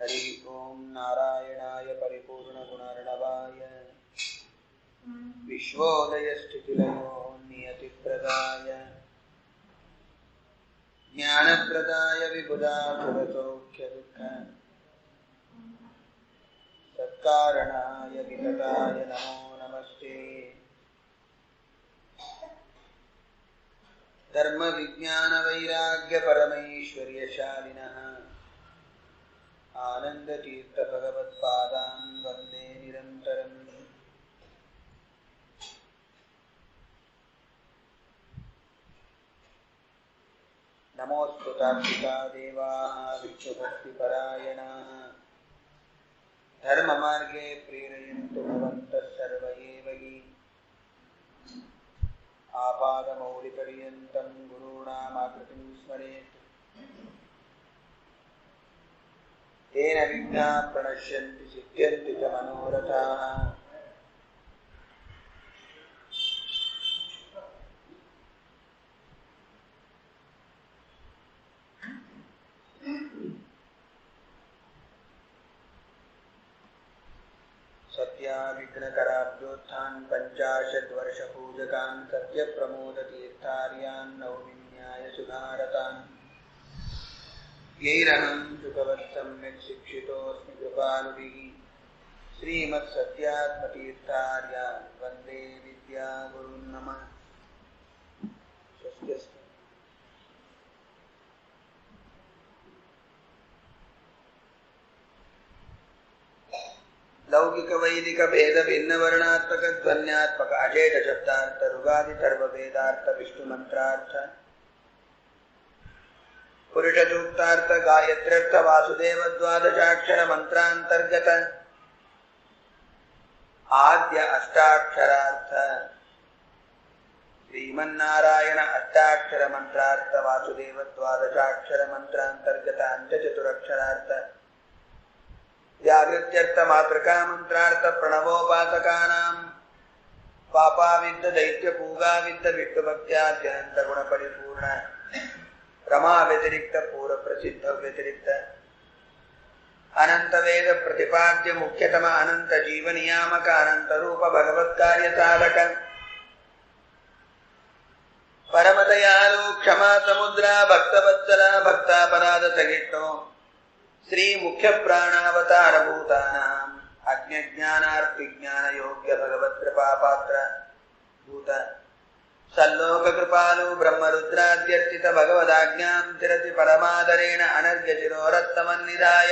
हरि ओम नारायणाय परिपूर्णगुणार्णवाय विश्वोदयस्थितिलयो नियतिप्रदाय ज्ञानप्रदाय विबुधासुरसौख्यदुःख सत्कारणाय वितताय नमो नमस्ते। धर्म विज्ञान वैराग्य परमैश्वर्यशालिनः आनंद तीर्थ भगवत्पादान् वन्दे निरन्तरम्। नमोस्तुतार्थिका देवाः विष्णुभक्तिपरायणाः धर्ममार्गे प्रेरयन्तु भवन्तः सर्व एव हि। आपादमौलिपर्यन्तं गुरूणामाकृतिं स्मरेत् तेन विघ्नाः प्रणश्यन्ति सिद्ध्यन्ति च मनोरथाः। सत्याविघ्नकराब्जोत्थान् पञ्चाशद्वर्षपूजकान् सत्यप्रमोदतीर्थार्यान् नवविन्यायसुधारतान् यैरहं सुखवत् सम्यक् शिक्षितोऽस्मि कृपालुभिः श्रीमत्सत्यात्मतीर्थार्यान् वन्दे विद्यागुरुन् नमः। स्वस्त्यस्तु। लौकिक वैदिक भेद भिन्न वर्णात्मक ध्वन्यात्मक अजेट शब्दार्थ ऋगादि सर्व वेदार्थ विष्णु मंत्रार्थ पुरुष सूक्तार्थ गायत्र्यर्थ वासुदेव द्वादशाक्षर मंत्रांतर्गत आद्य अष्टाक्षरार्थ श्रीमन्नारायण अष्टाक्षर मंत्रार्थ वासुदेव द्वादशाक्षर मंत्रांतर्गत अंत चतुरक्षरार्थ व्यावृत्यर्थ मातृका मंत्रार्थ प्रणवोपासकानां पापाविद्ध दैत्य पूगाविद्ध विष्णुभक्त्याद्यनंत गुण परिपूर्ण रमा व्यतिरिक्त पूर्व प्रसिद्ध व्यतिरिक्त अनंत वेद प्रतिपाद्य मुख्यतम अनंत जीव नियामक अनंत रूप भगवत कार्य साधक परम दयालु क्षमा समुद्रा भक्तवत्सला भक्तापराध सहिष्णु श्री मुख्य प्राणावतार भूतानां अज्ञानार्थ ज्ञान योग्य भगवत कृपा पात्र भूत सल्लोक कृपालु ब्रह्मरुद्राद्यर्चित भगवदाज्ञां चिरति परमादरेण अनर्घ्य शिरोरत्तमन्निधाय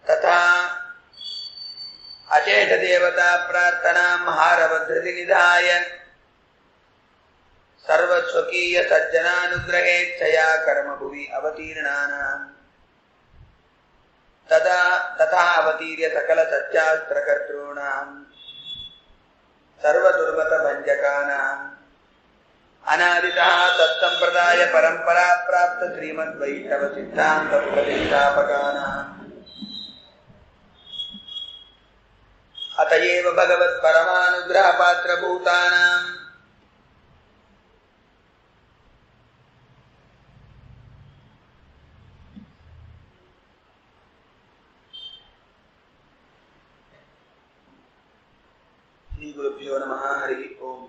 तथा अचेत देवता प्रार्थनां हारवधृति निधाय सर्वस्वकीय सज्जनानुग्रहेच्छया कर्म भुवि अवतीर्णानां तथा अवतीर्य सकल सच्चास्त्रकर्तॄणां सर्वदुर्मत भंजकानां अनादितः सत्संप्रदाय परंपरा प्राप्त श्रीमद् वैष्णव सिद्धांत प्रतिष्ठापकानां अतएव भगवत् परमानुग्रह पात्र भूतानां श्री गुरुभ्यो नमः। हरि ओम।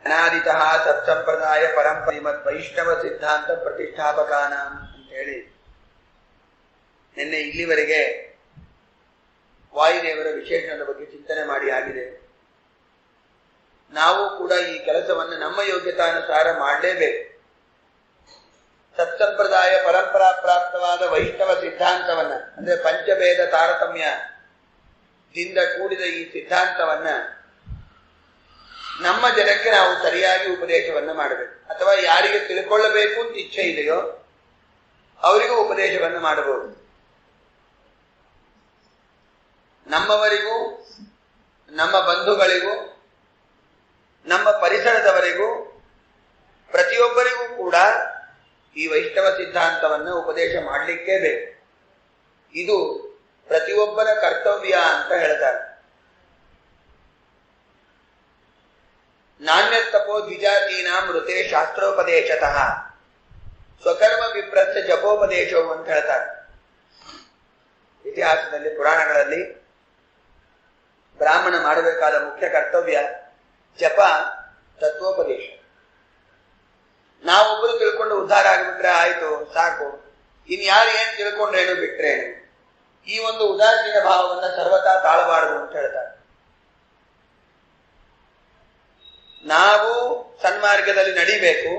अनादितः सत्संप्रदाय परंपरिमತ್ वैष्णವ ಸಿದ್ಧಾಂತ ಪ್ರತಿಷ್ಠಾಪಕಾನಾಂ ಅಂತ ಹೇಳಿ ನಿನ್ನೆ ಇಲ್ಲಿವರೆಗೆ ವಾಯುದೇವರ ವಿಶೇಷಣದ ಬಗ್ಗೆ ಚಿಂತನೆ ಮಾಡಿ ಆಗಿದೆ. ನಾವು ಕೂಡ ಈ ಕೆಲಸವನ್ನು ನಮ್ಮ ಯೋಗ್ಯತಾನುಸಾರ ಮಾಡಲೇಬೇಕು. ಸತ್ಸಂಪ್ರದಾಯ ಪರಂಪರಾ ಪ್ರಾಪ್ತವಾದ ವೈಷ್ಣವ ಸಿದ್ಧಾಂತವನ್ನ ಅಂದ್ರೆ ಪಂಚಭೇದ ತಾರತಮ್ಯದಿಂದ ಕೂಡಿದ ಈ ಸಿದ್ಧಾಂತವನ್ನ ನಮ್ಮ ಜನಕ್ಕೆ ನಾವು ಸರಿಯಾಗಿ ಉಪದೇಶವನ್ನ ಮಾಡಬೇಕು. ಅಥವಾ ಯಾರಿಗೆ ತಿಳ್ಕೊಳ್ಳಬೇಕು ಅಂತ ಇಚ್ಛೆ ಇದೆಯೋ ಅವರಿಗೂ ಉಪದೇಶವನ್ನು ಮಾಡಬಹುದು. ನಮ್ಮವರಿಗೂ ನಮ್ಮ ಬಂಧುಗಳಿಗೂ ನಮ್ಮ ಪರಿಸರದವರಿಗೂ ಪ್ರತಿಯೊಬ್ಬರಿಗೂ ಕೂಡ ಈ ವೈಷ್ಣವ ಸಿದ್ಧಾಂತವನ್ನು ಉಪದೇಶ ಮಾಡಲಿಕ್ಕೇ ಬೇಕು. ಇದು ಪ್ರತಿಯೊಬ್ಬರ ಕರ್ತವ್ಯ ಅಂತ ಹೇಳ್ತಾರೆ. ನಾಣ್ಯತಪೋ ದ್ವಿಜಾತೀನ ಮೃತೆ ಶಾಸ್ತ್ರೋಪದೇಶತಃ ಸ್ವಕರ್ಮ ವಿಪ್ರಸ್ಥ ಜಪೋಪದೇಶವು ಅಂತ ಹೇಳ್ತಾರೆ. ಇತಿಹಾಸದಲ್ಲಿ ಪುರಾಣಗಳಲ್ಲಿ ಬ್ರಾಹ್ಮಣ ಮಾಡಬೇಕಾದ ಮುಖ್ಯ ಕರ್ತವ್ಯ ಜಪ, ತತ್ವೋಪದೇಶ. ನಾವೊಬ್ಬರು ತಿಳ್ಕೊಂಡು ಉದ್ಧಾರ ಆಗಿಬಿಟ್ರೆ ಆಯ್ತು, ಸಾಕು, ಇನ್ಯಾರು ಏನ್ ತಿಳ್ಕೊಂಡ್ರೇನು ಬಿಟ್ರೇನು. ಈ ಒಂದು ಉದಾಸೀನ ಭಾವವನ್ನ ಸರ್ವತಾ ತಾಳಬಾರದು ಅಂತ ಹೇಳ್ತಾರೆ. ನಾವು ಸನ್ಮಾರ್ಗದಲ್ಲಿ ನಡಿಬೇಕು,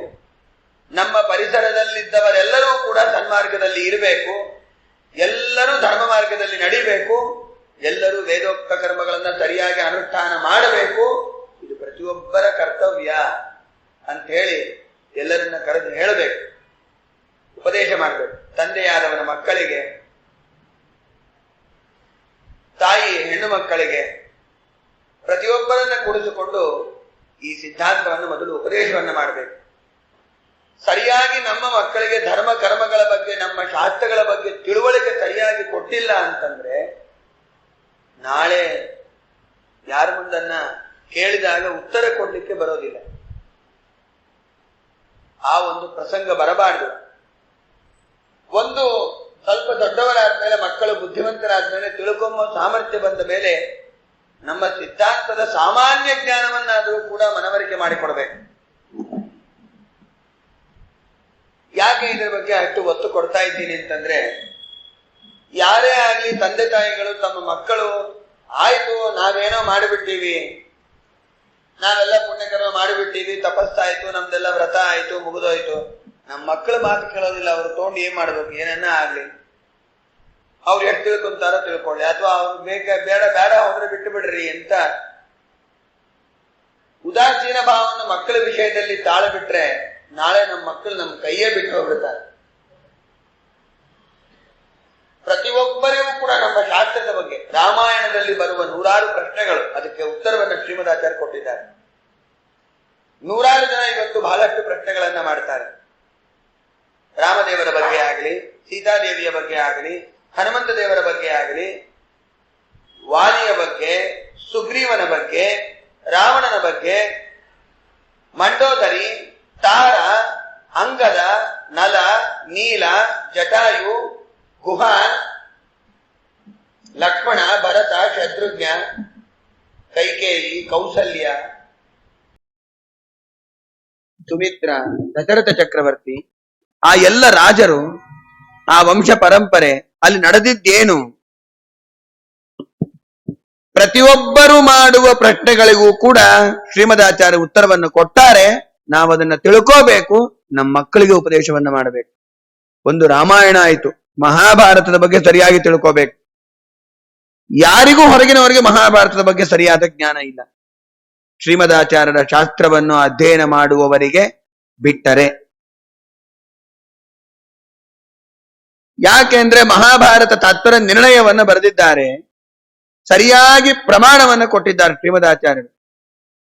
ನಮ್ಮ ಪರಿಸರದಲ್ಲಿದ್ದವರೆಲ್ಲರೂ ಕೂಡ ಸನ್ಮಾರ್ಗದಲ್ಲಿ ಇರಬೇಕು, ಎಲ್ಲರೂ ಧರ್ಮ ಮಾರ್ಗದಲ್ಲಿ ನಡಿಬೇಕು, ಎಲ್ಲರೂ ವೇದೋಕ್ತ ಕರ್ಮಗಳನ್ನ ಸರಿಯಾಗಿ ಅನುಷ್ಠಾನ ಮಾಡಬೇಕು. ಇದು ಪ್ರತಿಯೊಬ್ಬರ ಕರ್ತವ್ಯ ಅಂತ ಹೇಳಿ ಎಲ್ಲರನ್ನ ಕರೆದು ಹೇಳಬೇಕು, ಉಪದೇಶ ಮಾಡಬೇಕು. ತಂದೆಯಾದವನ ಮಕ್ಕಳಿಗೆ, ತಾಯಿ ಹೆಣ್ಣು ಮಕ್ಕಳಿಗೆ ಪ್ರತಿಯೊಬ್ಬರನ್ನ ಕೂಡಿಸಿಕೊಂಡು ಈ ಸಿದ್ಧಾಂತವನ್ನು ಮೊದಲು ಉಪದೇಶವನ್ನ ಮಾಡಬೇಕು. ಸರಿಯಾಗಿ ನಮ್ಮ ಮಕ್ಕಳಿಗೆ ಧರ್ಮ ಕರ್ಮಗಳ ಬಗ್ಗೆ, ನಮ್ಮ ಶಾಸ್ತ್ರಗಳ ಬಗ್ಗೆ ತಿಳುವಳಿಕೆ ಸರಿಯಾಗಿ ಕೊಟ್ಟಿಲ್ಲ ಅಂತಂದ್ರೆ ನಾಳೆ ಯಾರ ಮುಂದನ್ನ ಕೇಳಿದಾಗ ಉತ್ತರ ಕೊಡ್ಲಿಕ್ಕೆ ಬರೋದಿಲ್ಲ. ಆ ಒಂದು ಪ್ರಸಂಗ ಬರಬಾರದು. ಒಂದು ಸ್ವಲ್ಪ ದೊಡ್ಡವರಾದ್ಮೇಲೆ, ಮಕ್ಕಳು ಬುದ್ಧಿವಂತರಾದ್ಮೇಲೆ, ತಿಳ್ಕೊಂಬ ಸಾಮರ್ಥ್ಯ ಬಂದ ಮೇಲೆ ನಮ್ಮ ಸಿದ್ಧಾಂತದ ಸಾಮಾನ್ಯ ಜ್ಞಾನವನ್ನಾದರೂ ಕೂಡ ಮನವರಿಕೆ ಮಾಡಿಕೊಡ್ಬೇಕು. ಯಾಕೆ ಇದರ ಬಗ್ಗೆ ಅಷ್ಟು ಒತ್ತು ಕೊಡ್ತಾ ಇದ್ದೀನಿ ಅಂತಂದ್ರೆ, ಯಾರೇ ಆಗ್ಲಿ ತಂದೆ ತಾಯಿಗಳು ತಮ್ಮ ಮಕ್ಕಳು ಆಯ್ತು ನಾವೇನೋ ಮಾಡಿಬಿಟ್ಟಿವಿ, ನಾವೆಲ್ಲ ಪುಣ್ಯಕರ್ಮ ಮಾಡಿಬಿಟ್ಟಿವಿ, ತಪಸ್ಸಾಯ್ತು, ನಮ್ದೆಲ್ಲ ವ್ರತ ಆಯ್ತು, ಮುಗಿದೋಯ್ತು, ನಮ್ಮ ಮಕ್ಕಳು ಮಾತು ಕೇಳೋದಿಲ್ಲ, ಅವ್ರು ತಗೊಂಡು ಏನ್ ಮಾಡ್ಬೇಕು, ಏನನ್ನ ಆಗ್ಲಿ, ಅವ್ರು ಎಷ್ಟು ತಿಳ್ಕೊಂತಾರೋ ತಿಳ್ಕೊಳ್ಳಿ, ಅಥವಾ ಅವ್ರು ಬೇಡ ಬೇಡ ಹೋದ್ರೆ ಬಿಟ್ಟು ಬಿಡ್ರಿ ಅಂತ ಉದಾಸೀನ ಭಾವವನ್ನು ಮಕ್ಕಳ ವಿಷಯದಲ್ಲಿ ತಾಳಬಿಟ್ರೆ ನಾಳೆ ನಮ್ಮ ಮಕ್ಕಳು ನಮ್ಮ ಕೈಯೇ ಬಿಟ್ಟು ಹೋಗ್ಬಿಡ್ತಾರೆ. ಪ್ರತಿಯೊಬ್ಬರಿಗೂ ಕೂಡ ನಮ್ಮ ಶಾಸ್ತ್ರದ ಬಗ್ಗೆ, ರಾಮಾಯಣದಲ್ಲಿ ಬರುವ ನೂರಾರು ಪ್ರಶ್ನೆಗಳು, ಅದಕ್ಕೆ ಉತ್ತರವನ್ನು ಶ್ರೀಮದಾಚಾರ್ಯ ಕೊಟ್ಟಿದ್ದಾರೆ. ನೂರಾರು ಜನ ಇವತ್ತು ಬಹಳಷ್ಟು ಪ್ರಶ್ನೆಗಳನ್ನ ಮಾಡ್ತಾರೆ. ರಾಮದೇವರ ಬಗ್ಗೆ ಆಗಲಿ, ಸೀತಾದೇವಿಯ ಬಗ್ಗೆ ಆಗಲಿ, ಹನುಮಂತ ದೇವರ ಬಗ್ಗೆ ಆಗಲಿ, ವಾಲಿಯ ಬಗ್ಗೆ, ಸುಗ್ರೀವನ ಬಗ್ಗೆ, ರಾವಣನ ಬಗ್ಗೆ, ಮಂಡೋದರಿ, ತಾರ, ಅಂಗದ, ನಲ, ನೀಲ, ಜಟಾಯು, ಗುಹ, ಲಕ್ಷ್ಮಣ, ಭರತ, ಶತ್ರುಘ್ನ, ಕೈಕೇಯಿ, ಕೌಸಲ್ಯ, ಸುಮಿತ್ರ, ದಶರಥ ಚಕ್ರವರ್ತಿ, ಆ ಎಲ್ಲ ರಾಜರು, ಆ ವಂಶ ಪರಂಪರೆ, ಅಲ್ಲಿ ನಡೆದಿದ್ದೇನು, ಪ್ರತಿಯೊಬ್ಬರು ಮಾಡುವ ಪ್ರಶ್ನೆಗಳಿಗೂ ಕೂಡ ಶ್ರೀಮದಾಚಾರ್ಯ ಉತ್ತರವನ್ನು ಕೊಟ್ಟಾರೆ. ನಾವು ಅದನ್ನ ತಿಳ್ಕೋಬೇಕು, ನಮ್ಮ ಮಕ್ಕಳಿಗೆ ಉಪದೇಶವನ್ನ ಮಾಡಬೇಕು. ಒಂದು ರಾಮಾಯಣ ಆಯ್ತು, ಮಹಾಭಾರತದ ಬಗ್ಗೆ ಸರಿಯಾಗಿ ತಿಳ್ಕೋಬೇಕು. ಯಾರಿಗೂ ಹೊರಗಿನವರಿಗೆ ಮಹಾಭಾರತದ ಬಗ್ಗೆ ಸರಿಯಾದ ಜ್ಞಾನ ಇಲ್ಲ. ಶ್ರೀಮದಾಚಾರ್ಯರ ಶಾಸ್ತ್ರವನ್ನು ಅಧ್ಯಯನ ಮಾಡುವವರಿಗೆ ಬಿಟ್ಟರೆ. ಯಾಕೆಂದ್ರೆ ಮಹಾಭಾರತ ತಾತ್ಪರ್ಯ ನಿರ್ಣಯವನ್ನ ಬರೆದಿದ್ದಾರೆ, ಸರಿಯಾಗಿ ಪ್ರಮಾಣವನ್ನು ಕೊಟ್ಟಿದ್ದಾರೆ ಶ್ರೀಮದಾಚಾರ್ಯರು.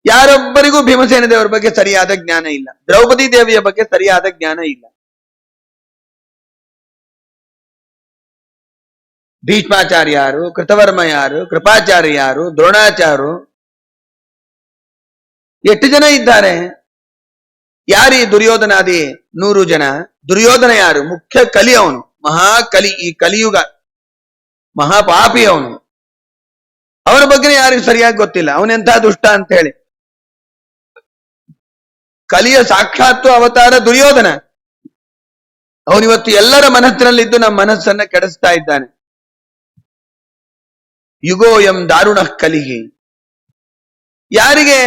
ಯಾರೊಬ್ಬರಿಗೂ ಭೀಮಸೇನ ದೇವರ ಬಗ್ಗೆ ಸರಿಯಾದ ಜ್ಞಾನ ಇಲ್ಲ, ದ್ರೌಪದಿ ದೇವಿಯ ಬಗ್ಗೆ ಸರಿಯಾದ ಜ್ಞಾನ ಇಲ್ಲ. ಭೀಷ್ಮಾಚಾರ್ಯ ಯಾರು, ಕೃತವರ್ಮ ಯಾರು, ಕೃಪಾಚಾರ್ಯ ಯಾರು, ದ್ರೋಣಾಚಾರ್ಯರು, ಎಷ್ಟು ಜನ ಇದ್ದಾರೆ? ಯಾರಿ ದುರ್ಯೋಧನಾದಿ 100 ಜನ. ದುರ್ಯೋಧನ ಯಾರು? ಮುಖ್ಯ ಕಲಿ, ಅವನು ಮಹಾಕಲಿ, ಈ ಕಲಿಯುಗ ಮಹಾಪಾಪಿ ಅವನು. ಅವನ ಬಗ್ಗೆ ಯಾರಿಗೂ ಸರಿಯಾಗಿ ಗೊತ್ತಿಲ್ಲ, ಅವನೆಂಥ ದುಷ್ಟ ಅಂತ ಹೇಳಿ. ಕಲಿಯ ಸಾಕ್ಷಾತ್ತು ಅವತಾರ ದುರ್ಯೋಧನ. ಅವನಿವತ್ತು ಎಲ್ಲರ ಮನಸ್ಸಿನಲ್ಲಿದ್ದು ನಮ್ಮ ಮನಸ್ಸನ್ನ ಕೆಡಿಸ್ತಾ ಇದ್ದಾನೆ. ಯುಗೋಯಂ ದಾರುಣ ಕಲಿಗೆ. ಯಾರಿಗೆ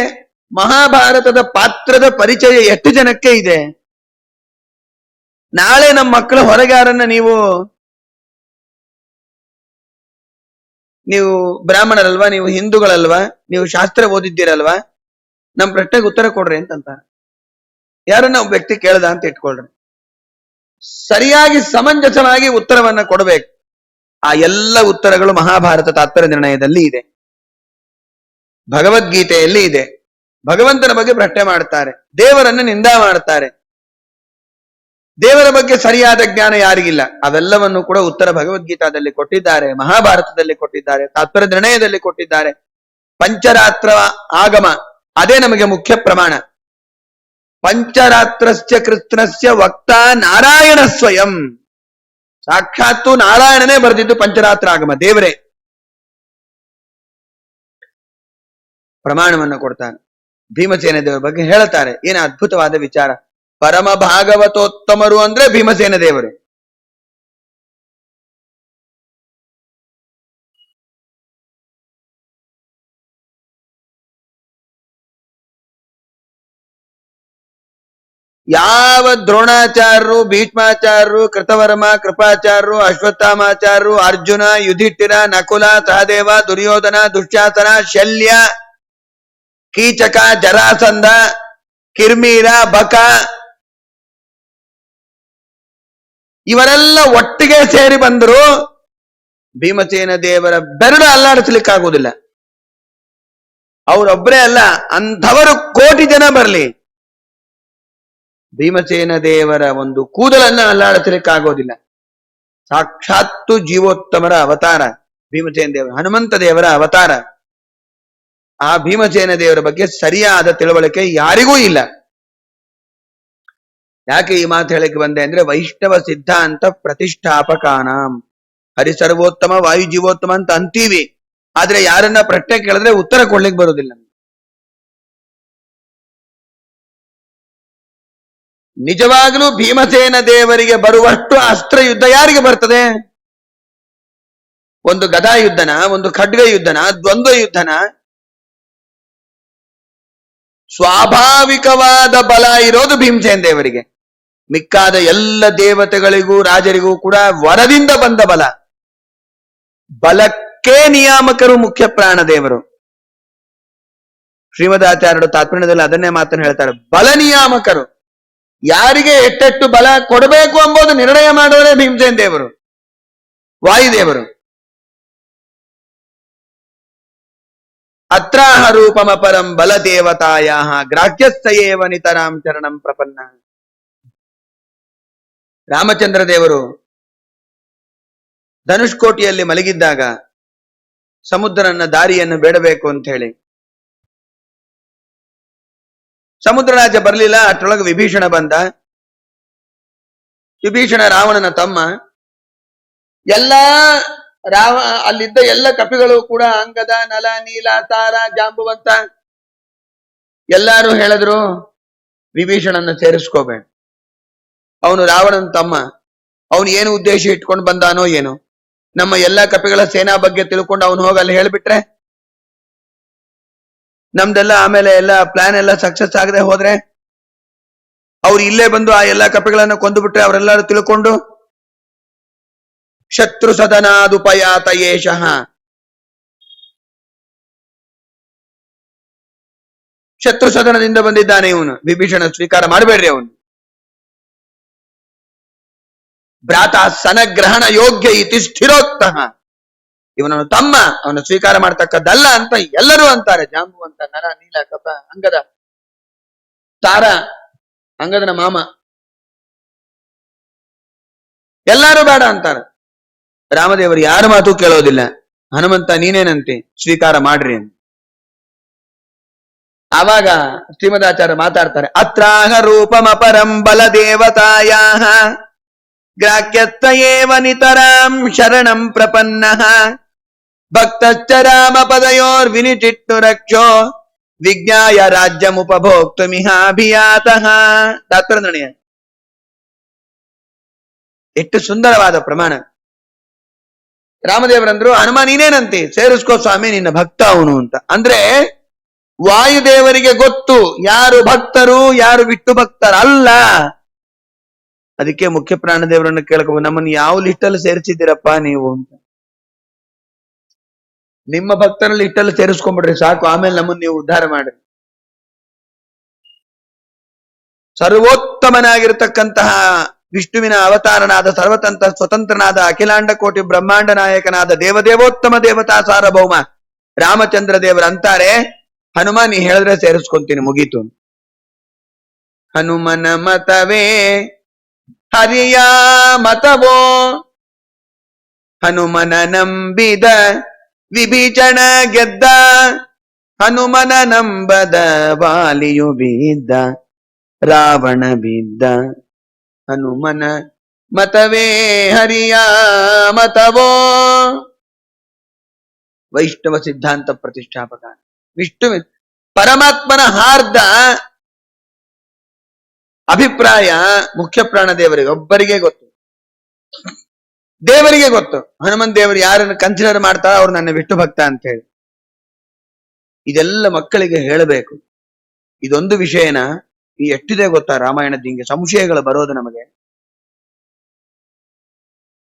ಮಹಾಭಾರತದ ಪಾತ್ರದ ಪರಿಚಯ ಎಷ್ಟು ಜನಕ್ಕೆ ಇದೆ? ನಾಳೆ ನಮ್ಮ ಮಕ್ಕಳ ಹೊರಗಾರನ್ನ ನೀವು ಬ್ರಾಹ್ಮಣರಲ್ವಾ, ನೀವು ಹಿಂದೂಗಳಲ್ವಾ, ನೀವು ಶಾಸ್ತ್ರ ಓದಿದ್ದೀರಲ್ವಾ, ನಮ್ ಪ್ರಶ್ನೆಗೆ ಉತ್ತರ ಕೊಡ್ರಿ ಅಂತಂತ ಯಾರನ್ನ ಒಬ್ಬ ವ್ಯಕ್ತಿ ಕೇಳ್ದ ಅಂತ ಇಟ್ಕೊಳ್ರಿ. ಸರಿಯಾಗಿ ಸಮಂಜಸವಾಗಿ ಉತ್ತರವನ್ನ ಕೊಡಬೇಕು. ಆ ಎಲ್ಲ ಉತ್ತರಗಳು ಮಹಾಭಾರತ ತಾತ್ಪರ್ಯ ನಿರ್ಣಯದಲ್ಲಿ ಇದೆ, ಭಗವದ್ಗೀತೆಯಲ್ಲಿ ಇದೆ. ಭಗವಂತನ ಬಗ್ಗೆ ಪ್ರಶ್ನೆ ಮಾಡ್ತಾರೆ, ದೇವರನ್ನು ನಿಂದ ಮಾಡ್ತಾರೆ. ದೇವರ ಬಗ್ಗೆ ಸರಿಯಾದ ಜ್ಞಾನ ಯಾರಿಗಿಲ್ಲ. ಅವೆಲ್ಲವನ್ನು ಕೂಡ ಉತ್ತರ ಭಗವದ್ಗೀತಾದಲ್ಲಿ ಕೊಟ್ಟಿದ್ದಾರೆ, ಮಹಾಭಾರತದಲ್ಲಿ ಕೊಟ್ಟಿದ್ದಾರೆ, ತಾತ್ಪರ್ಯ ನಿರ್ಣಯದಲ್ಲಿ ಕೊಟ್ಟಿದ್ದಾರೆ. ಪಂಚರಾತ್ರ ಆಗಮ, ಅದೇ ನಮಗೆ ಮುಖ್ಯ ಪ್ರಮಾಣ. ಪಂಚರಾತ್ರಸ್ಯ ಕೃಷ್ಣಸ್ಯ ವಕ್ತ ನಾರಾಯಣ ಸ್ವಯಂ. ಸಾಕ್ಷಾತ್ತು ನಾರಾಯಣನೇ ಬರೆದಿದ್ದು ಪಂಚರಾತ್ರ ಆಗಮ, ದೇವರೇ ಪ್ರಮಾಣವನ್ನು ಕೊಡ್ತಾನೆ. ಭೀಮಸೇನ ದೇವರ ಬಗ್ಗೆ ಹೇಳ್ತಾರೆ. ಏನು ಅದ್ಭುತವಾದ ವಿಚಾರ. ಪರಮ ಭಾಗವತೋತ್ತಮರು ಅಂದ್ರೆ ಭೀಮಸೇನ ದೇವರು. ಯಾವ ದ್ರೋಣಾಚಾರ್ಯರು, ಭೀಷ್ಮಾಚಾರ್ಯರು, ಕೃತವರ್ಮ, ಕೃಪಾಚಾರ್ಯರು, ಅಶ್ವತ್ಥಾಮಾಚಾರ್ಯರು, ಅರ್ಜುನ, ಯುಧಿಷ್ಠಿರ, ನಕುಲ, ಸಹದೇವ, ದುರ್ಯೋಧನ, ದುಶ್ಯಾಸನ, ಶಲ್ಯ, ಕೀಚಕ, ಜರಾಸಂಧ, ಕಿರ್ಮೀರ, ಬಕ, ಇವರೆಲ್ಲ ಒಟ್ಟಿಗೆ ಸೇರಿ ಬಂದರು ಭೀಮಸೇನ ದೇವರ ಬೆರಳು ಅಲ್ಲಾಡಿಸ್ಲಿಕ್ಕಾಗುವುದಿಲ್ಲ. ಅವರೊಬ್ಬರೇ ಅಲ್ಲ, ಅಂಥವರು ಕೋಟಿ ಜನ ಬರಲಿ, ಭೀಮಸೇನ ದೇವರ ಒಂದು ಕೂದಲನ್ನ ಅಲ್ಲಾಡಿಸಲಿಕ್ಕಾಗೋದಿಲ್ಲ. ಸಾಕ್ಷಾತ್ತು ಜೀವೋತ್ತಮರ ಅವತಾರ ಭೀಮಸೇನ ದೇವರು, ಹನುಮಂತ ದೇವರ ಅವತಾರ. ಆ ಭೀಮಸೇನ ದೇವರ ಬಗ್ಗೆ ಸರಿಯಾದ ತಿಳುವಳಿಕೆ ಯಾರಿಗೂ ಇಲ್ಲ. ಯಾಕೆ ಈ ಮಾತು ಹೇಳಕ್ಕೆ ಬಂದೆ ಅಂದ್ರೆ, ವೈಷ್ಣವ ಸಿದ್ಧಾಂತ ಪ್ರತಿಷ್ಠಾಪಕಾನಾಂ. ಹರಿಸರ್ವೋತ್ತಮ, ವಾಯು ಜೀವೋತ್ತಮ ಅಂತ ಅಂತೀವಿ, ಆದ್ರೆ ಯಾರನ್ನ ಪ್ರಶ್ನೆ ಕೇಳಿದ್ರೆ ಉತ್ತರ ಕೊಡ್ಲಿಕ್ಕೆ ಬರುವುದಿಲ್ಲ. ನಿಜವಾಗ್ಲೂ ಭೀಮಸೇನ ದೇವರಿಗೆ ಬರುವಷ್ಟು ಅಸ್ತ್ರ ಯುದ್ಧ ಯಾರಿಗೆ ಬರ್ತದೆ? ಒಂದು ಗದಾ ಯುದ್ಧನ, ಒಂದು ಖಡ್ಗ ಯುದ್ಧನ, ದ್ವಂದ್ವ ಯುದ್ಧನ? ಸ್ವಾಭಾವಿಕವಾದ ಬಲ ಇರೋದು ಭೀಮಸೇನ ದೇವರಿಗೆ. ಮಿಕ್ಕಾದ ಎಲ್ಲ ದೇವತೆಗಳಿಗೂ ರಾಜರಿಗೂ ಕೂಡ ವರದಿಂದ ಬಂದ ಬಲ. ಬಲಕ್ಕೆ ನಿಯಾಮಕರು ಮುಖ್ಯ ಪ್ರಾಣ ದೇವರು. ಶ್ರೀಮದಾಚಾರ್ಯರು ತಾತ್ಪರ್ಯದಲ್ಲಿ ಅದನ್ನೇ ಮಾತನ್ನು ಹೇಳ್ತಾರೆ. ಬಲ ನಿಯಾಮಕರು, ಯಾರಿಗೆ ಎಟ್ಟೆಟ್ಟು ಬಲ ಕೊಡಬೇಕು ಎಂಬುದು ನಿರ್ಣಯ ಮಾಡುವರೇ ಭೀಮಸೇನ ದೇವರು, ವಾಯುದೇವರು. ಅತ್ರಾಹ ರೂಪಮ ಪರಂ ಬಲ ದೇವತಾಯ ಗ್ರಾಹ್ಯಸ್ಥಯೇವ ನಿತರಾಂ ಚರಣಂ ಪ್ರಪನ್ನ. ರಾಮಚಂದ್ರ ದೇವರು ಧನುಷ್ಕೋಟಿಯಲ್ಲಿ ಮಲಗಿದ್ದಾಗ ಸಮುದ್ರನ ದಾರಿಯನ್ನು ಬೇಡಬೇಕು ಅಂತ ಹೇಳಿ ಸಮುದ್ರ ರಾಜ ಬರಲಿಲ್ಲ. ಅಷ್ಟರೊಳಗೆ ವಿಭೀಷಣ ಬಂದ. ವಿಭೀಷಣ ರಾವಣನ ತಮ್ಮ. ಅಲ್ಲಿದ್ದ ಎಲ್ಲ ಕಪಿಗಳು ಕೂಡ ಅಂಗದ, ನಲ, ನೀಲ, ತಾರ, ಜಾಂಬುವಂತ ಎಲ್ಲಾರು ಹೇಳಿದ್ರು ವಿಭೀಷಣನ ಸೇರಿಸ್ಕೋಬೇಡ, ಅವನು ರಾವಣನ ತಮ್ಮ, ಅವನು ಏನು ಉದ್ದೇಶ ಇಟ್ಕೊಂಡು ಬಂದಾನೋ ಏನೋ. ನಮ್ಮ ಎಲ್ಲಾ ಕಪಿಗಳ ಸೇನಾ ಬಗ್ಗೆ ತಿಳ್ಕೊಂಡು ಅವನು ಹೋಗಿ ಅಲ್ಲಿ ಹೇಳ್ಬಿಟ್ರೆ ನಮ್ದೆಲ್ಲ ಆಮೇಲೆ ಎಲ್ಲ ಪ್ಲಾನ್ ಎಲ್ಲ ಸಕ್ಸಸ್ ಆಗದೆ ಹೋದ್ರೆ, ಅವ್ರು ಇಲ್ಲೇ ಬಂದು ಆ ಎಲ್ಲಾ ಕಪಿಗಳನ್ನ ಕೊಂದು ಬಿಟ್ರೆ ಅವರೆಲ್ಲರೂ ತಿಳ್ಕೊಂಡು ಶತ್ರು ಸದನಾದುಪಯಾತ ಯೇಷಃ, ಶತ್ರು ಸದನದಿಂದ ಬಂದಿದ್ದಾನೆ ಇವನು, ವಿಭೀಷಣ ಸ್ವೀಕಾರ ಮಾಡಬೇಡ್ರಿ ಅವನು. ಭ್ರಾತ ಸನಗ್ರಹಣ ಯೋಗ್ಯ ಇತಿ ಸ್ಥಿರೋಕ್ತಃ, ಇವನನ್ನು ತಮ್ಮ, ಅವನು ಸ್ವೀಕಾರ ಮಾಡ್ತಕ್ಕದ್ದಲ್ಲ ಅಂತ ಎಲ್ಲರೂ ಅಂತಾರೆ. ಜಾಂಬುವಂತ, ನರ, ನೀಲ, ಕಪ, ಅಂಗದ, ತಾರ, ಅಂಗದನ ಮಾಮ, ಎಲ್ಲರೂ ಬೇಡ ಅಂತಾರೆ. ರಾಮದೇವರು ಯಾರ ಮಾತು ಕೇಳೋದಿಲ್ಲ. ಹನುಮಂತ ನೀನೇನಂತೆ, ಸ್ವೀಕಾರ ಮಾಡ್ರಿ ಅಂತ. ಆವಾಗ ಶ್ರೀಮದಾಚಾರ್ಯ ಮಾತಾಡ್ತಾರೆ. ಅತ್ರಾಹ ರೂಪಮ ಪರಂ ಬಲ ದೇವತಾಯ ಗ್ರಾಹ್ಯಸ್ಥಯೇವ ನಿತರಾಂ ಶರಣಂ ಪ್ರಪನ್ನಃ ಭಕ್ತಶ್ಚ ರಾಮ ಪದಯೋರ್ ವಿನಿಚಿಟ್ಟು ರಕ್ಷೋ ವಿಜ್ಞಾಯ ರಾಜ್ಯಮುಪಭೋಕ್ತುಮಿಹಾಭಿಯಾತಃ. ತಾತ್ಪರ್ಯ ಎಷ್ಟು ಸುಂದರವಾದ ಪ್ರಮಾಣ. ರಾಮದೇವರಂದ್ರು, ಹನುಮ ನೀನೇನಂತೆ, ಸೇರಿಸ್ಕೋ ಸ್ವಾಮಿ, ನಿನ್ನ ಭಕ್ತ ಅವನು ಅಂತ. ಅಂದ್ರೆ ವಾಯುದೇವರಿಗೆ ಗೊತ್ತು ಯಾರು ಭಕ್ತರು ಯಾರು ಬಿಟ್ಟು ಭಕ್ತರಲ್ಲ. ಅದಕ್ಕೆ ಮುಖ್ಯ ಪ್ರಾಣ ದೇವರನ್ನು ಕೇಳ್ಕೊ, ನಮ್ಮನ್ನು ಯಾವ ಲಿಸ್ಟಲ್ಲಿ ಸೇರಿಸಿದ್ದೀರಪ್ಪ ನೀವು ಅಂತ. ನಿಮ್ಮ ಭಕ್ತರಲ್ಲಿ ಲಿಸ್ಟಲ್ಲಿ ಸೇರಿಸ್ಕೊಂಡ್ಬಿಡ್ರಿ ಸಾಕು, ಆಮೇಲೆ ನಮ್ಮನ್ನು ನೀವು ಉದ್ಧಾರ ಮಾಡ್ರಿ. ಸರ್ವೋತ್ತಮನಾಗಿರ್ತಕ್ಕಂತಹ ವಿಷ್ಣುವಿನ ಅವತಾರನಾದ ಸರ್ವತಂತ್ರ ಸ್ವತಂತ್ರನಾದ ಅಖಿಲಾಂಡ ಕೋಟಿ ಬ್ರಹ್ಮಾಂಡ ನಾಯಕನಾದ ದೇವದೇವೋತ್ತಮ ದೇವತಾ ಸಾರ್ವಭೌಮ ರಾಮಚಂದ್ರ ದೇವರ ಅಂತಾರೆ, ಹನುಮ ನೀ ಹೇಳಿದ್ರೆ ಸೇರಿಸ್ಕೊಂತೀನಿ, ಮುಗೀತು. ಹನುಮನ ಮತವೇ ಹರಿಯ ಮತವೋ ಹನುಮನ ನಂಬಿದ ವಿಭೀಷಣ ಗೆದ್ದ ಹನುಮನ ನಂಬದ ವಾಲಿಯು ಬಿದ್ದ, ರಾವಣ ಬಿದ್ದ. ಹನುಮನ ಮತವೇ ಹರಿಯ ಮತವೋ. ವೈಷ್ಣವ ಸಿದ್ಧಾಂತ ಪ್ರತಿಷ್ಠಾಪಕ ವಿಷ್ಣು ಪರಮಾತ್ಮನ ಹಾರ್ದ ಅಭಿಪ್ರಾಯ ಮುಖ್ಯ ಪ್ರಾಣ ದೇವರಿಗೆ ಒಬ್ಬರಿಗೆ ಗೊತ್ತು, ದೇವರಿಗೆ ಗೊತ್ತು. ಹನುಮನ್ ದೇವರು ಯಾರನ್ನು ಕನ್ಸಿಡರ್ ಮಾಡ್ತಾರ ಅವ್ರು ನನ್ನ ವಿಷ್ಣು ಭಕ್ತ ಅಂತ ಹೇಳಿ. ಇದೆಲ್ಲ ಮಕ್ಕಳಿಗೆ ಹೇಳಬೇಕು. ಇದೊಂದು ವಿಷಯನ ಈ ಎಷ್ಟಿದೆ ಗೊತ್ತಾ ರಾಮಾಯಣದ, ಹಿಂಗೆ ಸಂಶಯಗಳು ಬರೋದು ನಮಗೆ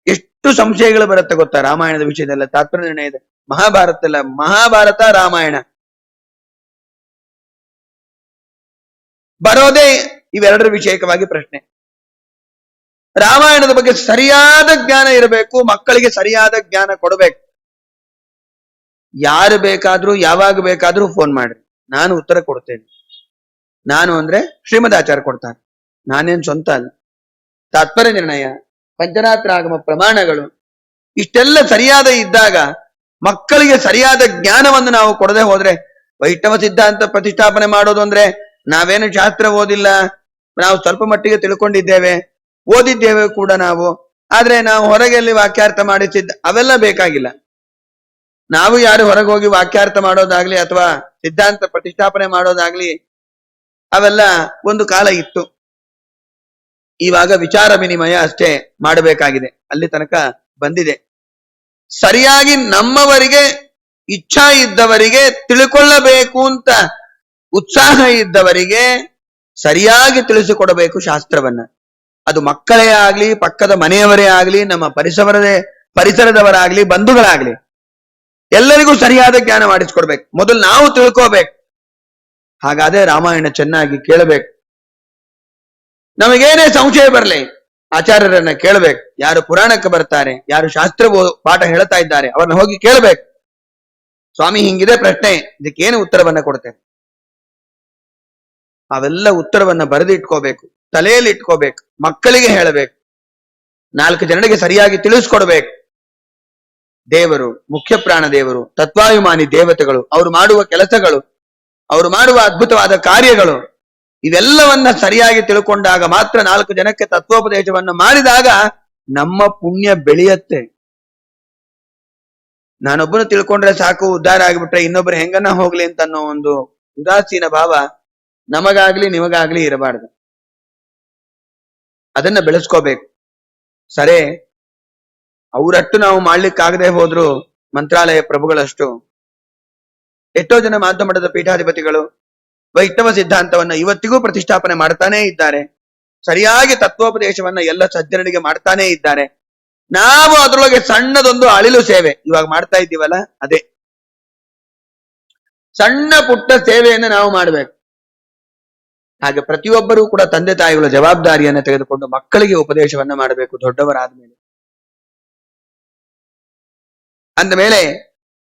ಎಷ್ಟು ಸಂಶಯಗಳು ಬರುತ್ತೆ ಗೊತ್ತಾ ರಾಮಾಯಣದ ವಿಷಯದಲ್ಲ. ತಾತ್ಪರ್ಯ ನಿರ್ಣಯ ಇದೆ, ಮಹಾಭಾರತ ಮಹಾಭಾರತ ರಾಮಾಯಣ ಬರೋದೇ ಇವೆರಡರ ವಿಷಯಕವಾಗಿ ಪ್ರಶ್ನೆ. ರಾಮಾಯಣದ ಬಗ್ಗೆ ಸರಿಯಾದ ಜ್ಞಾನ ಇರಬೇಕು, ಮಕ್ಕಳಿಗೆ ಸರಿಯಾದ ಜ್ಞಾನ ಕೊಡಬೇಕು. ಯಾರು ಬೇಕಾದ್ರೂ ಯಾವಾಗ ಬೇಕಾದ್ರೂ ಫೋನ್ ಮಾಡ್ರಿ, ನಾನು ಉತ್ತರ ಕೊಡ್ತೇನೆ. ನಾನು ಅಂದ್ರೆ ಶ್ರೀಮದಾಚಾರ್ಯ ಕೊಡ್ತಾರೆ, ನಾನೇನ್ ಸ್ವಂತ ಅಲ್ಲ. ತಾತ್ಪರ್ಯ ನಿರ್ಣಯ, ಪಂಚರಾತ್ರ ಆಗಮ ಪ್ರಮಾಣಗಳು ಇಷ್ಟೆಲ್ಲ ಸರಿಯಾದ ಇದ್ದಾಗ ಮಕ್ಕಳಿಗೆ ಸರಿಯಾದ ಜ್ಞಾನವನ್ನು ನಾವು ಕೊಡದೆ ಹೋದ್ರೆ, ವೈಷ್ಣವ ಸಿದ್ಧಾಂತ ಪ್ರತಿಷ್ಠಾಪನೆ ಮಾಡೋದು ಅಂದ್ರೆ ನಾವೇನು ಶಾಸ್ತ್ರ ಓದಿಲ್ಲ, ನಾವು ಸ್ವಲ್ಪ ಮಟ್ಟಿಗೆ ತಿಳ್ಕೊಂಡಿದ್ದೇವೆ, ಓದಿದ್ದೇವೆ ಕೂಡ ನಾವು, ಆದ್ರೆ ನಾವು ಹೊರಗೆಲ್ಲಿ ವಾಕ್ಯಾರ್ಥ ಮಾಡಿಸಿದ್ದ ಅವೆಲ್ಲ ಬೇಕಾಗಿಲ್ಲ. ನಾವು ಯಾರು ಹೊರಗೆ ಹೋಗಿ ವಾಕ್ಯಾರ್ಥ ಮಾಡೋದಾಗ್ಲಿ ಅಥವಾ ಸಿದ್ಧಾಂತ ಪ್ರತಿಷ್ಠಾಪನೆ ಮಾಡೋದಾಗ್ಲಿ ಅವೆಲ್ಲ ಒಂದು ಕಾಲ ಇತ್ತು. ಇವಾಗ ವಿಚಾರ ವಿನಿಮಯ ಅಷ್ಟೇ ಮಾಡಬೇಕಾಗಿದೆ, ಅಲ್ಲಿ ತನಕ ಬಂದಿದೆ. ಸರಿಯಾಗಿ ನಮ್ಮವರಿಗೆ ಇಚ್ಛಾ ಇದ್ದವರಿಗೆ ತಿಳ್ಕೊಳ್ಳಬೇಕು ಅಂತ ಉತ್ಸಾಹ ಇದ್ದವರಿಗೆ ಸರಿಯಾಗಿ ತಿಳಿಸಿಕೊಡಬೇಕು ಶಾಸ್ತ್ರವನ್ನ. ಅದು ಮಕ್ಕಳೇ ಆಗ್ಲಿ, ಪಕ್ಕದ ಮನೆಯವರೇ ಆಗ್ಲಿ, ನಮ್ಮ ಪರಿಸರದವರಾಗ್ಲಿ, ಬಂಧುಗಳಾಗ್ಲಿ, ಎಲ್ಲರಿಗೂ ಸರಿಯಾದ ಜ್ಞಾನ ಮಾಡಿಸ್ಕೊಡ್ಬೇಕು. ಮೊದಲು ನಾವು ತಿಳ್ಕೋಬೇಕು. ಹಾಗಾದ್ರೆ ರಾಮಾಯಣ ಚೆನ್ನಾಗಿ ಕೇಳಬೇಕು. ನಮಗೇನೇ ಸಂಶಯ ಬರಲಿ ಆಚಾರ್ಯರನ್ನ ಕೇಳಬೇಕು. ಯಾರು ಪುರಾಣಕ್ಕೆ ಬರ್ತಾರೆ, ಯಾರು ಶಾಸ್ತ್ರ ಪಾಠ ಹೇಳ್ತಾ ಇದ್ದಾರೆ ಅವ್ರನ್ನ ಹೋಗಿ ಕೇಳಬೇಕು. ಸ್ವಾಮಿ ಹಿಂಗಿದೆ ಪ್ರಶ್ನೆ, ಇದಕ್ಕೇನು ಉತ್ತರವನ್ನ ಕೊಡ್ತೇನೆ. ಅವೆಲ್ಲ ಉತ್ತರವನ್ನ ಬರೆದಿಟ್ಕೋಬೇಕು, ತಲೆಯಲ್ಲಿ ಇಟ್ಕೋಬೇಕು, ಮಕ್ಕಳಿಗೆ ಹೇಳಬೇಕು, 4 ಜನರಿಗೆ ಸರಿಯಾಗಿ ತಿಳಿಸ್ಕೊಡ್ಬೇಕು. ದೇವರು, ಮುಖ್ಯ ಪ್ರಾಣ ದೇವರು, ತತ್ವಾಭಿಮಾನಿ ದೇವತೆಗಳು, ಅವರು ಮಾಡುವ ಕೆಲಸಗಳು, ಅವರು ಮಾಡುವ ಅದ್ಭುತವಾದ ಕಾರ್ಯಗಳು, ಇವೆಲ್ಲವನ್ನ ಸರಿಯಾಗಿ ತಿಳ್ಕೊಂಡಾಗ ಮಾತ್ರ 4 ಜನಕ್ಕೆ ತತ್ವೋಪದೇಶವನ್ನ ಮಾಡಿದಾಗ ನಮ್ಮ ಪುಣ್ಯ ಬೆಳೆಯತ್ತೆ. ನಾನೊಬ್ಬನು ತಿಳ್ಕೊಂಡ್ರೆ ಸಾಕು, ಉದ್ಧಾರ ಆಗಿಬಿಟ್ರೆ ಇನ್ನೊಬ್ಬರು ಹೆಂಗನ್ನ ಹೋಗ್ಲಿ ಅಂತ ಅನ್ನೋ ಒಂದು ಉದಾಸೀನ ಭಾವ ನಮಗಾಗ್ಲಿ ನಿಮಗಾಗ್ಲಿ ಇರಬಾರ್ದು. ಅದನ್ನ ಬೆಳೆಸ್ಕೋಬೇಕು. ಸರಿ, ಅವರಷ್ಟು ನಾವು ಮಾಡ್ಲಿಕ್ಕಾಗದೆ ಹೋದ್ರು ಮಂತ್ರಾಲಯ ಪ್ರಭುಗಳಷ್ಟು ಎಷ್ಟೋ ಜನ ಮಾಧ್ಯಮಠದ ಪೀಠಾಧಿಪತಿಗಳು ವೈಷ್ಣವ ಸಿದ್ಧಾಂತವನ್ನ ಇವತ್ತಿಗೂ ಪ್ರತಿಷ್ಠಾಪನೆ ಮಾಡ್ತಾನೇ ಇದ್ದಾರೆ. ಸರಿಯಾಗಿ ತತ್ವೋಪದೇಶವನ್ನ ಎಲ್ಲ ಸಜ್ಜನರಿಗೆ ಮಾಡ್ತಾನೇ ಇದ್ದಾರೆ. ನಾವು ಅದರೊಳಗೆ ಸಣ್ಣದೊಂದು ಅಳಿಲು ಸೇವೆ ಇವಾಗ ಮಾಡ್ತಾ ಇದ್ದೀವಲ್ಲ, ಅದೇ ಸಣ್ಣ ಪುಟ್ಟ ಸೇವೆಯನ್ನು ನಾವು ಮಾಡಬೇಕು. ಹಾಗೆ ಪ್ರತಿಯೊಬ್ಬರೂ ಕೂಡ ತಂದೆ ತಾಯಿಗಳ ಜವಾಬ್ದಾರಿಯನ್ನು ತೆಗೆದುಕೊಂಡು ಮಕ್ಕಳಿಗೆ ಉಪದೇಶವನ್ನ ಮಾಡಬೇಕು ದೊಡ್ಡವರಾದ್ಮೇಲೆ. ಅಂದ ಮೇಲೆ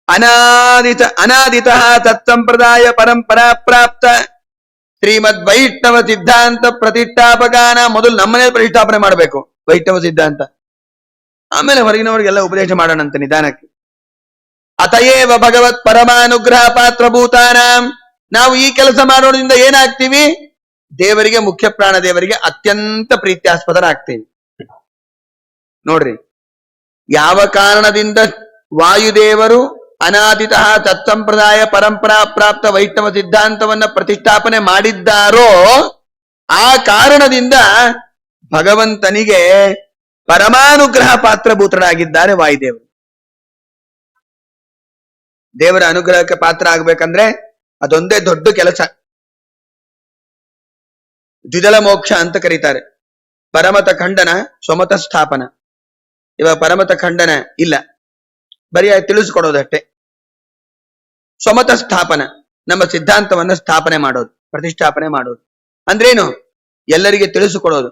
ಅನಾದಿತ ತತ್ಸಂಪ್ರದಾಯ ಪರಂಪರಾ ಪ್ರಾಪ್ತ ಶ್ರೀಮದ್ ವೈಷ್ಣವ ಸಿದ್ಧಾಂತ ಪ್ರತಿಷ್ಠಾಪಕಾನ. ಮೊದಲು ನಮ್ಮನೇಲಿ ಪ್ರತಿಷ್ಠಾಪನೆ ಮಾಡಬೇಕು ವೈಷ್ಣವ ಸಿದ್ಧಾಂತ, ಆಮೇಲೆ ಹೊರಗಿನವರಿಗೆಲ್ಲ ಉಪದೇಶ ಮಾಡೋಣಂತ ನಿಧಾನಕ್ಕೆ. ಅತಯೇವ ಭಗವತ್ ಪರಮಾನುಗ್ರಹ ಪಾತ್ರಭೂತಾನಾಂ. ನಾವು ಈ ಕೆಲಸ ಮಾಡೋದ್ರಿಂದ ಏನಾಗ್ತೀವಿ? ದೇವರಿಗೆ, ಮುಖ್ಯ ಪ್ರಾಣ ದೇವರಿಗೆ ಅತ್ಯಂತ ಪ್ರೀತ್ಯಾಸ್ಪದರಾಗ್ತೀವಿ. ನೋಡ್ರಿ, ಯಾವ ಕಾರಣದಿಂದ ವಾಯುದೇವರು ಅನಾದಿತ ತತ್ಸಂಪ್ರದಾಯ ಪರಂಪರಾ ಪ್ರಾಪ್ತ ವೈಷ್ಣವ ಸಿದ್ಧಾಂತವನ್ನ ಪ್ರತಿಷ್ಠಾಪನೆ ಮಾಡಿದ್ದಾರೋ ಆ ಕಾರಣದಿಂದ ಭಗವಂತನಿಗೆ ಪರಮಾನುಗ್ರಹ ಪಾತ್ರಭೂತರಾಗಿದ್ದಾರೆ ವಾಯುದೇವರು. ದೇವರ ಅನುಗ್ರಹಕ್ಕೆ ಪಾತ್ರ ಆಗ್ಬೇಕಂದ್ರೆ ಅದೊಂದೇ ದೊಡ್ಡ ಕೆಲಸ. ದ್ವಿದಳ ಮೋಕ್ಷ ಅಂತ ಕರೀತಾರೆ. ಪರಮತ ಖಂಡನ, ಸ್ವಮತ ಸ್ಥಾಪನ. ಇವಾಗ ಪರಮತ ಖಂಡನ ಇಲ್ಲ, ಬರೀ ತಿಳಿಸ್ಕೊಡೋದಷ್ಟೇ. ಸ್ವಮತ ಸ್ಥಾಪನ, ನಮ್ಮ ಸಿದ್ಧಾಂತವನ್ನ ಸ್ಥಾಪನೆ ಮಾಡೋದು, ಪ್ರತಿಷ್ಠಾಪನೆ ಮಾಡೋದು ಅಂದ್ರೇನು? ಎಲ್ಲರಿಗೆ ತಿಳಿಸಿಕೊಡೋದು,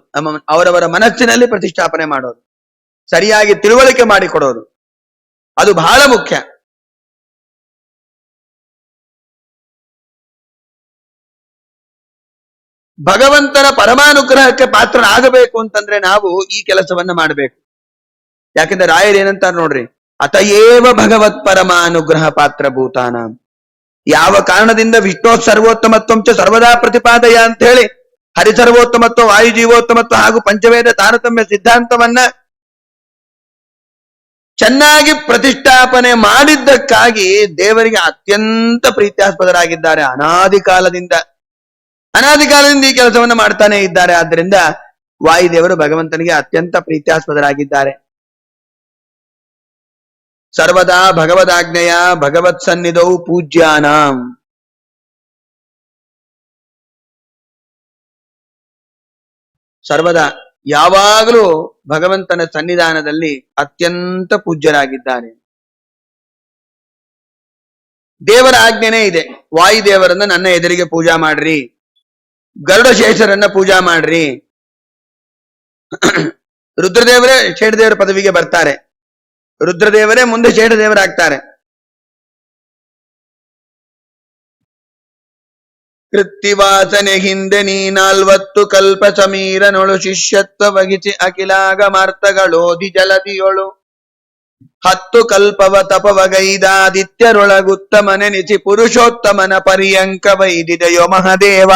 ಅವರವರ ಮನಸ್ಸಿನಲ್ಲಿ ಪ್ರತಿಷ್ಠಾಪನೆ ಮಾಡೋದು, ಸರಿಯಾಗಿ ತಿಳುವಳಿಕೆ ಮಾಡಿಕೊಡೋದು, ಅದು ಬಹಳ ಮುಖ್ಯ. ಭಗವಂತನ ಪರಮಾನುಗ್ರಹಕ್ಕೆ ಪಾತ್ರರಾಗಬೇಕು ಅಂತಂದ್ರೆ ನಾವು ಈ ಕೆಲಸವನ್ನ ಮಾಡಬೇಕು. ಯಾಕಂದ್ರೆ ರಾಯರು ಏನಂತಾರ ನೋಡ್ರಿ, ಅತಯೇವ ಭಗವತ್ ಪರಮಾನುಗ್ರಹ ಪಾತ್ರಭೂತಾನ. ಯಾವ ಕಾರಣದಿಂದ ವಿಷ್ಣು ಸರ್ವೋತ್ತಮತ್ವಂಚ ಸರ್ವದಾ ಪ್ರತಿಪಾದಯ ಅಂತ ಹೇಳಿ ಹರಿಸರ್ವೋತ್ತಮತ್ವ, ವಾಯುಜೀವೋತ್ತಮತ್ವ ಹಾಗೂ ಪಂಚವೇದ ತಾರತಮ್ಯ ಸಿದ್ಧಾಂತವನ್ನ ಚೆನ್ನಾಗಿ ಪ್ರತಿಷ್ಠಾಪನೆ ಮಾಡಿದ್ದಕ್ಕಾಗಿ ದೇವರಿಗೆ ಅತ್ಯಂತ ಪ್ರೀತ್ಯಾಸ್ಪದರಾಗಿದ್ದಾರೆ. ಅನಾದಿ ಕಾಲದಿಂದ ಈ ಕೆಲಸವನ್ನು ಮಾಡ್ತಾನೆ ಇದ್ದಾರೆ. ಆದ್ದರಿಂದ ವಾಯುದೇವರು ಭಗವಂತನಿಗೆ ಅತ್ಯಂತ ಪ್ರೀತ್ಯಾಸ್ಪದರಾಗಿದ್ದಾರೆ. ಸರ್ವದಾ ಭಗವದಾಜ್ಞೆಯ ಭಗವತ್ ಸನ್ನಿಧೌ ಪೂಜ್ಯಾನಾಂ. ಸರ್ವದಾ ಯಾವಾಗಲೂ ಭಗವಂತನ ಸನ್ನಿಧಾನದಲ್ಲಿ ಅತ್ಯಂತ ಪೂಜ್ಯರಾಗಿದ್ದಾರೆ. ದೇವರ ಆಜ್ಞೆನೇ ಇದೆ, ವಾಯುದೇವರನ್ನ ನನ್ನ ಎದುರಿಗೆ ಪೂಜಾ ಮಾಡ್ರಿ, ಗರುಡಶೇಷರನ್ನ ಪೂಜಾ ಮಾಡ್ರಿ. ರುದ್ರದೇವರೇ ಶೇಷದೇವರ ಪದವಿಗೆ ಬರ್ತಾರೆ, ರುದ್ರದೇವರೇ ಮುಂದೆ ಶೇಷದೇವರಾಗ್ತಾರೆ. ಕೃತ್ತಿವಾಸನೆ ಹಿಂದೆ ನೀ 40 ಕಲ್ಪ ಸಮೀರನೊಳು ಶಿಷ್ಯತ್ವ ವಹಿಸಿ ಅಖಿಲಾಗಮಾರ್ಥಗಳೋದಿ ಜಲದಿಯೊಳು 10 ಕಲ್ಪವ ತಪವಗೈದಾದಿತ್ಯರೊಳಗುತ್ತಮನೆನಿಸಿ ಪುರುಷೋತ್ತಮನ ಪರ್ಯಂಕ ವೈದಿದೆಯೋ ಮಹದೇವ.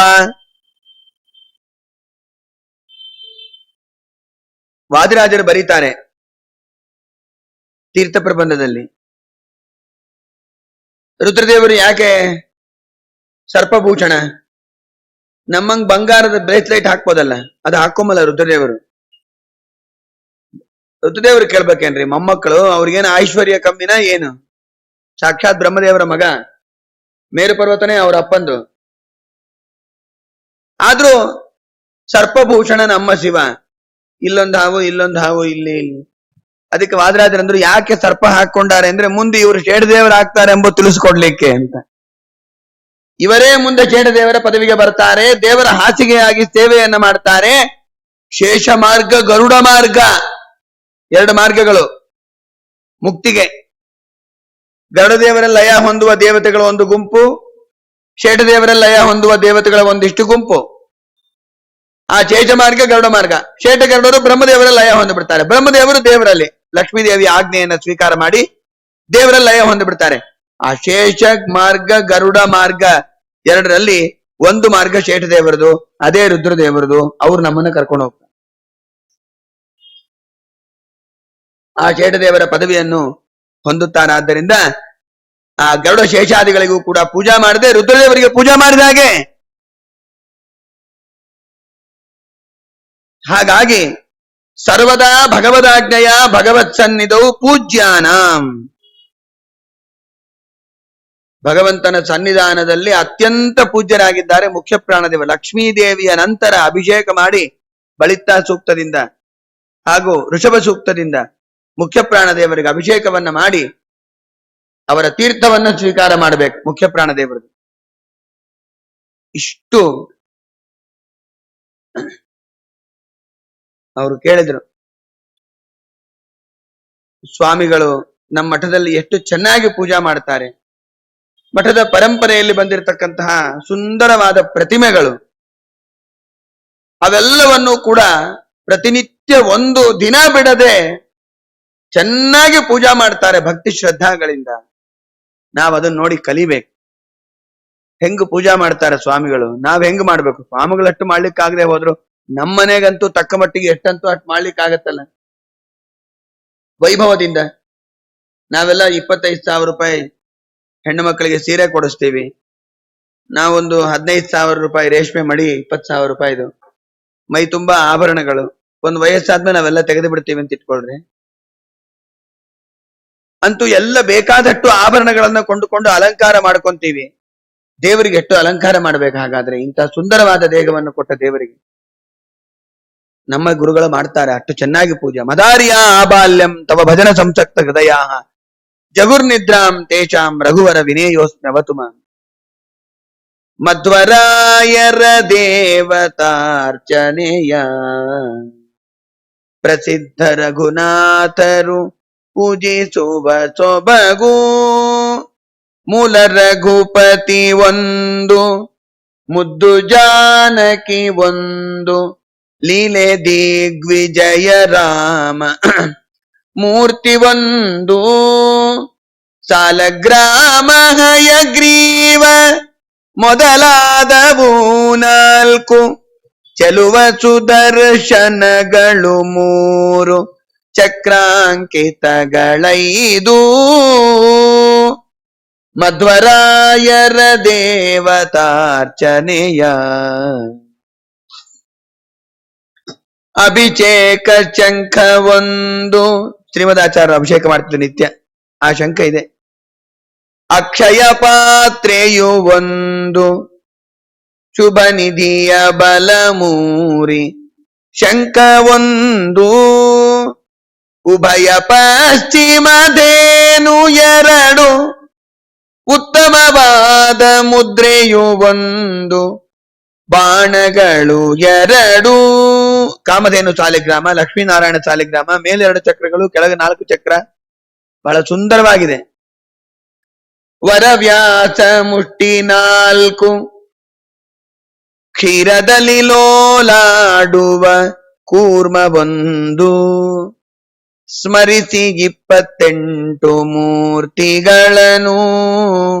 ವಾದಿರಾಜರು ಬರೀತಾರೆ ತೀರ್ಥ ಪ್ರಬಂಧದಲ್ಲಿ, ರುದ್ರದೇವರು ಯಾಕೆ ಸರ್ಪಭೂಷಣ, ನಮ್ಮಂಗ್ ಬಂಗಾರದ ಬ್ರೇಸ್ಲೈಟ್ ಹಾಕ್ಬೋದಲ್ಲ, ಅದು ಹಾಕೊಂಬಲ್ಲ ರುದ್ರದೇವರು. ರುದ್ರದೇವರು ಕೇಳ್ಬೇಕೇನ್ರಿ, ಮೊಮ್ಮಕ್ಕಳು ಅವ್ರಿಗೇನು ಐಶ್ವರ್ಯ ಕಮ್ಮಿನ ಏನು? ಸಾಕ್ಷಾತ್ ಬ್ರಹ್ಮದೇವರ ಮಗ, ಮೇರು ಪರ್ವತನೇ ಅವ್ರ ಅಪ್ಪಂದು. ಆದ್ರೂ ಸರ್ಪಭೂಷಣ ನಮ್ಮ ಶಿವ, ಇಲ್ಲೊಂದು ಹಾವು ಇಲ್ಲಿ. ಅದಕ್ಕೆ ವಾದರಾಜರಂದ್ರು ಯಾಕೆ ಸರ್ಪ ಹಾಕೊಂಡಾರೆ ಅಂದ್ರೆ ಮುಂದೆ ಇವರು ಶೇಷದೇವರು ಆಗ್ತಾರೆ ಎಂಬ ತಿಳಿಸ್ಕೊಡ್ಲಿಕ್ಕೆ ಅಂತ. ಇವರೇ ಮುಂದೆ ಶೇಷದೇವರ ಪದವಿಗೆ ಬರ್ತಾರೆ, ದೇವರ ಹಾಸಿಗೆಯಾಗಿ ಸೇವೆಯನ್ನ ಮಾಡ್ತಾರೆ. ಶೇಷ ಮಾರ್ಗ, ಗರುಡ ಮಾರ್ಗ, 2 ಮಾರ್ಗಗಳು ಮುಕ್ತಿಗೆ. ಗರುಡದೇವರ ಲಯ ಹೊಂದುವ ದೇವತೆಗಳ ಒಂದು ಗುಂಪು, ಶೇಷದೇವರ ಲಯ ಹೊಂದುವ ದೇವತೆಗಳ ಒಂದಿಷ್ಟು ಗುಂಪು. ಆ ಶೇಷ ಮಾರ್ಗ, ಗರುಡ ಮಾರ್ಗ. ಶೇಷ ಗರುಡರು ಬ್ರಹ್ಮದೇವರ ಲಯ ಹೊಂದಿಬಿಡ್ತಾರೆ. ಬ್ರಹ್ಮದೇವರು ದೇವರಲ್ಲಿ ಲಕ್ಷ್ಮೀದೇವಿಯ ಆಜ್ಞೆಯನ್ನ ಸ್ವೀಕಾರ ಮಾಡಿ ದೇವರ ಲಯ ಹೊಂದಿಬಿಡ್ತಾರೆ. ಆ ಶೇಷ ಮಾರ್ಗ, ಗರುಡ ಮಾರ್ಗ 2ರಲ್ಲಿ ಒಂದು ಮಾರ್ಗ ಶೇಷದೇವರದು, ಅದೇ ರುದ್ರದೇವರದು. ಅವ್ರು ನಮ್ಮನ್ನ ಕರ್ಕೊಂಡು ಹೋಗ್ತಾರೆ. ಆ ಶೇಷದೇವರ ಪದವಿಯನ್ನು ಹೊಂದುತ್ತಾರೆ. ಆದ್ದರಿಂದ ಆ ಗರುಡ ಶೇಷಾದಿಗಳಿಗೂ ಕೂಡ ಪೂಜಾ ಮಾಡದೆ ರುದ್ರದೇವರಿಗೆ ಪೂಜಾ ಮಾಡಿದ ಹಾಗೆ. ಹಾಗಾಗಿ ಸರ್ವದಾ ಭಗವದಾಜ್ಞೆಯ ಭಗವತ್ ಸನ್ನಿಧೌ ಪೂಜ್ಯಾನಾಂ. ಭಗವಂತನ ಸನ್ನಿಧಾನದಲ್ಲಿ ಅತ್ಯಂತ ಪೂಜ್ಯರಾಗಿದ್ದಾರೆ ಮುಖ್ಯ ಪ್ರಾಣದೇವ. ಲಕ್ಷ್ಮೀದೇವಿಯ ನಂತರ ಅಭಿಷೇಕ ಮಾಡಿ ಬಳಿತ ಸೂಕ್ತದಿಂದ ಹಾಗೂ ಋಷಭ ಸೂಕ್ತದಿಂದ ಮುಖ್ಯ ಪ್ರಾಣದೇವರಿಗೆ ಅಭಿಷೇಕವನ್ನ ಮಾಡಿ ಅವರ ತೀರ್ಥವನ್ನ ಸ್ವೀಕಾರ ಮಾಡಬೇಕು ಮುಖ್ಯ ಪ್ರಾಣದೇವರಿಗೆ. ಇಷ್ಟು ಅವರು ಕೇಳಿದ್ರು, ಸ್ವಾಮಿಗಳು ನಮ್ಮ ಮಠದಲ್ಲಿ ಎಷ್ಟು ಚೆನ್ನಾಗಿ ಪೂಜಾ ಮಾಡ್ತಾರೆ. ಮಠದ ಪರಂಪರೆಯಲ್ಲಿ ಬಂದಿರತಕ್ಕಂತಹ ಸುಂದರವಾದ ಪ್ರತಿಮೆಗಳು, ಅವೆಲ್ಲವನ್ನೂ ಕೂಡ ಪ್ರತಿನಿತ್ಯ ಒಂದು ದಿನ ಬಿಡದೆ ಚೆನ್ನಾಗಿ ಪೂಜಾ ಮಾಡ್ತಾರೆ ಭಕ್ತಿ ಶ್ರದ್ಧಾಗಳಿಂದ. ನಾವ್ ಅದನ್ನ ನೋಡಿ ಕಲಿಬೇಕು. ಹೆಂಗ್ ಪೂಜಾ ಮಾಡ್ತಾರೆ ಸ್ವಾಮಿಗಳು, ನಾವ್ ಹೆಂಗ್ ಮಾಡ್ಬೇಕು. ಸ್ವಾಮಿಗಳಷ್ಟು ಮಾಡ್ಲಿಕ್ಕಾಗದೆ ಹೋದ್ರು ನಮ್ಮನೆಗಂತೂ ತಕ್ಕ ಮಟ್ಟಿಗೆ ಎಷ್ಟಂತೂ ಅಷ್ಟು ಮಾಡ್ಲಿಕ್ಕಾಗತ್ತಲ್ಲ. ವೈಭವದಿಂದ ನಾವೆಲ್ಲ 25,000 ರೂಪಾಯಿ ಹೆಣ್ಣು ಮಕ್ಕಳಿಗೆ ಸೀರೆ ಕೊಡಿಸ್ತೀವಿ. ನಾವೊಂದು 15,000 ರೂಪಾಯಿ ರೇಷ್ಮೆ ಮಡಿ, 20,000 ರೂಪಾಯಿದು ಮೈ ತುಂಬಾ ಆಭರಣಗಳು. ಒಂದು ವಯಸ್ಸಾದ್ಮೇಲೆ ನಾವೆಲ್ಲ ತೆಗೆದು ಬಿಡ್ತೀವಿ ಅಂತ ಇಟ್ಕೊಳ್ರಿ. ಅಂತೂ ಎಲ್ಲ ಬೇಕಾದಷ್ಟು ಆಭರಣಗಳನ್ನ ಕೊಂಡುಕೊಂಡು ಅಲಂಕಾರ ಮಾಡ್ಕೊಂತೀವಿ. ದೇವರಿಗೆ ಎಷ್ಟು ಅಲಂಕಾರ ಮಾಡ್ಬೇಕು ಹಾಗಾದ್ರೆ, ಇಂತಹ ಸುಂದರವಾದ ದೇಹವನ್ನು ಕೊಟ್ಟ ದೇವರಿಗೆ. ನಮ್ಮ ಗುರುಗಳು ಮಾಡ್ತಾರೆ ಅಷ್ಟು ಚೆನ್ನಾಗಿ ಪೂಜೆ. ಮದಾರಿಯ ಆಬಾಲ್ಯಂ ತವ ಭಜನ ಸಂಸಕ್ತ ಹೃದಯ ಜಗುರ್ನಿದ್ರಾಂ ತೇಷಾಂ ರಘುವರ ವಿನೇಯೋಸ್ಮ್ಯವತುಮ. ಮಧ್ವರಾಯರ ದೇವತಾರ್ಚನೆಯ ಪ್ರಸಿದ್ಧ ರಘುನಾಥರು ಪೂಜಿಸುವ ಸೊಬಗು. ಮೂಲ ರಘುಪತಿ ಒಂದು, ಮುದ್ದು ಜಾನಕಿ ಒಂದು, ಲೀಲೆ ದಿಗ್ವಿಜಯ ರಾಮ ಮೂರ್ತಿ ಒಂದು. ಸಾಲಗ್ರಾಮ ಹಯಗ್ರೀವ ಮೊದಲಾದವು 4 ಚೆಲುವ ಸುದರ್ಶನಗಳು 3 ಚಕ್ರಾಂಕಿತಗಳೈದು ಮಧ್ವರಾಯರ ದೇವತಾರ್ಚನೆಯ ಅಭಿಷೇಕ ಶಂಖ 1 ಶ್ರೀಮದಾಚಾರ್ಯ ಅಭಿಷೇಕ ಮಾಡ್ತಿದ್ರು ನಿತ್ಯ, ಆ ಶಂಖ ಇದೆ. ಅಕ್ಷಯ ಪಾತ್ರೆಯು 1 ಶುಭ ನಿಧಿಯ ಬಲಮೂರಿ ಶಂಖ 1 ಉಭಯ ಪಶ್ಚಿಮದೇನು 2 ಉತ್ತಮವಾದ ಮುದ್ರೆಯು 1 ಬಾಣಗಳು 2 ಕಾಮಧೇನು ಸಾಲಿಗ್ರಾಮ, ಲಕ್ಷ್ಮೀನಾರಾಯಣ ಸಾಲಿಗ್ರಾಮ, ಮೇಲೆ 2 ಚಕ್ರಗಳು, ಕೆಳಗೆ 4 ಚಕ್ರ, ಬಹಳ ಸುಂದರವಾಗಿದೆ. ವರವ್ಯಾಸ ಮುಷ್ಟಿ 4 ಕ್ಷೀರದಲ್ಲಿ ಲೋಲಾಡುವ ಕೂರ್ಮ 1 ಸ್ಮರಿಸಿ 28 ಮೂರ್ತಿಗಳನ್ನು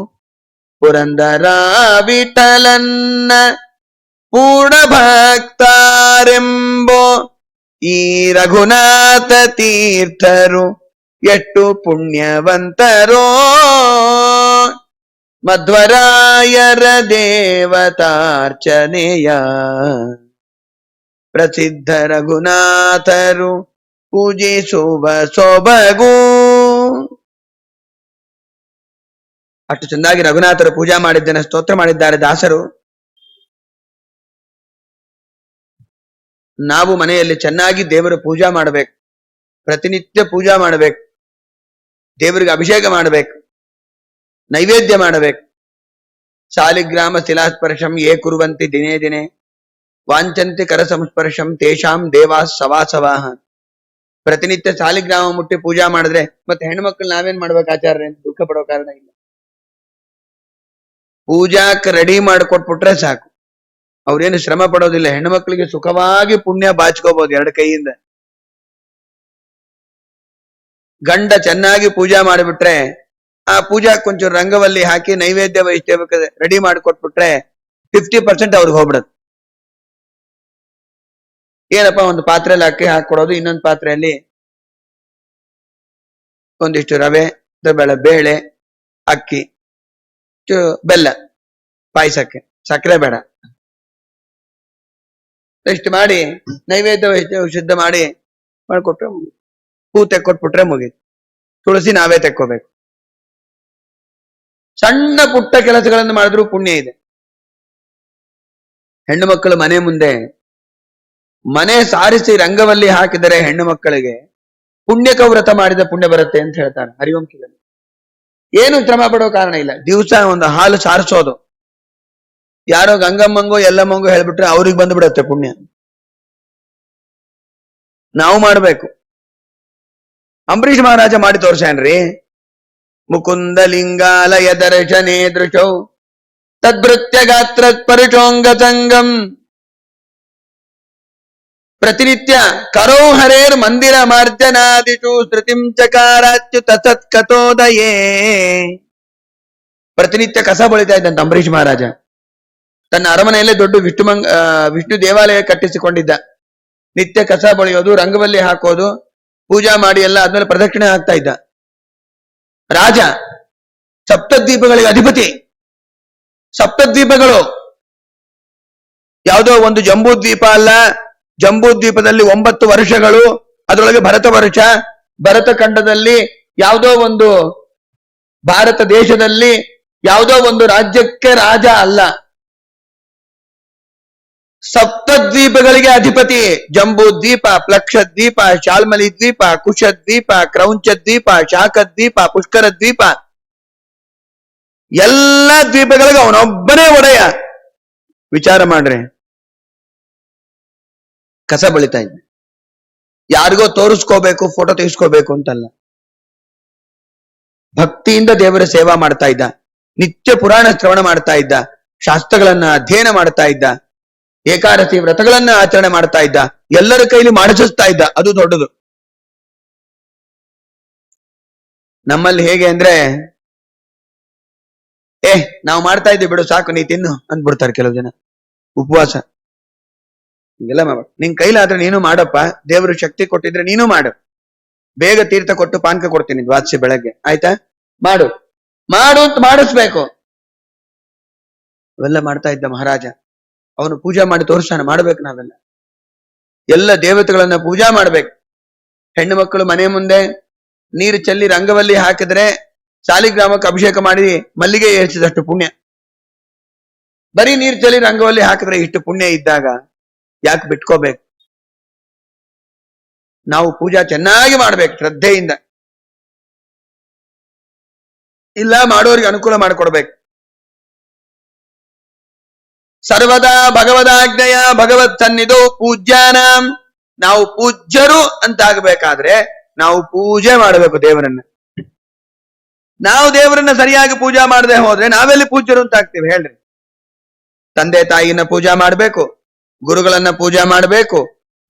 ಪುರಂದರ ವಿಠಲನ್ನ ಪೂರ್ಣ ಭಕ್ತಾರೆಂಬೋ ಈ ರಘುನಾಥ ತೀರ್ಥರು ಎಷ್ಟು ಪುಣ್ಯವಂತರೋ ಮಧ್ವರಾಯರ ದೇವತಾರ್ಚನೆಯ ಪ್ರಸಿದ್ಧ ರಘುನಾಥರು ಪೂಜಿಸುವ ಸೊಬಗು. ಅಷ್ಟು ಚೆನ್ನಾಗಿ ರಘುನಾಥರು ಪೂಜಾ ಮಾಡಿದ್ದನ್ನು ಸ್ತೋತ್ರ ಮಾಡಿದ್ದಾರೆ ದಾಸರು. ನಾವು ಮನೆಯಲ್ಲಿ ಚೆನ್ನಾಗಿ ದೇವರ ಪೂಜಾ ಮಾಡಬೇಕು, ಪ್ರತಿನಿತ್ಯ ಪೂಜಾ ಮಾಡಬೇಕು, ದೇವರಿಗೆ ಅಭಿಷೇಕ ಮಾಡಬೇಕು, ನೈವೇದ್ಯ ಮಾಡಬೇಕು. ಸಾಲಿಗ್ರಾಮ ಶಿಲಾಸ್ಪರ್ಶಂ ಯೇ ಕುರುವಂತಿ ದಿನೇ ದಿನೇ ವಾಂಚಂತಿ ಕರ ಸಂಸ್ಪರ್ಶಂ ತೇಷಾಂ ದೇವಾ ಸವಾಸವಾಹ. ಪ್ರತಿನಿತ್ಯ ಸಾಲಿಗ್ರಾಮ ಮುಟ್ಟಿ ಪೂಜಾ ಮಾಡಿದ್ರೆ ಮತ್ತೆ ಹೆಣ್ಮಕ್ಳು ನಾವೇನ್ ಮಾಡ್ಬೇಕು ಆಚಾರ್ಯ ಅಂತ ದುಃಖ ಪಡೋ ಕಾರಣ ಇಲ್ಲ. ಪೂಜಾಕ್ ರೆಡಿ ಮಾಡಿಕೊಟ್ಬಿಟ್ರೆ ಸಾಕು, ಅವ್ರೇನು ಶ್ರಮ ಪಡೋದಿಲ್ಲ. ಹೆಣ್ಮಕ್ಳಿಗೆ ಸುಖವಾಗಿ ಪುಣ್ಯ ಬಾಚ್ಕೋಬಹುದು 2 ಕೈಯಿಂದ. ಗಂಡ ಚೆನ್ನಾಗಿ ಪೂಜಾ ಮಾಡಿಬಿಟ್ರೆ ಆ ಪೂಜಾ ಕೊಂಚೂರು ರಂಗವಲ್ಲಿ ಹಾಕಿ ನೈವೇದ್ಯ ವೈಷ್ಣವ ರೆಡಿ ಮಾಡಿಕೊಟ್ಬಿಟ್ರೆ 50% ಅವ್ರಿಗೆ ಹೋಗ್ಬಿಡತ್ತೆ. ಏನಪ್ಪಾ, ಒಂದು ಪಾತ್ರೆಯಲ್ಲಿ ಅಕ್ಕಿ ಹಾಕೊಡೋದು, ಇನ್ನೊಂದು ಪಾತ್ರೆಯಲ್ಲಿ ಒಂದಿಷ್ಟು ರವೆ, ಬೇಳೆ, ಅಕ್ಕಿ, ಬೆಲ್ಲ, ಪಾಯಸಕ್ಕೆ ಸಕ್ಕರೆ ಬೇಡ, ಇಷ್ಟು ಮಾಡಿ ನೈವೇದ್ಯ ಶುದ್ಧ ಮಾಡಿ ಮಾಡ್ಕೊಟ್ರೆ ಹೂ ತೆಕ್ಕೊಟ್ಬಿಟ್ರೆ ಮುಗೀತು. ತುಳಸಿ ನಾವೇ ತೆಕ್ಕೋಬೇಕು. ಸಣ್ಣ ಪುಟ್ಟ ಕೆಲಸಗಳನ್ನು ಮಾಡಿದ್ರೂ ಪುಣ್ಯ ಇದೆ. ಹೆಣ್ಣು ಮಕ್ಕಳು ಮನೆ ಮುಂದೆ ಮನೆ ಸಾರಿಸಿ ರಂಗವಲ್ಲಿ ಹಾಕಿದರೆ ಹೆಣ್ಣು ಮಕ್ಕಳಿಗೆ ಪುಣ್ಯಕ ವ್ರತ ಮಾಡಿದ ಪುಣ್ಯ ಬರುತ್ತೆ ಅಂತ ಹೇಳ್ತಾರೆ ಹರಿವಂಶದಲ್ಲಿ. ಏನು ಶ್ರಮ ಪಡೋ ಕಾರಣ ಇಲ್ಲ. ದಿವಸ ಒಂದು ಹಾಲು ಸಾರಿಸೋದು, ಯಾರೋ ಗಂಗಮ್ಮಂಗೋ ಎಲ್ಲಮ್ಮಂಗೋ ಹೇಳ್ಬಿಟ್ರೆ ಅವ್ರಿಗೆ ಬಂದ್ಬಿಡತ್ತೆ ಪುಣ್ಯ. ನಾವು ಮಾಡ್ಬೇಕು. ಅಂಬರೀಷ್ ಮಹಾರಾಜ ಮಾಡಿ ತೋರ್ಸ್ಯಾನ್ರಿ. ಮುಕುಂದ ಲಿಂಗಾಲಯ ದರ್ಶನೇ ದೃಶೌ ತದ್ಭೃತ್ಯ ಗಾತ್ರ ಪರುಷೋಂಗ ಸಂಗಂ ಪ್ರತಿನಿತ್ಯ ಕರೋ ಹರೇರ್ ಮಂದಿರ ಮಾರ್ಜನಾದಿಷು ಶ್ರುತಿಂ ಚಕಾರಾಚ್ಯುತ ಸತ್ಕಥೋದಯೇ. ಪ್ರತಿನಿತ್ಯ ಕಸ ಬಳಿತಾ ಇದ್ದಂತ ಅಂಬರೀಷ್ ಮಹಾರಾಜ. ತನ್ನ ಅರಮನೆಯಲ್ಲೇ ದೊಡ್ಡ ವಿಷ್ಣು ದೇವಾಲಯ ಕಟ್ಟಿಸಿಕೊಂಡಿದ್ದ. ನಿತ್ಯ ಕಸ ಬಳಿಯೋದು, ರಂಗವಲ್ಲಿ ಹಾಕೋದು, ಪೂಜಾ ಮಾಡಿ ಎಲ್ಲ ಆದ್ಮೇಲೆ ಪ್ರದಕ್ಷಿಣೆ ಹಾಕ್ತಾ ಇದ್ದ ರಾಜ. ಸಪ್ತದ್ವೀಪಗಳಿಗೆ ಅಧಿಪತಿ. ಸಪ್ತದ್ವೀಪಗಳು ಯಾವುದೋ ಒಂದು ಜಂಬೂ ದ್ವೀಪ ಅಲ್ಲ. ಜಂಬೂ ದ್ವೀಪದಲ್ಲಿ 9 ವರ್ಷಗಳು, ಅದರೊಳಗೆ ಭರತ ವರ್ಷ. ಭರತ ಖಂಡದಲ್ಲಿ ಯಾವುದೋ ಒಂದು ಭಾರತ ದೇಶದಲ್ಲಿ ಯಾವುದೋ ಒಂದು ರಾಜ್ಯಕ್ಕೆ ರಾಜ ಅಲ್ಲ, ಸಪ್ತದ್ವೀಪಗಳಿಗೆ ಅಧಿಪತಿ. ಜಂಬೂ ದ್ವೀಪ, ಪ್ಲಕ್ಷ ದ್ವೀಪ, ಶಾಲ್ಮಲಿ ದ್ವೀಪ, ಕುಶ ದ್ವೀಪ, ಕ್ರೌಂಚ ದ್ವೀಪ, ಶಾಖ ದ್ವೀಪ, ಪುಷ್ಕರ ದ್ವೀಪ, ಎಲ್ಲ ದ್ವೀಪಗಳಿಗೆ ಅವನೊಬ್ಬನೇ ಒಡೆಯ. ವಿಚಾರ ಮಾಡ್ರೆ. ಕಸ ಬಳಿತಾ ಇದ್ದ. ಯಾರಿಗೋ ತೋರಿಸ್ಕೋಬೇಕು, ಫೋಟೋ ತೆಗೆಸ್ಕೋಬೇಕು ಅಂತಲ್ಲ, ಭಕ್ತಿಯಿಂದ ದೇವರ ಸೇವಾ ಮಾಡ್ತಾ ಇದ್ದ. ನಿತ್ಯ ಪುರಾಣ ಶ್ರವಣ ಮಾಡ್ತಾ ಇದ್ದ, ಶಾಸ್ತ್ರಗಳನ್ನ ಅಧ್ಯಯನ ಮಾಡ್ತಾ ಇದ್ದ, ಏಕಾದಶಿ ವ್ರತಗಳನ್ನ ಆಚರಣೆ ಮಾಡ್ತಾ ಇದ್ದ, ಎಲ್ಲರ ಕೈಲಿ ಮಾಡಿಸ್ತಾ ಇದ್ದ. ಅದು ದೊಡ್ಡದು. ನಮ್ಮಲ್ಲಿ ಹೇಗೆ ಅಂದ್ರೆ ನಾವು ಮಾಡ್ತಾ ಇದ್ದೀವಿ ಬಿಡು ಸಾಕು ನೀ ತಿನ್ನು ಅಂದ್ಬಿಡ್ತಾರೆ ಕೆಲವು ಜನ. ಉಪವಾಸ ಹಿಂಗೆಲ್ಲ ಮಾಡ್ಬೇಕು. ನಿನ್ ಕೈಲಾದ್ರೆ ನೀನು ಮಾಡಪ್ಪ, ದೇವರು ಶಕ್ತಿ ಕೊಟ್ಟಿದ್ರೆ ನೀನು ಮಾಡು. ಬೇಗ ತೀರ್ಥ ಕೊಟ್ಟು ಪಾನಕ ಕೊಡ್ತೀನಿ ದ್ವಾದಶಿ ಬೆಳಗ್ಗೆ, ಆಯ್ತಾ? ಮಾಡು ಮಾಡು ಅಂತ ಮಾಡಿಸ್ಬೇಕು. ಅವೆಲ್ಲ ಮಾಡ್ತಾ ಇದ್ದ ಮಹಾರಾಜ. ಅವನು ಪೂಜಾ ಮಾಡಿ ತೋರ್ಸಾನ, ಮಾಡ್ಬೇಕು ನಾವೆಲ್ಲ. ಎಲ್ಲ ದೇವತೆಗಳನ್ನ ಪೂಜಾ ಮಾಡ್ಬೇಕು. ಹೆಣ್ಣು ಮಕ್ಕಳು ಮನೆ ಮುಂದೆ ನೀರು ಚೆಲ್ಲಿ ರಂಗವಲ್ಲಿ ಹಾಕಿದ್ರೆ ಸಾಲಿಗ್ರಾಮಕ್ಕೆ ಅಭಿಷೇಕ ಮಾಡಿ ಮಲ್ಲಿಗೆ ಏರಿಸಿದಷ್ಟು ಪುಣ್ಯ. ಬರೀ ನೀರು ಚೆಲ್ಲಿ ರಂಗವಲ್ಲಿ ಹಾಕಿದ್ರೆ ಇಷ್ಟು ಪುಣ್ಯ ಇದ್ದಾಗ ಯಾಕೆ ಬಿಟ್ಕೋಬೇಕು? ನಾವು ಪೂಜಾ ಚೆನ್ನಾಗಿ ಮಾಡ್ಬೇಕು ಶ್ರದ್ಧೆಯಿಂದ. ಇಲ್ಲ ಮಾಡೋರಿಗೆ ಅನುಕೂಲ ಮಾಡಿಕೊಡ್ಬೇಕು. ಸರ್ವದಾ ಭಗವದಾಜ್ಞೆಯ ಭಗವತ್ ಸನ್ನಿಧೋ ಪೂಜ್ಯಾನಾಂ. ನಾವು ಪೂಜ್ಯರು ಅಂತ ಆಗ್ಬೇಕಾದ್ರೆ ನಾವು ಪೂಜೆ ಮಾಡಬೇಕು ದೇವರನ್ನ. ನಾವು ದೇವರನ್ನ ಸರಿಯಾಗಿ ಪೂಜಾ ಮಾಡದೆ ಹೋದ್ರೆ ನಾವೆಲ್ಲಿ ಪೂಜ್ಯರು ಅಂತ ಆಗ್ತೀವಿ ಹೇಳ್ರಿ? ತಂದೆ ತಾಯಿನ ಪೂಜಾ ಮಾಡ್ಬೇಕು, ಗುರುಗಳನ್ನ ಪೂಜಾ ಮಾಡ್ಬೇಕು,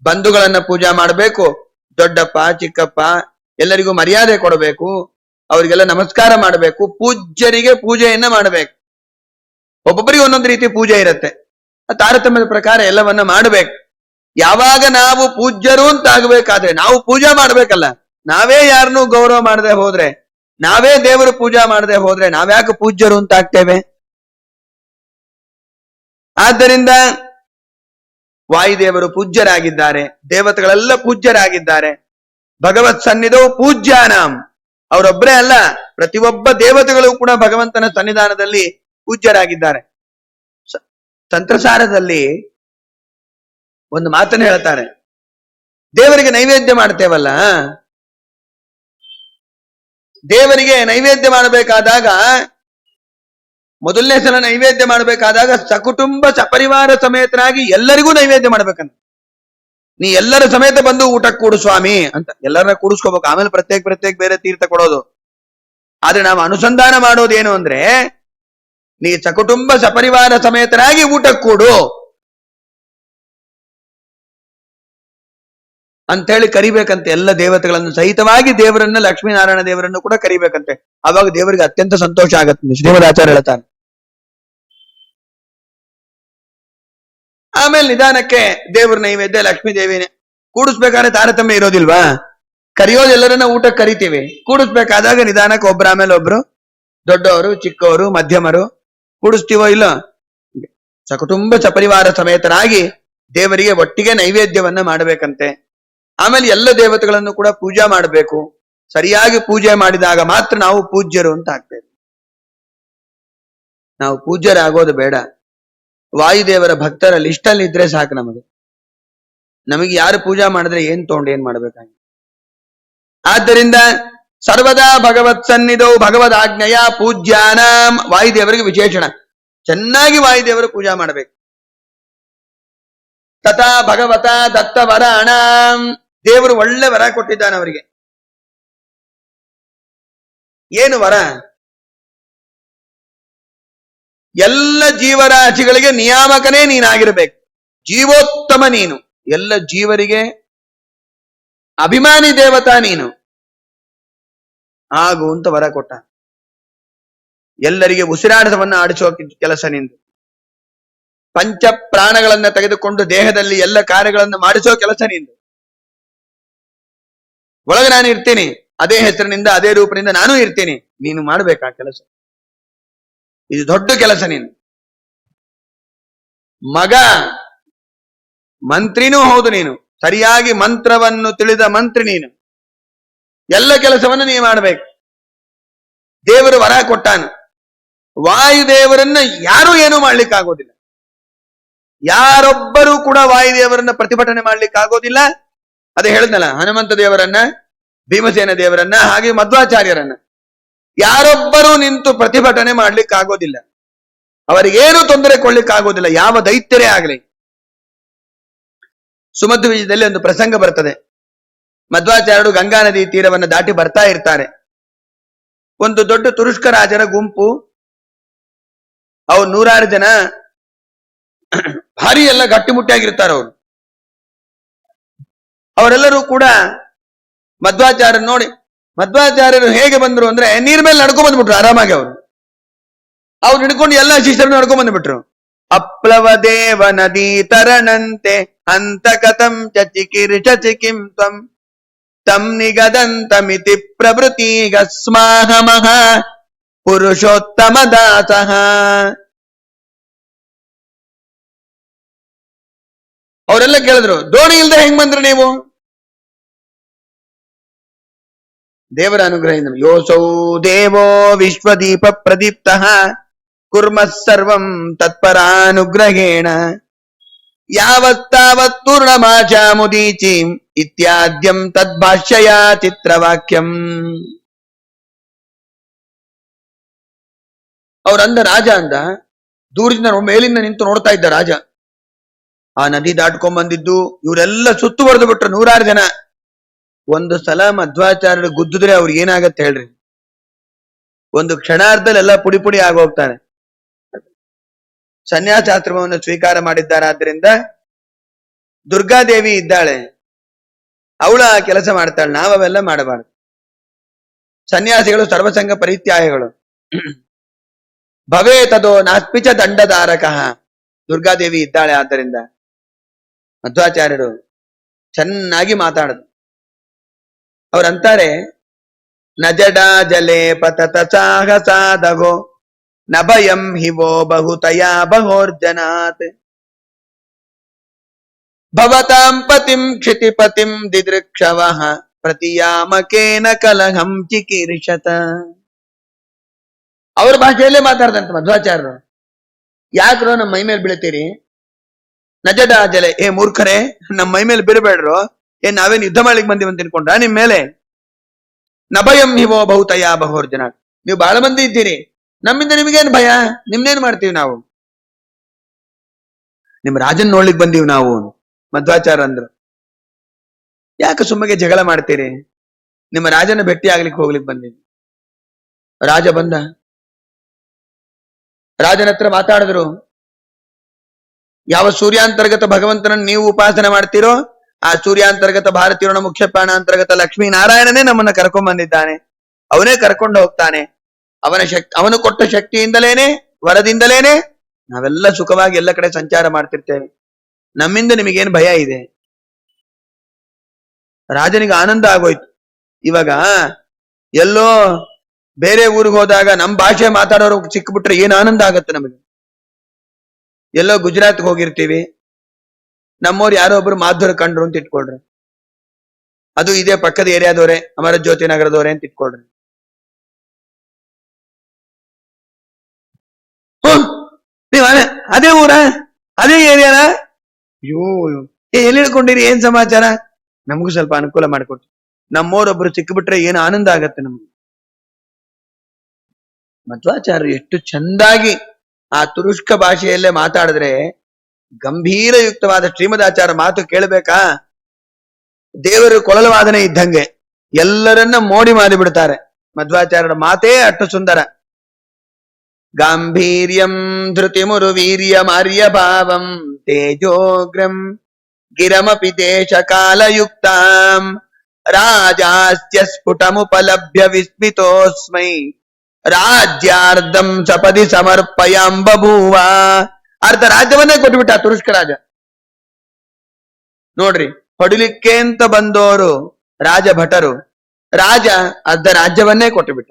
ಬಂಧುಗಳನ್ನ ಪೂಜಾ ಮಾಡ್ಬೇಕು, ದೊಡ್ಡಪ್ಪ ಚಿಕ್ಕಪ್ಪ ಎಲ್ಲರಿಗೂ ಮರ್ಯಾದೆ ಕೊಡಬೇಕು, ಅವರಿಗೆಲ್ಲ ನಮಸ್ಕಾರ ಮಾಡಬೇಕು, ಪೂಜ್ಯರಿಗೆ ಪೂಜೆಯನ್ನ ಮಾಡಬೇಕು. ಒಬ್ಬೊಬ್ಬರಿಗೆ ಒಂದೊಂದು ರೀತಿ ಪೂಜೆ ಇರುತ್ತೆ, ತಾರತಮ್ಯದ ಪ್ರಕಾರ ಎಲ್ಲವನ್ನ ಮಾಡಬೇಕು. ಯಾವಾಗ ನಾವು ಪೂಜ್ಯರು ಅಂತ ಆಗ್ಬೇಕಾದ್ರೆ ನಾವು ಪೂಜಾ ಮಾಡ್ಬೇಕಲ್ಲ. ನಾವೇ ಯಾರನ್ನೂ ಗೌರವ ಮಾಡದೆ ಹೋದ್ರೆ, ನಾವೇ ದೇವರು ಪೂಜಾ ಮಾಡದೆ ಹೋದ್ರೆ ನಾವ್ಯಾಕೆ ಪೂಜ್ಯರು ಅಂತ ಆಗ್ತೇವೆ? ಆದ್ದರಿಂದ ವಾಯುದೇವರು ಪೂಜ್ಯರಾಗಿದ್ದಾರೆ, ದೇವತೆಗಳೆಲ್ಲ ಪೂಜ್ಯರಾಗಿದ್ದಾರೆ. ಭಗವತ್ ಸನ್ನಿಧೋ ಪೂಜ್ಯಾನಾಂ. ಅವರೊಬ್ಬರೇ ಅಲ್ಲ, ಪ್ರತಿಯೊಬ್ಬ ದೇವತೆಗಳು ಕೂಡ ಭಗವಂತನ ಸನ್ನಿಧಾನದಲ್ಲಿ ಪೂಜ್ಯರಾಗಿದ್ದಾರೆ. ತಂತ್ರಸಾರದಲ್ಲಿ ಒಂದು ಮಾತನ್ನು ಹೇಳ್ತಾರೆ. ದೇವರಿಗೆ ನೈವೇದ್ಯ ಮಾಡ್ತೇವಲ್ಲ, ದೇವರಿಗೆ ನೈವೇದ್ಯ ಮಾಡಬೇಕಾದಾಗ, ಮೊದಲನೇ ಸಲ ನೈವೇದ್ಯ ಮಾಡಬೇಕಾದಾಗ ಸಕುಟುಂಬ ಸಪರಿವಾರ ಸಮೇತನಾಗಿ ಎಲ್ಲರಿಗೂ ನೈವೇದ್ಯ ಮಾಡ್ಬೇಕಂತ. ನೀ ಎಲ್ಲರ ಸಮೇತ ಬಂದು ಊಟಕ್ಕೆ ಕೂಡು ಸ್ವಾಮಿ ಅಂತ ಎಲ್ಲರನ್ನ ಕೂಡಿಸ್ಕೋಬೇಕು. ಆಮೇಲೆ ಪ್ರತ್ಯೇಕ ಬೇರೆ ತೀರ್ಥ ಕೊಡೋದು. ಆದ್ರೆ ನಾವು ಅನುಸಂಧಾನ ಮಾಡೋದೇನು ಅಂದ್ರೆ, ನೀ ಸಕುಟುಂಬ ಸಪರಿವಾರ ಸಮೇತನಾಗಿ ಊಟಕ್ಕೆ ಕೂಡು ಅಂತೇಳಿ ಕರಿಬೇಕಂತೆ. ಎಲ್ಲ ದೇವತೆಗಳನ್ನು ಸಹಿತವಾಗಿ ದೇವರನ್ನ, ಲಕ್ಷ್ಮೀನಾರಾಯಣ ದೇವರನ್ನು ಕೂಡ ಕರಿಬೇಕಂತೆ. ಆವಾಗ ದೇವರಿಗೆ ಅತ್ಯಂತ ಸಂತೋಷ ಆಗತ್ತೆ. ಶ್ರೀಮದಾಚಾರ್ಯ ಹೇಳ್ತಾನೆ. ಆಮೇಲೆ ನಿಧಾನಕ್ಕೆ ದೇವ್ರ ನೈವೇದ್ಯ ಲಕ್ಷ್ಮೀ ದೇವಿನೇ ಕೂಡಿಸ್ಬೇಕಾದ್ರೆ ತಾರತಮ್ಯ ಇರೋದಿಲ್ವಾ? ಕರಿಯೋದೆಲ್ಲರನ್ನ ಊಟಕ್ಕೆ ಕರಿತೀವಿ, ಕೂಡಿಸ್ಬೇಕಾದಾಗ ನಿಧಾನಕ್ಕೆ ಒಬ್ರ ಆಮೇಲೆ ಒಬ್ರು, ದೊಡ್ಡವರು ಚಿಕ್ಕವರು ಮಧ್ಯಮರು ಕೂಡಿಸ್ತೀವೋ ಇಲ್ಲ. ಸಕುಟುಂಬ ಸಪರಿವಾರ ಸಮೇತರಾಗಿ ದೇವರಿಗೆ ಒಟ್ಟಿಗೆ ನೈವೇದ್ಯವನ್ನ ಮಾಡಬೇಕಂತೆ. ಆಮೇಲೆ ಎಲ್ಲ ದೇವತೆಗಳನ್ನು ಕೂಡ ಪೂಜಾ ಮಾಡಬೇಕು. ಸರಿಯಾಗಿ ಪೂಜೆ ಮಾಡಿದಾಗ ಮಾತ್ರ ನಾವು ಪೂಜ್ಯರು ಅಂತ ಆಗ್ತೇವೆ. ನಾವು ಪೂಜ್ಯರಾಗೋದು ಬೇಡ, ವಾಯುದೇವರ ಭಕ್ತರ ಲಿಸ್ಟಲ್ಲಿ ಇದ್ರೆ ಸಾಕು. ನಮಗೆ ಯಾರು ಪೂಜಾ ಮಾಡಿದ್ರೆ ಏನ್ ತಗೊಂಡು ಏನ್ ಮಾಡ್ಬೇಕಾಗಿ. ಆದ್ದರಿಂದ ಸರ್ವದಾ ಭಗವತ್ ಸನ್ನಿಧೌ ಭಗವದ್ ಆಜ್ಞೆಯ ಪೂಜ್ಯಾನಾಂ. ವಾಯುದೇವರಿಗೆ ವಿಶೇಷಣ, ಚೆನ್ನಾಗಿ ವಾಯುದೇವರು ಪೂಜಾ ಮಾಡಬೇಕು. ತಥಾ ಭಗವತ ದತ್ತ ವರಾಣಾಂ. ದೇವರು ಒಳ್ಳೆ ವರ ಕೊಟ್ಟಿದ್ದಾನೆ ಅವರಿಗೆ. ಏನು ವರ? ಎಲ್ಲ ಜೀವರಾಶಿಗಳಿಗೆ ನಿಯಾಮಕನೇ ನೀನಾಗಿರ್ಬೇಕು, ಜೀವೋತ್ತಮ ನೀನು, ಎಲ್ಲ ಜೀವರಿಗೆ ಅಭಿಮಾನಿ ದೇವತಾ ನೀನು ಆಗು ಅಂತ ವರ ಕೊಟ್ಟ. ಎಲ್ಲರಿಗೆ ಉಸಿರಾಟವನ್ನ ಆಡಿಸೋ ಕೆಲಸ ನಿಂದು. ಪಂಚ ಪ್ರಾಣಗಳನ್ನ ತೆಗೆದುಕೊಂಡು ದೇಹದಲ್ಲಿ ಎಲ್ಲ ಕಾರ್ಯಗಳನ್ನು ಮಾಡಿಸೋ ಕೆಲಸ ನಿಂದು. ಒಳಗೆ ನಾನು ಇರ್ತೀನಿ, ಅದೇ ಹೆಸರಿನಿಂದ ಅದೇ ರೂಪದಿಂದ ನಾನು ಇರ್ತೀನಿ, ನೀನು ಮಾಡ್ಬೇಕಾ ಕೆಲಸ. ಇದು ದೊಡ್ಡ ಕೆಲಸ. ನೀನು ಮಗ, ಮಂತ್ರಿನೂ ಹೌದು. ನೀನು ಸರಿಯಾಗಿ ಮಂತ್ರವನ್ನು ತಿಳಿದ ಮಂತ್ರಿ ನೀನು. ಎಲ್ಲ ಕೆಲಸವನ್ನು ನೀನು ಮಾಡ್ಬೇಕು. ದೇವರು ವರ ಕೊಟ್ಟಾನು. ವಾಯುದೇವರನ್ನ ಯಾರು ಏನೂ ಮಾಡ್ಲಿಕ್ಕಾಗೋದಿಲ್ಲ. ಯಾರೊಬ್ಬರೂ ಕೂಡ ವಾಯುದೇವರನ್ನ ಪ್ರತಿಭಟನೆ ಮಾಡ್ಲಿಕ್ಕಾಗೋದಿಲ್ಲ. ಅದೇ ಹೇಳಿದ್ನಲ್ಲ, ಹನುಮಂತ ದೇವರನ್ನ, ಭೀಮಸೇನ ದೇವರನ್ನ, ಹಾಗೆ ಮಧ್ವಾಚಾರ್ಯರನ್ನ ಯಾರೊಬ್ಬರೂ ನಿಂತು ಪ್ರತಿಭಟನೆ ಮಾಡ್ಲಿಕ್ಕಾಗೋದಿಲ್ಲ. ಅವರಿಗೇನು ತೊಂದರೆ ಕೊಡ್ಲಿಕ್ಕಾಗೋದಿಲ್ಲ, ಯಾವ ದೈತ್ಯರೇ ಆಗಲಿ. ಸುಮಧ್ವ ವಿಜಯದಲ್ಲಿ ಒಂದು ಪ್ರಸಂಗ ಬರ್ತದೆ. ಮಧ್ವಾಚಾರ್ಯರು ಗಂಗಾ ನದಿ ತೀರವನ್ನು ದಾಟಿ ಬರ್ತಾ ಇರ್ತಾರೆ. ಒಂದು ದೊಡ್ಡ ತುರುಷ್ಕ ರಾಜರ ಗುಂಪು, ಅವ್ರು 100 ಜನ, ಭಾರಿ ಎಲ್ಲ ಗಟ್ಟಿಮುಟ್ಟಿಯಾಗಿರ್ತಾರೆ ಅವರು. ಅವರೆಲ್ಲರೂ ಕೂಡ ಮಧ್ವಾಚಾರ್ಯರು ನೋಡಿ, ಮಧ್ವಾಚಾರ್ಯರು ಹೇಗೆ ಬಂದ್ರು ಅಂದ್ರೆ ನೀರ್ ಮೇಲೆ ನಡ್ಕೊ ಬಂದ್ಬಿಟ್ರು ಆರಾಮಾಗಿ. ಅವರು ಅವ್ರು ಹಿಡ್ಕೊಂಡು ಎಲ್ಲ ಶಿಷ್ಯರನ್ನ ನಡ್ಕೊಂಡ್ ಬಂದ್ಬಿಟ್ರು. ಅಪ್ಲವ ದೇವ ನದಿ ತರಣಂತೆ ಹಂತ ಕಥಂ ಚಚಿಕಿಂ ತ್ವಂ ತಂ ನಿಗದಂತಮಿತಿ ಪ್ರಭೃತಿಗಸ್ಮಾಹಮಃ ಪುರುಷೋತ್ತಮ ದಾಸಃ. ಅವರೆಲ್ಲ ಕೇಳಿದ್ರು, ದೋಣಿ ಇಲ್ದೆ ಹೆಂಗ್ ಬಂದ್ರು ನೀವು? ದೇವರ ಅನುಗ್ರಹದಿಂದ. ಯೋಸೌ ದೇವೋ ವಿಶ್ವದೀಪ ಪ್ರದೀಪ್ತ ಕುರ್ಮಃ ಸರ್ವಂ ತತ್ಪರಾನುಗ್ರಹೇಣ ಯಾವತ್ತಾವತ್ ಪೂರ್ಣಮಾಚಾಮುದೀಚೀಂ ಇತ್ಯಾದ್ಯಂ ತದ್ಭಾಷ್ಯಯ ಚಿತ್ರವಾಕ್ಯಂ. ಅವ್ರಂದ ರಾಜ ಅಂದ, ದೂರದಿಂದ ಮೇಲಿಂದ ನಿಂತು ನೋಡ್ತಾ ಇದ್ದ ರಾಜ. ಆ ನದಿ ದಾಟ್ಕೊಂಡ್ ಬಂದಿದ್ದು ಇವರೆಲ್ಲ ಸುತ್ತುವರೆದು ಬಿಟ್ರು, 100 ಜನ. ಒಂದು ಸಲ ಮಧ್ವಾಚಾರ್ಯರು ಗುದ್ದಿದ್ರೆ ಅವ್ರಿಗೆ ಏನಾಗತ್ತೆ ಹೇಳ್ರಿ? ಒಂದು ಕ್ಷಣಾರ್ಧದಲ್ಲಿ ಎಲ್ಲ ಪುಡಿ ಪುಡಿ ಆಗೋಗ್ತಾರೆ. ಸನ್ಯಾಸಾಶ್ರಮವನ್ನು ಸ್ವೀಕಾರ ಮಾಡಿದ್ದಾರಾದ್ರಿಂದ ದುರ್ಗಾದೇವಿ ಇದ್ದಾಳೆ, ಅವಳು ಆ ಕೆಲಸ ಮಾಡ್ತಾಳೆ, ನಾವೆಲ್ಲ ಮಾಡಬಾರ್ದು. ಸನ್ಯಾಸಿಗಳು ಸರ್ವಸಂಗ ಪರಿತ್ಯಾಗಗಳು. ಭವೇ ತದೋ ನಾಸ್ಪಿಚ ದಂಡಧಾರಕಃ. ದುರ್ಗಾದೇವಿ ಇದ್ದಾಳೆ, ಆದ್ದರಿಂದ ಮಧ್ವಾಚಾರ್ಯರು ಚೆನ್ನಾಗಿ ಮಾತಾಡದು. ಅವ್ರಂತಾರೆ, ನ ಜಡಾ ಜಲೇ ಪತತ ಸಾಹಸಾದಗೋ ನ ಭಯಂ ಹಿವೋ ಬಹುತಯಾ ಬಹೋರ್ಜನಾತ್ ಭವತಾಂ ಪತಿಂ ಕ್ಷಿತಿಪತಿಂ ದಿದೃಕ್ಷವಃ ಪ್ರತಿಯಾಮಕೇನ ಕಲಹಂ ಚಿಕೀರ್ಷತ. ಅವ್ರ ಭಾಷೆಯಲ್ಲೇ ಮಾತಾಡ್ದಂತ ಮಧ್ವಾಚಾರ್ಯರು. ಯಾಕ್ರೋ ನಮ್ಮ ಮೈ ಮೇಲೆ ಬೀಳ್ತೀರಿ? ನಜಡಾ ಜಲೆ, ಏ ಮೂರ್ಖರೇ, ನಮ್ಮ ಮೈ ಮೇಲೆ ಬಿರಬೇಡ್ರು. ಏನ್ ನಾವೇನ್ ಯುದ್ಧ ಮಾಡ್ಲಿಕ್ಕೆ ಬಂದಿವಂತ ತಿನ್ಕೊಂಡ್ರ ನಿಮ್ ಮೇಲೆ? ನಭಯಂ ಹಿವೋ ಬಹುತಯಾ ಬಹೋರ್ಜನ. ನೀವು ಬಹಳ ಮಂದಿ ಇದ್ದೀರಿ, ನಮ್ಮಿಂದ ನಿಮ್ಗೇನ್ ಭಯ? ನಿಮ್ನೇನ್ ಮಾಡ್ತೀವಿ ನಾವು? ನಿಮ್ ರಾಜನ್ ನೋಡ್ಲಿಕ್ ಬಂದೀವಿ ನಾವು. ಮಧ್ವಾಚಾರ್ಯ ಅಂದ್ರು, ಯಾಕೆ ಸುಮ್ಮಗೆ ಜಗಳ ಮಾಡ್ತೀರಿ? ನಿಮ್ಮ ರಾಜನ ಭೇಟಿ ಆಗ್ಲಿಕ್ಕೆ ಹೋಗ್ಲಿಕ್ಕೆ ಬಂದೀವಿ. ರಾಜ ಬಂದ, ರಾಜನ ಹತ್ರ ಮಾತಾಡಿದ್ರು. ಯಾವ ಸೂರ್ಯಾಂತರ್ಗತ ಭಗವಂತನನ್ನು ನೀವು ಉಪಾಸನೆ ಮಾಡ್ತೀರೋ ಆ ಸೂರ್ಯಾಂತರ್ಗತ ಭಾರತೀಯನ ಮುಖ್ಯ ಪ್ರಾಣಾಂತರ್ಗತ ಲಕ್ಷ್ಮೀ ನಾರಾಯಣನೇ ನಮ್ಮನ್ನ ಕರ್ಕೊಂಡ್ ಬಂದಿದ್ದಾನೆ. ಅವನೇ ಕರ್ಕೊಂಡು ಹೋಗ್ತಾನೆ. ಅವನು ಕೊಟ್ಟ ಶಕ್ತಿಯಿಂದಲೇನೆ, ವರದಿಂದಲೇನೆ ನಾವೆಲ್ಲ ಸುಖವಾಗಿ ಎಲ್ಲ ಕಡೆ ಸಂಚಾರ ಮಾಡ್ತಿರ್ತೇವೆ. ನಮ್ಮಿಂದ ನಿಮಗೇನು ಭಯ ಇದೆ? ರಾಜನಿಗೆ ಆನಂದ ಆಗೋಯ್ತು. ಇವಾಗ ಎಲ್ಲೋ ಬೇರೆ ಊರಿಗೆ ಹೋದಾಗ ನಮ್ ಭಾಷೆ ಮಾತಾಡೋರು ಸಿಕ್ಬಿಟ್ರೆ ಏನ್ ಆನಂದ ಆಗತ್ತೆ ನಮಗೆ. ಎಲ್ಲೋ ಗುಜರಾತ್ ಹೋಗಿರ್ತೀವಿ, ನಮ್ಮವ್ರು ಯಾರೋ ಒಬ್ರು ಮಾಧುರ ಕಂಡ್ರು ಅಂತ ಇಟ್ಕೊಳ್ರಿ, ಅದು ಇದೇ ಪಕ್ಕದ ಏರಿಯಾದವ್ರೆ, ಅಮರ ಜ್ಯೋತಿ ನಗರದವ್ರೆ ಅಂತ ಇಟ್ಕೊಳ್ರಿ. ನೀವ್ ಅದೇ ಊರ, ಅದೇ ಏರಿಯಾನ? ಅಯ್ಯೋ ಎಲ್ಲಿ ಹೇಳ್ಕೊಂಡಿರಿ, ಏನ್ ಸಮಾಚಾರ? ನಮಗೂ ಸ್ವಲ್ಪ ಅನುಕೂಲ ಮಾಡಿಕೊಡ್ತೀವಿ. ನಮ್ಮವ್ರೊಬ್ರು ಸಿಕ್ಬಿಟ್ರೆ ಏನು ಆನಂದ ಆಗತ್ತೆ ನಮ್ಗೆ. ಮಧ್ವಾಚಾರ್ಯರು ಎಷ್ಟು ಚಂದಾಗಿ ಆ ತುರುಷ್ಕ ಭಾಷೆಯಲ್ಲೇ ಮಾತಾಡಿದ್ರೆ, ಗಂಭೀರಯುಕ್ತವಾದ ಶ್ರೀಮದಾಚಾರ್ಯ ಮಾತು ಕೇಳಬೇಕಾ? ದೇವರು ಕೊಳಲು ವಾದನೆ ಇದ್ದಂಗೆ ಎಲ್ಲರನ್ನ ಮೋಡಿ ಮಾಡಿಬಿಡ್ತಾರೆ. ಮಧ್ವಾಚಾರ್ಯರ ಮಾತೇ ಅಷ್ಟು ಸುಂದರ. ಗಾಂಭೀರ್ಯಂ ಧೃತಿಮುರು ವೀರ್ಯ ಮಾರ್ಯ ಭಾವಂ ತೇಜೋಗ್ರಂ ಗಿರಮಪಿ ದೇಶ ಕಾಲಯುಕ್ತಾಂ ರಾಜಾಸ್ಯ ಸ್ಫುಟಮುಪಲಭ್ಯ ವಿಸ್ಮಿತೋಸ್ಮೈ ರಾಜ್ಯಾರ್ಧಂ ಸಪದಿ ಸಮರ್ಪಯಾಂ ಬಭೂವ. ಅರ್ಧ ರಾಜ್ಯವನ್ನೇ ಕೊಟ್ಬಿಟ್ಟ ತುರುಷ್ಕ ರಾಜ. ನೋಡ್ರಿ, ಹೊಡಿಲಿಕ್ಕೆ ಅಂತ ಬಂದೋರು ರಾಜ ಭಟರು, ರಾಜ ಅರ್ಧ ರಾಜ್ಯವನ್ನೇ ಕೊಟ್ಟುಬಿಟ್ಟ.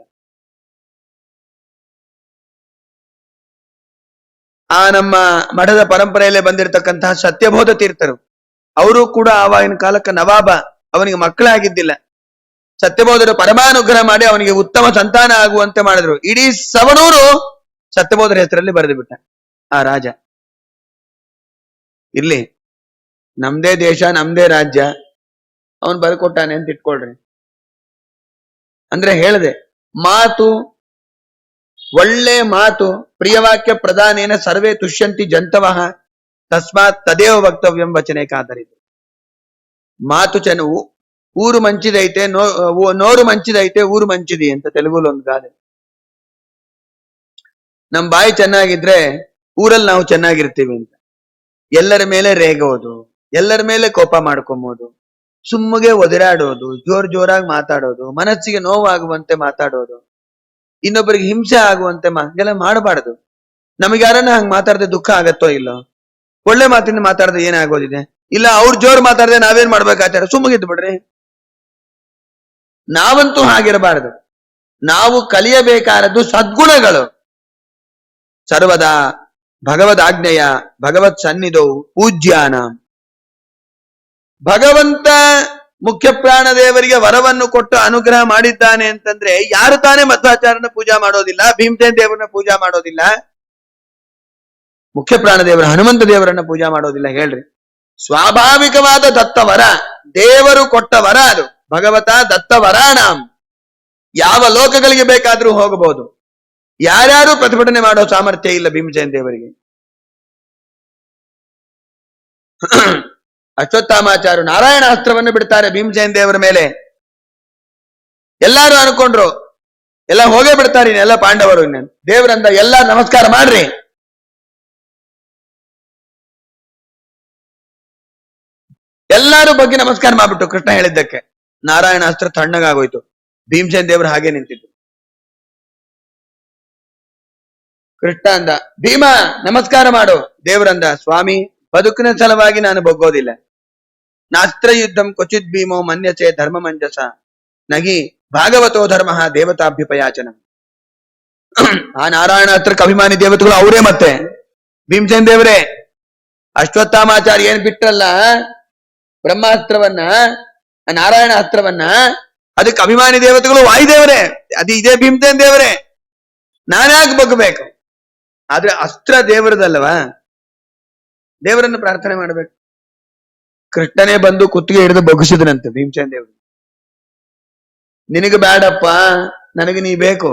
ಆ ನಮ್ಮ ಮಠದ ಪರಂಪರೆಯಲ್ಲೇ ಬಂದಿರತಕ್ಕಂತಹ ಸತ್ಯಬೋಧ ತೀರ್ಥರು, ಅವರು ಕೂಡ ಆವಾಗಿನ ಕಾಲಕ್ಕೆ ನವಾಬ, ಅವನಿಗೆ ಮಕ್ಕಳಾಗಿದ್ದಿಲ್ಲ. ಸತ್ಯಬೋಧರು ಪರಮಾನುಗ್ರಹ ಮಾಡಿ ಅವನಿಗೆ ಉತ್ತಮ ಸಂತಾನ ಆಗುವಂತೆ ಮಾಡಿದ್ರು. ಇಡೀ ಸವಣೂರು ಸತ್ಯಬೋಧರ ಹೆಸರಲ್ಲಿ ಬರೆದು ಬಿಟ್ಟ ಆ ರಾಜ. ಇರ್ಲಿ, ನಮ್ದೇ ದೇಶ, ನಮ್ದೇ ರಾಜ್ಯ, ಅವನ್ ಬರ್ಕೊಟ್ಟಾನೆ ಅಂತ ಇಟ್ಕೊಳ್ರಿ. ಅಂದ್ರೆ ಹೇಳಿದೆ, ಮಾತು ಒಳ್ಳೆ ಮಾತು ಪ್ರಿಯವಾಕ್ಯ ಪ್ರಧಾನೇನ ಸರ್ವೇ ತುಷ್ಯಂತಿ ಜಂತವಃ ತಸ್ಮಾತ್ ತದೇವ ವಕ್ತವ್ಯಂ ವಚನೆ ಕಾದರಿತು. ಮಾತು ಊರು ಮಂಚಿದೈತೆ, ನೋರು ಮಂಚಿದೈತೆ, ಊರು ಮಂಚಿದಿ ಅಂತ ತೆಲುಗುಲ್ ಒಂದು ಗಾದೆ. ನಮ್ ಬಾಯಿ ಚೆನ್ನಾಗಿದ್ರೆ ಊರಲ್ಲಿ ನಾವು ಚೆನ್ನಾಗಿರ್ತೀವಿ ಅಂತ. ಎಲ್ಲರ ಮೇಲೆ ರೇಗೋದು, ಎಲ್ಲರ ಮೇಲೆ ಕೋಪ ಮಾಡ್ಕೊಂಬೋದು, ಸುಮ್ಮಗೆ ಒದರಾಡೋದು, ಜೋರಾಗಿ ಮಾತಾಡೋದು, ಮನಸ್ಸಿಗೆ ನೋವಾಗುವಂತೆ ಮಾತಾಡೋದು, ಇನ್ನೊಬ್ಬರಿಗೆ ಹಿಂಸೆ ಆಗುವಂತೆ ಹಂಗೆಲ್ಲ ಮಾಡಬಾರದು. ನಮಗೆ ಯಾರನ್ನ ಹಂಗ್ ಮಾತಾಡದೆ ದುಃಖ ಆಗತ್ತೋ ಇಲ್ಲೋ? ಒಳ್ಳೆ ಮಾತಿಂದ ಮಾತಾಡದೆ ಏನಾಗೋದಿದೆ? ಇಲ್ಲ ಅವ್ರ ಜೋರ್ ಮಾತಾಡದೆ ನಾವೇನ್ ಮಾಡ್ಬೇಕಾಚಾರ? ಸುಮ್ಮಗಿದ್ದು ಬಿಡ್ರಿ. ನಾವಂತೂ ಹಾಗಿರಬಾರದು. ನಾವು ಕಲಿಯಬೇಕಾದದ್ದು ಸದ್ಗುಣಗಳು. ಸರ್ವದಾ ಭಗವದಾಜ್ಞೆಯ ಭಗವತ್ ಸನ್ನಿಧೌ ಪೂಜ್ಯಾನ. ಭಗವಂತ ಮುಖ್ಯ ಪ್ರಾಣ ದೇವರಿಗೆ ವರವನ್ನು ಕೊಟ್ಟು ಅನುಗ್ರಹ ಮಾಡಿದ್ದಾನೆ ಅಂತಂದ್ರೆ ಯಾರು ತಾನೇ ಮಧ್ವಾಚಾರ್ಯನ ಪೂಜಾ ಮಾಡೋದಿಲ್ಲ, ಭೀಮಸೇನ ದೇವರನ್ನ ಪೂಜಾ ಮಾಡೋದಿಲ್ಲ, ಮುಖ್ಯ ಪ್ರಾಣ ದೇವರ ಹನುಮಂತ ದೇವರನ್ನ ಪೂಜಾ ಮಾಡೋದಿಲ್ಲ? ಹೇಳ್ರಿ. ಸ್ವಾಭಾವಿಕವಾದ ದತ್ತವರ, ದೇವರು ಕೊಟ್ಟ ವರ ಅದು. ಭಗವತ ದತ್ತವರಾಣಾಂ. ಯಾವ ಲೋಕಗಳಿಗೆ ಬೇಕಾದ್ರೂ ಹೋಗಬಹುದು. ಯಾರ್ಯಾರು ಪ್ರತಿಭಟನೆ ಮಾಡೋ ಸಾಮರ್ಥ್ಯ ಇಲ್ಲ ಭೀಮಸೇನ ದೇವರಿಗೆ. ಅಶ್ವತ್ಥಾಮಾಚಾರ್ಯರು ನಾರಾಯಣ ಅಸ್ತ್ರವನ್ನು ಬಿಡ್ತಾರೆ ಭೀಮಸೇನ ದೇವರ ಮೇಲೆ. ಎಲ್ಲಾರು ಅನ್ಕೊಂಡ್ರು ಎಲ್ಲ ಹೋಗೇ ಬಿಡ್ತಾರೆ ಇನ್ನೆಲ್ಲ ಪಾಂಡವರು. ಇನ್ನೇನು ದೇವರಂದ ಎಲ್ಲ ನಮಸ್ಕಾರ ಮಾಡ್ರಿ. ಎಲ್ಲಾರು ಬಗ್ಗೆ ನಮಸ್ಕಾರ ಮಾಡ್ಬಿಟ್ಟು ಕೃಷ್ಣ ಹೇಳಿದ್ದಕ್ಕೆ ನಾರಾಯಣ ಅಸ್ತ್ರ ತಣ್ಣಗಾಗೋಯ್ತು. ಭೀಮಸೇನ ದೇವರು ಹಾಗೆ ನಿಂತಿದ್ದು. ಕೃಷ್ಣ ಅಂದ, ಭೀಮ ನಮಸ್ಕಾರ ಮಾಡು. ದೇವರಂದ, ಸ್ವಾಮಿ ಬದುಕಿನ ಸಲುವಾಗಿ ನಾನು ಬಗ್ಗೋದಿಲ್ಲ. ನಾಸ್ತ್ರ ಯುದ್ಧಂ ಕ್ವಚಿತ್ ಭೀಮೋ ಮನ್ಯಸೆ ಧರ್ಮ ಮಂಜಸ ನಗಿ ಭಾಗವತೋ ಧರ್ಮ ದೇವತಾಭ್ಯುಪಯಾಚನ. ಆ ನಾರಾಯಣ ಅಸ್ತ್ರಕ್ಕೆ ಅಭಿಮಾನಿ ದೇವತೆಗಳು ಅವರೇ. ಮತ್ತೆ ಭೀಮಸೇನ ದೇವರೇ. ಅಶ್ವತ್ಥಾಮಾಚಾರ್ಯ ಏನ್ ಬಿಟ್ರಲ್ಲ ಬ್ರಹ್ಮಾಸ್ತ್ರವನ್ನ, ನಾರಾಯಣ ಅಸ್ತ್ರವನ್ನ, ಅದಕ್ಕೆ ಅಭಿಮಾನಿ ದೇವತೆಗಳು ವಾಯುದೇವರೇ. ಅದು ಇದೇ ಭೀಮಸೇನ ದೇವರೇ. ನಾನ್ಯಾಕೆ ಬಗ್ಬೇಕು? ಆದ್ರೆ ಅಸ್ತ್ರ ದೇವರದಲ್ವಾ, ದೇವರನ್ನು ಪ್ರಾರ್ಥನೆ ಮಾಡಬೇಕು. ಕೃಷ್ಣನೇ ಬಂದು ಕುತ್ತಿಗೆ ಹಿಡಿದು ಬಗ್ಗಿಸಿದನಂತೆ ಭೀಮಸೇನ ದೇವರು. ನಿನಗೆ ಬೇಡಪ್ಪ, ನನಗೆ ನೀ ಬೇಕು.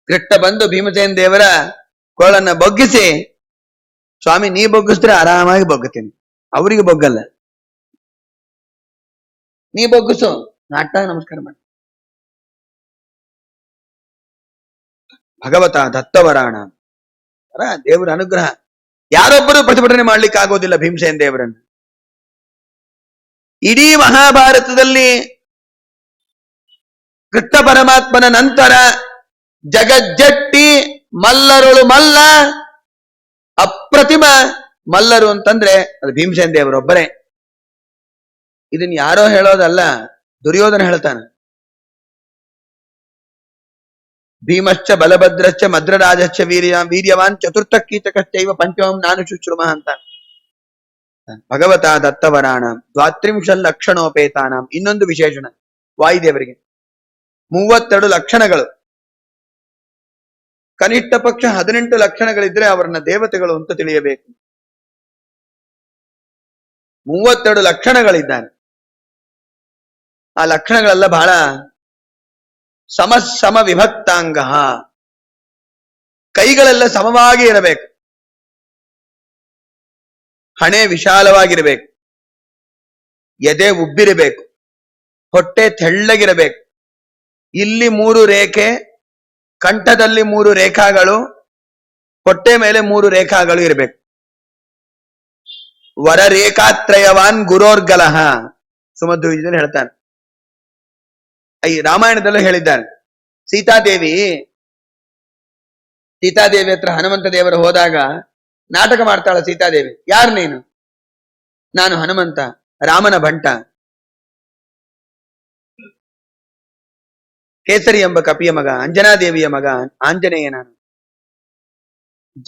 ಕೃಷ್ಣ ಬಂದು ಭೀಮಸೇನ ದೇವರ ಕೋಳನ್ನ ಬಗ್ಗಿಸಿ, ಸ್ವಾಮಿ ನೀ ಬಗ್ಗಿಸಿದ್ರೆ ಆರಾಮಾಗಿ ಬಗ್ಗುತ್ತೀನಿ, ಅವರಿಗೆ ಬಗ್ಗಲ್ಲ. ನೀ ಬಗ್ಗಿಸು, ನಾಟ್ಟಾಗ ನಮಸ್ಕಾರ ಮಾಡಿ. ಭಗವತ ದತ್ತವರಾಣ. ದೇವರ ಅನುಗ್ರಹ. ಯಾರೊಬ್ಬರು ಪ್ರತಿಭಟನೆ ಮಾಡ್ಲಿಕ್ಕೆ ಆಗೋದಿಲ್ಲ ಭೀಮಸೇನ ದೇವರನ್ನು. ಇಡೀ ಮಹಾಭಾರತದಲ್ಲಿ ಕೃಷ್ಣ ಪರಮಾತ್ಮನ ನಂತರ ಜಗಜ್ಜಟ್ಟಿ ಮಲ್ಲರುಳು ಮಲ್ಲ, ಅಪ್ರತಿಮ ಮಲ್ಲರು ಅಂತಂದ್ರೆ ಅದು ಭೀಮಸೇನ ದೇವರೊಬ್ಬರೇ. ಇದನ್ ಯಾರೋ ಹೇಳೋದಲ್ಲ, ದುರ್ಯೋಧನ ಹೇಳ್ತಾನೆ. ಭೀಮಶ್ಚ ಬಲಭದ್ರಶ್ಚ ಮದ್ರರಾಜಶ್ಚ ವೀರ್ಯವಾನ್ ಚತುರ್ಥ ಕೀಚಕಶ್ಚೈವ ಪಂಚಮಂ ನಾನು ಶುಶ್ರುಮ ಅಂತ. ಭಗವತ ದತ್ತವರಾಣ ದ್ವಾತ್ರಿಂಶಲ್ ಲಕ್ಷಣೋಪೇತಾನಾಂ. ಇನ್ನೊಂದು ವಿಶೇಷಣ ವಾಯುದೇವರಿಗೆ 32 ಲಕ್ಷಣಗಳು. ಕನಿಷ್ಠ ಪಕ್ಷ 18 ಲಕ್ಷಣಗಳಿದ್ರೆ ಅವರನ್ನ ದೇವತೆಗಳು ಅಂತ ತಿಳಿಯಬೇಕು. 32 ಲಕ್ಷಣಗಳಿದ್ದಾನೆ. ಆ ಲಕ್ಷಣಗಳೆಲ್ಲ ಬಹಳ ಸಮ ವಿಭಕ್ತಾಂಗ. ಕೈಗಳೆಲ್ಲ ಸಮವಾಗಿ ಇರಬೇಕು, ಹಣೆ ವಿಶಾಲವಾಗಿರಬೇಕು, ಎದೆ ಉಬ್ಬಿರಬೇಕು, ಹೊಟ್ಟೆ ತೆಳ್ಳಗಿರಬೇಕು, ಇಲ್ಲಿ 3 ರೇಖೆ, ಕಂಠದಲ್ಲಿ 3 ರೇಖಾಗಳು, ಹೊಟ್ಟೆ ಮೇಲೆ 3 ರೇಖಾಗಳು ಇರಬೇಕು. ವರ ರೇಖಾತ್ರಯವಾನ್ ಗುರೋರ್ಗಲಹ ಸುಮಧ್ವಿಜಯದಲ್ಲಿ ಹೇಳ್ತಾನೆ. ಈ ರಾಮಾಯಣದಲ್ಲೂ ಹೇಳಿದ್ದಾನೆ. ಸೀತಾದೇವಿ ಹತ್ರ ಹನುಮಂತ ದೇವರು ಹೋದಾಗ ನಾಟಕ ಮಾಡ್ತಾಳ ಸೀತಾದೇವಿ. ಯಾರು ನೀನು? ನಾನು ಹನುಮಂತ, ರಾಮನ ಭಂಟ. ಕೇಸರಿ ಎಂಬ ಕಪಿಯ ಮಗ, ಅಂಜನಾದೇವಿಯ ಮಗ ಆಂಜನೇಯ ನಾನು.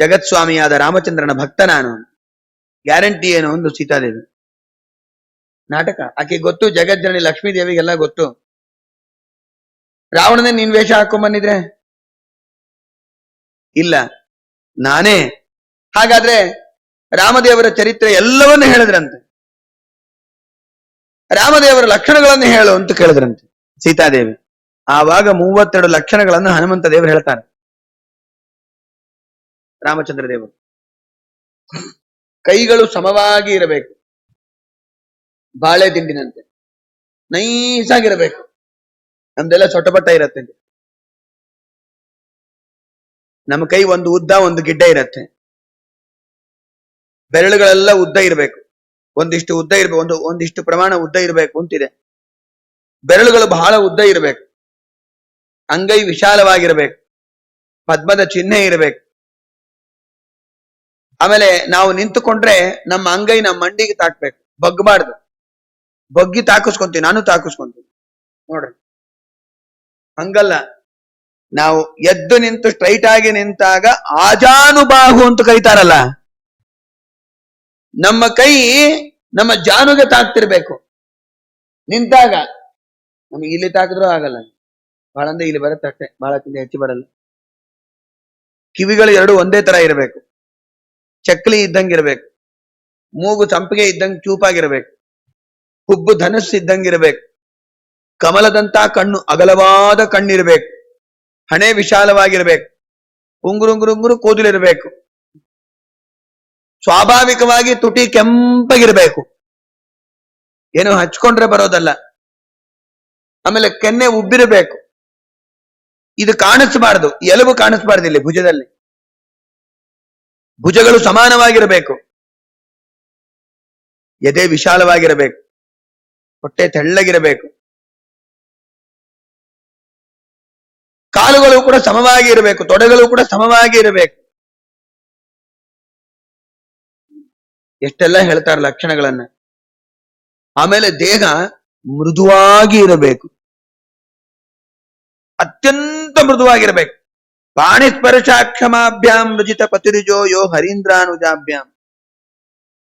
ಜಗತ್ಸ್ವಾಮಿಯಾದ ರಾಮಚಂದ್ರನ ಭಕ್ತ ನಾನು. ಗ್ಯಾರಂಟಿ ಏನು ಒಂದು ಸೀತಾದೇವಿ. ನಾಟಕ ಆಕೆ ಗೊತ್ತು, ಜಗಜ್ಜನನಿ ಲಕ್ಷ್ಮೀ ದೇವಿಗೆಲ್ಲ ಗೊತ್ತು. ರಾವಣನೇ ನೀನ್ ವೇಷ ಹಾಕೊಂಡ್ಬಂದಿದ್ರೆ ಇಲ್ಲ, ನಾನೇ. ಹಾಗಾದ್ರೆ ರಾಮದೇವರ ಚರಿತ್ರೆ ಎಲ್ಲವನ್ನೂ ಹೇಳಿದ್ರಂತೆ. ರಾಮದೇವರ ಲಕ್ಷಣಗಳನ್ನು ಹೇಳು ಅಂತ ಕೇಳಿದ್ರಂತೆ ಸೀತಾದೇವಿ. ಆವಾಗ 32 ಲಕ್ಷಣಗಳನ್ನು ಹನುಮಂತ ದೇವರು ಹೇಳ್ತಾರೆ. ರಾಮಚಂದ್ರ ದೇವರು ಕೈಗಳು ಸಮವಾಗಿ ಇರಬೇಕು, ಬಾಳೆ ದಿಂಡಿನಂತೆ ನೈಸಾಗಿರಬೇಕು. ನಮ್ದೆಲ್ಲ ಸೊಟ್ಟಪಟ್ಟ ಇರತ್ತೆ. ನಮ್ಮ ಕೈ ಒಂದು ಉದ್ದ ಒಂದು ಗಿಡ್ಡ ಇರತ್ತೆ. ಬೆರಳುಗಳೆಲ್ಲ ಉದ್ದ ಇರಬೇಕು, ಒಂದಿಷ್ಟು ಉದ್ದ ಇರಬೇಕು, ಒಂದಿಷ್ಟು ಪ್ರಮಾಣ ಉದ್ದ ಇರಬೇಕು ಅಂತಿದೆ. ಬೆರಳುಗಳು ಬಹಳ ಉದ್ದ ಇರಬೇಕು, ಅಂಗೈ ವಿಶಾಲವಾಗಿರ್ಬೇಕು, ಪದ್ಮದ ಚಿಹ್ನೆ ಇರಬೇಕು. ಆಮೇಲೆ ನಾವು ನಿಂತುಕೊಂಡ್ರೆ ನಮ್ಮ ಅಂಗೈ ನಮ್ಮ ಮಂಡಿಗೆ ತಾಕ್ಬೇಕು, ಬಗ್ಗಬಾರ್ದು. ಬಗ್ಗಿ ತಾಕಿಸ್ಕೊಂತೀವಿ, ನಾನು ತಾಕಿಸ್ಕೊಂತೀನಿ ನೋಡ್ರಿ. ಹಂಗಲ್ಲ, ನಾವು ಎದ್ದು ನಿಂತು ಸ್ಟ್ರೈಟ್ ಆಗಿ ನಿಂತಾಗ ಆಜಾನುಬಾಹು ಅಂತ ಕರೀತಾರಲ್ಲ, ನಮ್ಮ ಕೈ ನಮ್ಮ ಜಾನುಗೆ ತಾಕ್ತಿರ್ಬೇಕು. ನಿಂತಾಗ ನಮಗೆ ಇಲ್ಲಿ ತಾಕಿದ್ರೂ ಆಗಲ್ಲ, ಬಹಳ ಅಂದ್ರೆ ಇಲ್ಲಿ ಬರುತ್ತೆ ಅಷ್ಟೇ, ಬಹಳಕ್ಕಿಂತ ಹೆಚ್ಚು ಬರಲ್ಲ. ಕಿವಿಗಳು ಎರಡು ಒಂದೇ ತರ ಇರಬೇಕು, ಚಕ್ಲಿ ಇದ್ದಂಗಿರ್ಬೇಕು, ಮೂಗು ಸಂಪಿಗೆ ಇದ್ದಂಗೆ ಚೂಪಾಗಿರ್ಬೇಕು, ಹುಬ್ಬು ಧನಸ್ಸು ಇದ್ದಂಗಿರ್ಬೇಕು, ಕಮಲದಂತ ಕಣ್ಣು ಅಗಲವಾದ ಕಣ್ಣಿರ್ಬೇಕು, ಹಣೆ ವಿಶಾಲವಾಗಿರ್ಬೇಕು, ಉಂಗುರುಂಗುರುಂಗುರು ಕೂದಲಿರ್ಬೇಕು, ಸ್ವಾಭಾವಿಕವಾಗಿ ತುಟಿ ಕೆಂಪಗಿರ್ಬೇಕು, ಏನು ಹಚ್ಕೊಂಡ್ರೆ ಬರೋದಲ್ಲ. ಆಮೇಲೆ ಕೆನ್ನೆ ಉಬ್ಬಿರಬೇಕು, ಇದು ಕಾಣಿಸಬಾರ್ದು, ಎಲುಬು ಕಾಣಿಸಬಾರ್ದು. ಇಲ್ಲಿ ಭುಜದಲ್ಲಿ ಭುಜಗಳು ಸಮಾನವಾಗಿರಬೇಕು, ಎದೆ ವಿಶಾಲವಾಗಿರಬೇಕು, ಹೊಟ್ಟೆ ತೆಳ್ಳಗಿರಬೇಕು, ಕಾಲುಗಳು ಕೂಡ ಸಮವಾಗಿ ಇರಬೇಕು, ತೊಡೆಗಳು ಕೂಡ ಸಮವಾಗಿ ಇರಬೇಕು. ಎಷ್ಟೆಲ್ಲ ಹೇಳ್ತಾರೆ ಲಕ್ಷಣಗಳನ್ನ. ಆಮೇಲೆ ದೇಹ ಮೃದುವಾಗಿ ಇರಬೇಕು, ಅತ್ಯಂತ ಮೃದುವಾಗಿರಬೇಕು. ಪಾಣಿ ಸ್ಪರ್ಶಾಕ್ಷಮಾಭ್ಯಾಂ ರುಜಿತ ಪತಿರುಜೋ ಯೋ ಹರೀಂದ್ರಾನುಜಾಭ್ಯಾಂ.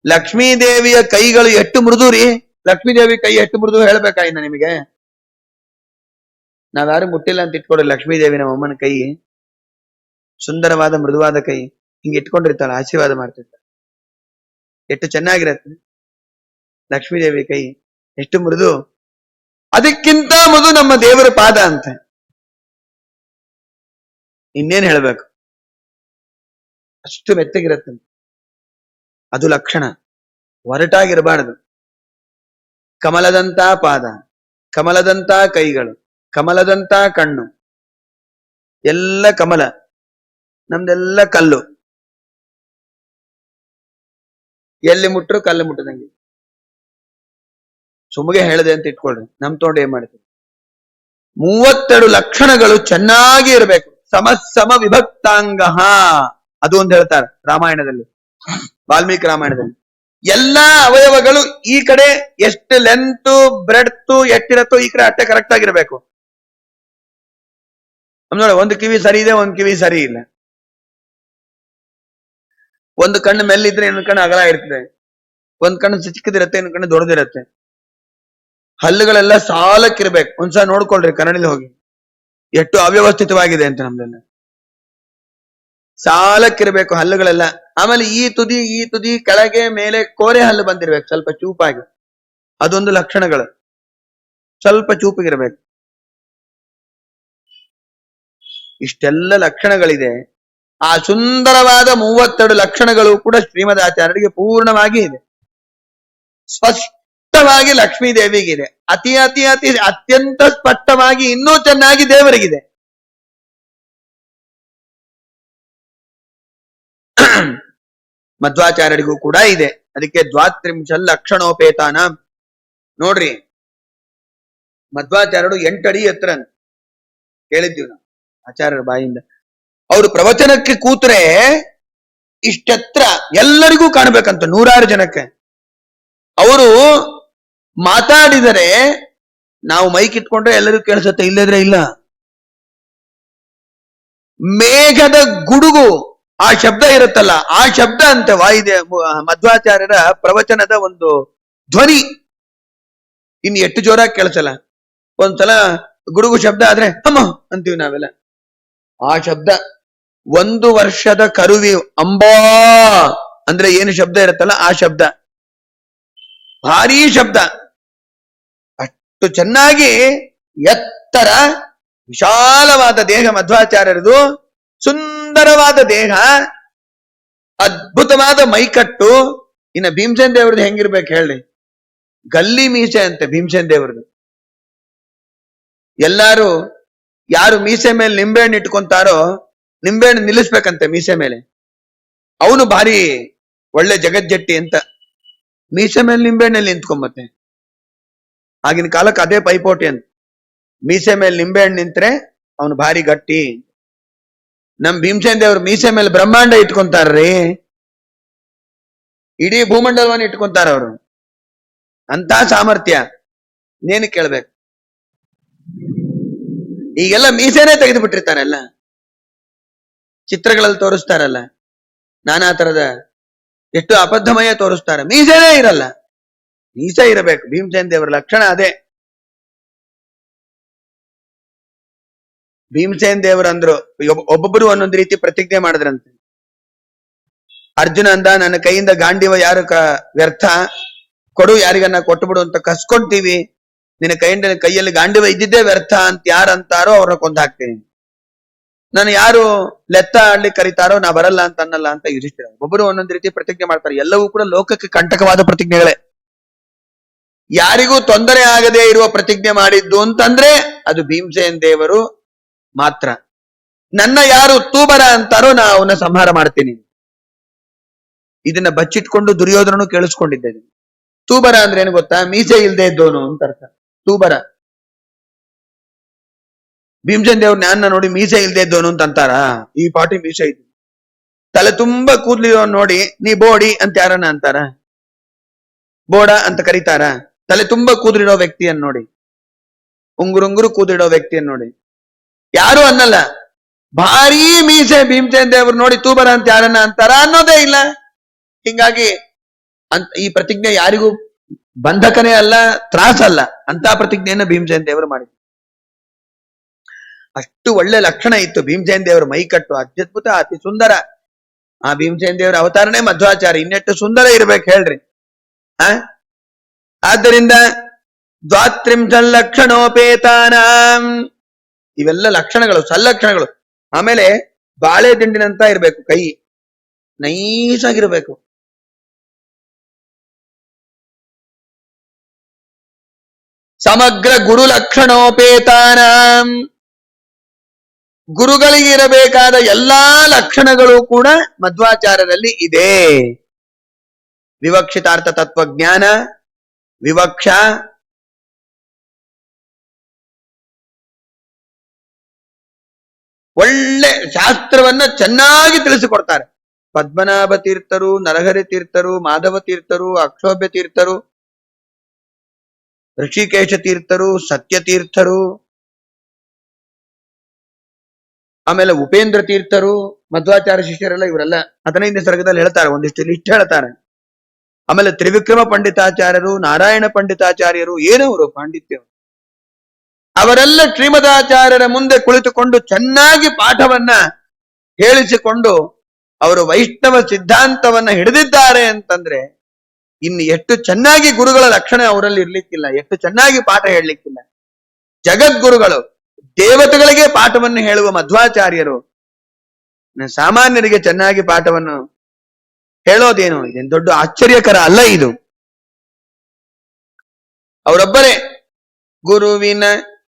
ಲಕ್ಷ್ಮೀದೇವಿಯ ಕೈಗಳು ಎಷ್ಟು ಮೃದು ರೀ. ಲಕ್ಷ್ಮೀದೇವಿ ಕೈ ಎಷ್ಟು ಮೃದು ಹೇಳ್ಬೇಕಾ ಇನ್ನ ನಿಮಗೆ? ನಾವ್ಯಾರು ಮುಟ್ಟಿಲ್ಲ ಅಂತ ಇಟ್ಕೊಡ್ರಿ, ಲಕ್ಷ್ಮೀದೇವಿ ನಮ್ಮ ಅಮ್ಮನ ಕೈ ಸುಂದರವಾದ ಮೃದುವಾದ ಕೈ, ಹಿಂಗೆ ಇಟ್ಕೊಂಡಿರ್ತಾಳೆ, ಆಶೀರ್ವಾದ ಮಾಡ್ತಿರ್ತಾಳೆ. ಎಷ್ಟು ಚೆನ್ನಾಗಿರತ್ತೆ ಲಕ್ಷ್ಮೀದೇವಿ ಕೈ, ಎಷ್ಟು ಮೃದು. ಅದಕ್ಕಿಂತ ಮೃದು ನಮ್ಮ ದೇವರ ಪಾದ ಅಂತ. ಇನ್ನೇನ್ ಹೇಳ್ಬೇಕು, ಅಷ್ಟು ಮೆತ್ತಗಿರತ್ತೆ. ಅದು ಲಕ್ಷಣ, ಒರಟಾಗಿರಬಾರದು. ಕಮಲದಂತ ಪಾದ, ಕಮಲದಂತ ಕೈಗಳು, ಕಮಲದಂತ ಕಣ್ಣು, ಎಲ್ಲ ಕಮಲ, ನಮ್ದೆಲ್ಲ ಕಲ್ಲು. ಎಲ್ಲಿ ಮುಟ್ರು ಕಲ್ಲು ಮುಟ್ಟದಂಗೆ. ಸುಮಗೆ ಹೇಳಿದೆ ಅಂತ ಇಟ್ಕೊಳ್ರಿ, ನಮ್ ತೋಟ ಏನ್ ಮಾಡ್ತೀವಿ. 32 ಲಕ್ಷಣಗಳು ಚೆನ್ನಾಗಿ ಇರಬೇಕು. ಸಮ ವಿಭಕ್ತಾಂಗ, ಅದು ಅಂತ ಹೇಳ್ತಾರೆ ರಾಮಾಯಣದಲ್ಲಿ, ವಾಲ್ಮೀಕಿ ರಾಮಾಯಣದಲ್ಲಿ. ಎಲ್ಲಾ ಅವಯವಗಳು ಈ ಕಡೆ ಎಷ್ಟು ಲೆಂತ್ ಬ್ರೆಡ್ತ್ ಎಷ್ಟಿರತ್ತೋ ಈ ಕಡೆ ಅಷ್ಟೇ ಕರೆಕ್ಟ್ ಆಗಿರ್ಬೇಕು. ನೋಡಿ, ಒಂದು ಕಿವಿ ಸರಿ ಇದೆ, ಒಂದು ಕಿವಿ ಸರಿ ಇಲ್ಲ. ಒಂದು ಕಣ್ಣು ಮೆಲ್ಲಿದ್ರೆ ಇನ್ನೊಂದು ಕಣ್ಣು ಅಗಲ ಇರ್ತದೆ, ಒಂದ್ ಕಣ್ಣು ಚಿಕ್ಕದಿರತ್ತೆ, ಇನ್ನೊಂದು ಕಣ್ಣು ದೊಡ್ಡದಿರತ್ತೆ. ಹಲ್ಲುಗಳೆಲ್ಲ ಸಾಲಕ್ಕಿರ್ಬೇಕು. ಒಂದ್ಸಲ ನೋಡ್ಕೊಳ್ರಿ ಕನ್ನಡಿಲಿ ಹೋಗಿ, ಎಷ್ಟು ಅವ್ಯವಸ್ಥಿತವಾಗಿದೆ ಅಂತ. ನಮ್ದೆಲ್ಲ ಸಾಲಕ್ಕಿರ್ಬೇಕು ಹಲ್ಲುಗಳೆಲ್ಲ. ಆಮೇಲೆ ಈ ತುದಿ ಕೆಳಗೆ ಮೇಲೆ ಕೋರೆ ಹಲ್ಲು ಬಂದಿರ್ಬೇಕು, ಸ್ವಲ್ಪ ಚೂಪಾಗಿ. ಅದೊಂದು ಲಕ್ಷಣಗಳು, ಸ್ವಲ್ಪ ಚೂಪಿಗಿರ್ಬೇಕು. ಇಷ್ಟೆಲ್ಲ ಲಕ್ಷಣಗಳಿದೆ. ಆ ಸುಂದರವಾದ 32 ಲಕ್ಷಣಗಳು ಕೂಡ ಶ್ರೀಮದ್ ಆಚಾರ್ಯರಿಗೆ ಪೂರ್ಣವಾಗಿ ಇದೆ, ಸ್ಪಷ್ಟವಾಗಿ ಲಕ್ಷ್ಮೀ ದೇವಿಗಿದೆ. ಅತಿ ಅತಿ ಅತಿ ಅತ್ಯಂತ ಸ್ಪಷ್ಟವಾಗಿ ಇನ್ನೂ ಚೆನ್ನಾಗಿ ದೇವರಿಗಿದೆ. ಮಧ್ವಾಚಾರ್ಯರಿಗೂ ಕೂಡ ಇದೆ. ಅದಕ್ಕೆ 23 ಲಕ್ಷಣೋಪೇತಾನ. ನೋಡ್ರಿ, ಮಧ್ವಾಚಾರ್ಯರು 8 ಅಡಿ ಎತ್ತರ ಅಂತ ಕೇಳಿದ್ದೀವಿ ನಾವು ಆಚಾರ್ಯರ ಬಾಯಿಂದ. ಅವರು ಪ್ರವಚನಕ್ಕೆ ಕೂತ್ರೆ ಇಷ್ಟೆತ್ರ ಎಲ್ಲರಿಗೂ ಕಾಣಬೇಕಂತ, 100 ಜನಕ್ಕೆ. ಅವರು ಮಾತಾಡಿದರೆ ನಾವು ಮೈಕ್ ಇಟ್ಕೊಂಡ್ರೆ ಎಲ್ಲರಿಗೂ ಕೇಳಿಸುತ್ತೆ, ಇಲ್ಲದ್ರೆ ಇಲ್ಲ. ಮೇಘದ ಗುಡುಗು ಆ ಶಬ್ದ ಇರುತ್ತಲ್ಲ, ಆ ಶಬ್ದ ಅಂತೆ ವಾಯುದೇ ಮಧ್ವಾಚಾರ್ಯರ ಪ್ರವಚನದ ಒಂದು ಧ್ವನಿ. ಇನ್ನು ಎಷ್ಟು ಜೋರಾಗಿ ಕೇಳಿಸಲ್ಲ. ಒಂದ್ಸಲ ಗುಡುಗು ಶಬ್ದ ಆದ್ರೆ ಅಮ್ಮ ಅಂತೀವಿ ನಾವೆಲ್ಲ. ಆ ಶಬ್ದ 1 ವರ್ಷದ ಕರುವಿ ಅಂಬಾ ಅಂದ್ರೆ ಏನು ಶಬ್ದ ಇರುತ್ತಲ್ಲ, ಆ ಶಬ್ದ ಭಾರೀ ಶಬ್ದ. ಅಷ್ಟು ಚೆನ್ನಾಗಿ ಎತ್ತರ ವಿಶಾಲವಾದ ದೇಹ ಮಧ್ವಾಚಾರ್ಯರದು. ಸುಂದರವಾದ ದೇಹ, ಅದ್ಭುತವಾದ ಮೈಕಟ್ಟು. ಇನ್ನ ಭೀಮಸೇನ್ ದೇವ್ರದ್ದು ಹೆಂಗಿರ್ಬೇಕು ಹೇಳಿ, ಗಲ್ಲಿ ಮೀಸೆ ಅಂತೆ ಭೀಮಸೇನ್ ದೇವ್ರದ್ದು. ಎಲ್ಲಾರು ಯಾರು ಮೀಸೆ ಮೇಲೆ ನಿಂಬೆಹಣ್ಣು ಇಟ್ಕೊಂತಾರೋ, ನಿಂಬೆಹಣ್ಣು ನಿಲ್ಲಿಸ್ಬೇಕಂತೆ ಮೀಸೆ ಮೇಲೆ. ಅವನು ಭಾರಿ ಒಳ್ಳೆ ಜಗಜ್ಜಟ್ಟಿ ಅಂತ ಮೀಸೆ ಮೇಲೆ ನಿಂಬೆಹಣ್ಣಲ್ಲಿ ನಿಂತ್ಕೊಂಬತ್ತೆ. ಆಗಿನ ಕಾಲಕ್ಕೆ ಅದೇ ಪೈಪೋಟಿ ಅಂತ. ಮೀಸೆ ಮೇಲೆ ನಿಂಬೆ ಹಣ್ಣು ನಿಂತ್ರೆ ಅವನು ಭಾರಿ ಗಟ್ಟಿ. ನಮ್ ಭೀಮಸೇನ್ ದೇವ್ರು ಮೀಸೆ ಮೇಲೆ ಬ್ರಹ್ಮಾಂಡ ಇಟ್ಕೊಂತಾರ್ರಿ, ಇಡೀ ಭೂಮಂಡಲವನ್ನು ಇಟ್ಕೊಂತಾರ ಅವರು. ಅಂತ ಸಾಮರ್ಥ್ಯ ನೇನು ಕೇಳ್ಬೇಕು. ಈಗೆಲ್ಲ ಮೀಸೆನೆ ತೆಗೆದು ಬಿಟ್ಟಿರ್ತಾರಲ್ಲ, ಚಿತ್ರಗಳಲ್ಲಿ ತೋರಿಸ್ತಾರಲ್ಲ, ನಾನಾ ತರದ ಎಷ್ಟು ಅಬದ್ಧಮಯ ತೋರಿಸ್ತಾರೆ. ಮೀಸೆನೇ ಇರಲ್ಲ, ಮೀಸೆ ಇರಬೇಕು. ಭೀಮಸೇನ್ ದೇವರ ಲಕ್ಷಣ ಅದೇ. ಭೀಮಸೇನ್ ದೇವರಂದ್ರು ಒಬ್ಬೊಬ್ಬರು ಒಂದೊಂದು ರೀತಿ ಪ್ರತಿಜ್ಞೆ ಮಾಡಿದ್ರಂತೆ. ಅರ್ಜುನ ಅಂದ, ನನ್ನ ಕೈಯಿಂದ ಗಾಂಡಿವ ಯಾರು ವ್ಯರ್ಥ, ಕೊಡು ಯಾರಿಗನ್ನ ಕೊಟ್ಟು ಬಿಡು ಅಂತ ಕಸ್ಕೊಂತೀವಿ, ನಿನ್ನ ಕೈಯಲ್ಲಿ ಗಾಂಡಿವ ಇದ್ದಿದ್ದೇ ವ್ಯರ್ಥ ಅಂತ ಯಾರು ಅಂತಾರೋ ಅವ್ರನ್ನ ಕೊಂದಾಕ್ತೀನಿ, ನಾನು ಯಾರು ಲೆತ್ತ ಆಡ್ಲಿ ಕರೀತಾರೋ ನಾ ಬರಲ್ಲ ಅಂತ ಅನ್ನಲ್ಲ ಅಂತ ಯುಧಿಷ್ಠಿರ. ಒಬ್ಬರು ಒಂದೊಂದು ರೀತಿ ಪ್ರತಿಜ್ಞೆ ಮಾಡ್ತಾರೆ. ಎಲ್ಲವೂ ಕೂಡ ಲೋಕಕ್ಕೆ ಕಂಟಕವಾದ ಪ್ರತಿಜ್ಞೆಗಳೇ. ಯಾರಿಗೂ ತೊಂದರೆ ಆಗದೆ ಇರುವ ಪ್ರತಿಜ್ಞೆ ಮಾಡಿದ್ದು ಅಂತಂದ್ರೆ ಅದು ಭೀಮಸೇನ್ ದೇವರು ಮಾತ್ರ. ನನ್ನ ಯಾರು ತೂಬರ ಅಂತಾರೋ ನಾ ಅವನ್ನ ಸಂಹಾರ ಮಾಡ್ತೀನಿ. ಇದನ್ನ ಬಚ್ಚಿಟ್ಕೊಂಡು ದುರ್ಯೋಧನನು ಕೇಳಿಸ್ಕೊಂಡಿದ್ದೇನೆ. ತೂಬರ ಅಂದ್ರೆ ಏನು ಗೊತ್ತಾ? ಮೀಸೆ ಇಲ್ದೆ ಇದ್ದೋನು ಅಂತ ಅರ್ಥ ತೂಬರ. ಭೀಮಸೇನ್ ದೇವ್ರ ಜ್ಞಾನ ನೋಡಿ ಮೀಸೆ ಇಲ್ದೆ ಇದ್ದೋನು ಅಂತ ಅಂತಾರ. ಈ ಪಾಟಿ ಮೀಸೆ ಇದ್ದು ತಲೆ ತುಂಬಾ ಕೂದ್ಲಿರೋ ನೋಡಿ ನೀ ಬೋಡಿ ಅಂತ ಯಾರನ್ನ ಅಂತಾರ? ಬೋಡ ಅಂತ ಕರೀತಾರ? ತಲೆ ತುಂಬಾ ಕೂದಲಿರೋ ವ್ಯಕ್ತಿಯನ್ನು ನೋಡಿ, ಉಂಗುರುಂಗುರು ಕೂದಲಿಡೋ ವ್ಯಕ್ತಿಯನ್ನು ನೋಡಿ ಯಾರು ಅನ್ನಲ್ಲ. ಭಾರೀ ಮೀಸೆ ಭೀಮಸೇನ್ ದೇವ್ರು ನೋಡಿ ತೂಬರ ಅಂತ ಯಾರನ್ನ ಅಂತಾರ? ಅನ್ನೋದೇ ಇಲ್ಲ. ಹಿಂಗಾಗಿ ಈ ಪ್ರತಿಜ್ಞೆ ಯಾರಿಗೂ ಬಂಧಕನೇ ಅಲ್ಲ, ತ್ರಾಸಲ್ಲ. ಅಂತ ಪ್ರತಿಜ್ಞೆಯನ್ನ ಭೀಮಸೇನ್ ದೇವರು ಮಾಡಿದ್ರು. ಅಷ್ಟು ಒಳ್ಳೆ ಲಕ್ಷಣ ಇತ್ತು ಭೀಮಸೇನ್ ದೇವರ ಮೈಕಟ್ಟು. ಅತ್ಯದ್ಭುತ, ಅತಿ ಸುಂದರ. ಆ ಭೀಮಸೇನ್ ದೇವರ ಅವತಾರನೇ ಮಧ್ವಾಚಾರ್ಯ. ಇನ್ನೆಷ್ಟು ಸುಂದರ ಇರ್ಬೇಕು ಹೇಳ್ರಿ. ಆದ್ದರಿಂದ ದ್ವಾತ್ರಿಂಶಲ್ಲಕ್ಷಣೋಪೇತಾನಾಂ, ಇವೆಲ್ಲ ಲಕ್ಷಣಗಳು, ಸಲ್ಲಕ್ಷಣಗಳು. ಆಮೇಲೆ ಬಾಳೆ ದಿಂಡಿನಂತ ಇರ್ಬೇಕು, ಕೈ ನೈಸಾಗಿರ್ಬೇಕು. ಸಮಗ್ರ ಗುರು ಲಕ್ಷಣೋಪೇತಾನಾಂ, ಗುರುಗಳಿಗೆ ಇರಬೇಕಾದ ಎಲ್ಲಾ ಲಕ್ಷಣಗಳು ಕೂಡ ಮಧ್ವಾಚಾರ್ಯರಲ್ಲಿ ಇದೆ. ವಿವಕ್ಷಿತಾರ್ಥ ತತ್ವಜ್ಞಾನ, ವಿವಕ್ಷ, ಒಳ್ಳೆ ಶಾಸ್ತ್ರವನ್ನ ಚೆನ್ನಾಗಿ ತಿಳಿಸಿಕೊಡ್ತಾರೆ. ಪದ್ಮನಾಭ ತೀರ್ಥರು, ನರಹರಿ ತೀರ್ಥರು, ಮಾಧವ ತೀರ್ಥರು, ಅಕ್ಷೋಭ್ಯ ತೀರ್ಥರು, ಋಷಿಕೇಶ ತೀರ್ಥರು, ಸತ್ಯತೀರ್ಥರು, ಆಮೇಲೆ ಉಪೇಂದ್ರ ತೀರ್ಥರು, ಮಧ್ವಾಚಾರ್ಯ ಶಿಷ್ಯರೆಲ್ಲ ಇವರೆಲ್ಲ 15ನೇ ಸರ್ಗದಲ್ಲಿ ಹೇಳ್ತಾರೆ. ಒಂದಿಷ್ಟು ಲಿಸ್ಟ್ ಹೇಳ್ತಾರೆ. ಆಮೇಲೆ ತ್ರಿವಿಕ್ರಮ ಪಂಡಿತಾಚಾರ್ಯರು, ನಾರಾಯಣ ಪಂಡಿತಾಚಾರ್ಯರು, ಏನವರು ಪಾಂಡಿತ್ಯ. ಅವರೆಲ್ಲ ಶ್ರೀಮದಾಚಾರ್ಯರ ಮುಂದೆ ಕುಳಿತುಕೊಂಡು ಚೆನ್ನಾಗಿ ಪಾಠವನ್ನ ಹೇಳಿಸಿಕೊಂಡು ಅವರು ವೈಷ್ಣವ ಸಿದ್ಧಾಂತವನ್ನ ಹಿಡಿದಿದ್ದಾರೆ ಅಂತಂದ್ರೆ ಇನ್ನು ಎಷ್ಟು ಚೆನ್ನಾಗಿ ಗುರುಗಳ ಲಕ್ಷಣ ಅವರಲ್ಲಿ ಇರ್ಲಿಕ್ಕಿಲ್ಲ, ಎಷ್ಟು ಚೆನ್ನಾಗಿ ಪಾಠ ಹೇಳಲಿಕ್ಕಿಲ್ಲ. ಜಗದ್ಗುರುಗಳು, ದೇವತೆಗಳಿಗೆ ಪಾಠವನ್ನು ಹೇಳುವ ಮಧ್ವಾಚಾರ್ಯರು ಸಾಮಾನ್ಯರಿಗೆ ಚೆನ್ನಾಗಿ ಪಾಠವನ್ನು ಹೇಳೋದೇನು ಇದೇನು ದೊಡ್ಡ ಆಶ್ಚರ್ಯಕರ ಅಲ್ಲ ಇದು. ಅವರೊಬ್ಬರೇ ಗುರುವಿನ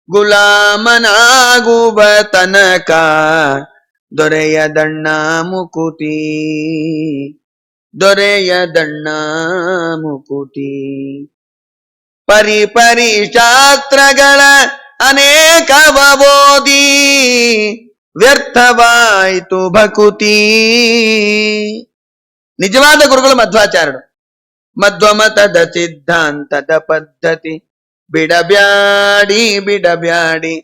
ಗುಲಾಮನಾಗುವ ತನಕ ದೊರೆಯದಣ್ಣ ಮುಕುತಿ, ದೊರೆಯದಣ್ಣ ಮುಕುತಿ. ಪರಿ ಪರಿ ಶಾಸ್ತ್ರಗಳ ಅನೇಕವ ಓದಿ ವ್ಯರ್ಥವಾಯಿತು ಭಕುತಿ. ನಿಜವಾದ ಗುರುಗಳು ಮಧ್ವಾಚಾರ್ಯರು. ಮಧ್ವಮತದ ಸಿದ್ಧಾಂತದ ಪದ್ಧತಿ ಬಿಡಬ್ಯಾಡಿ ಬಿಡಬ್ಯಾಡಿ,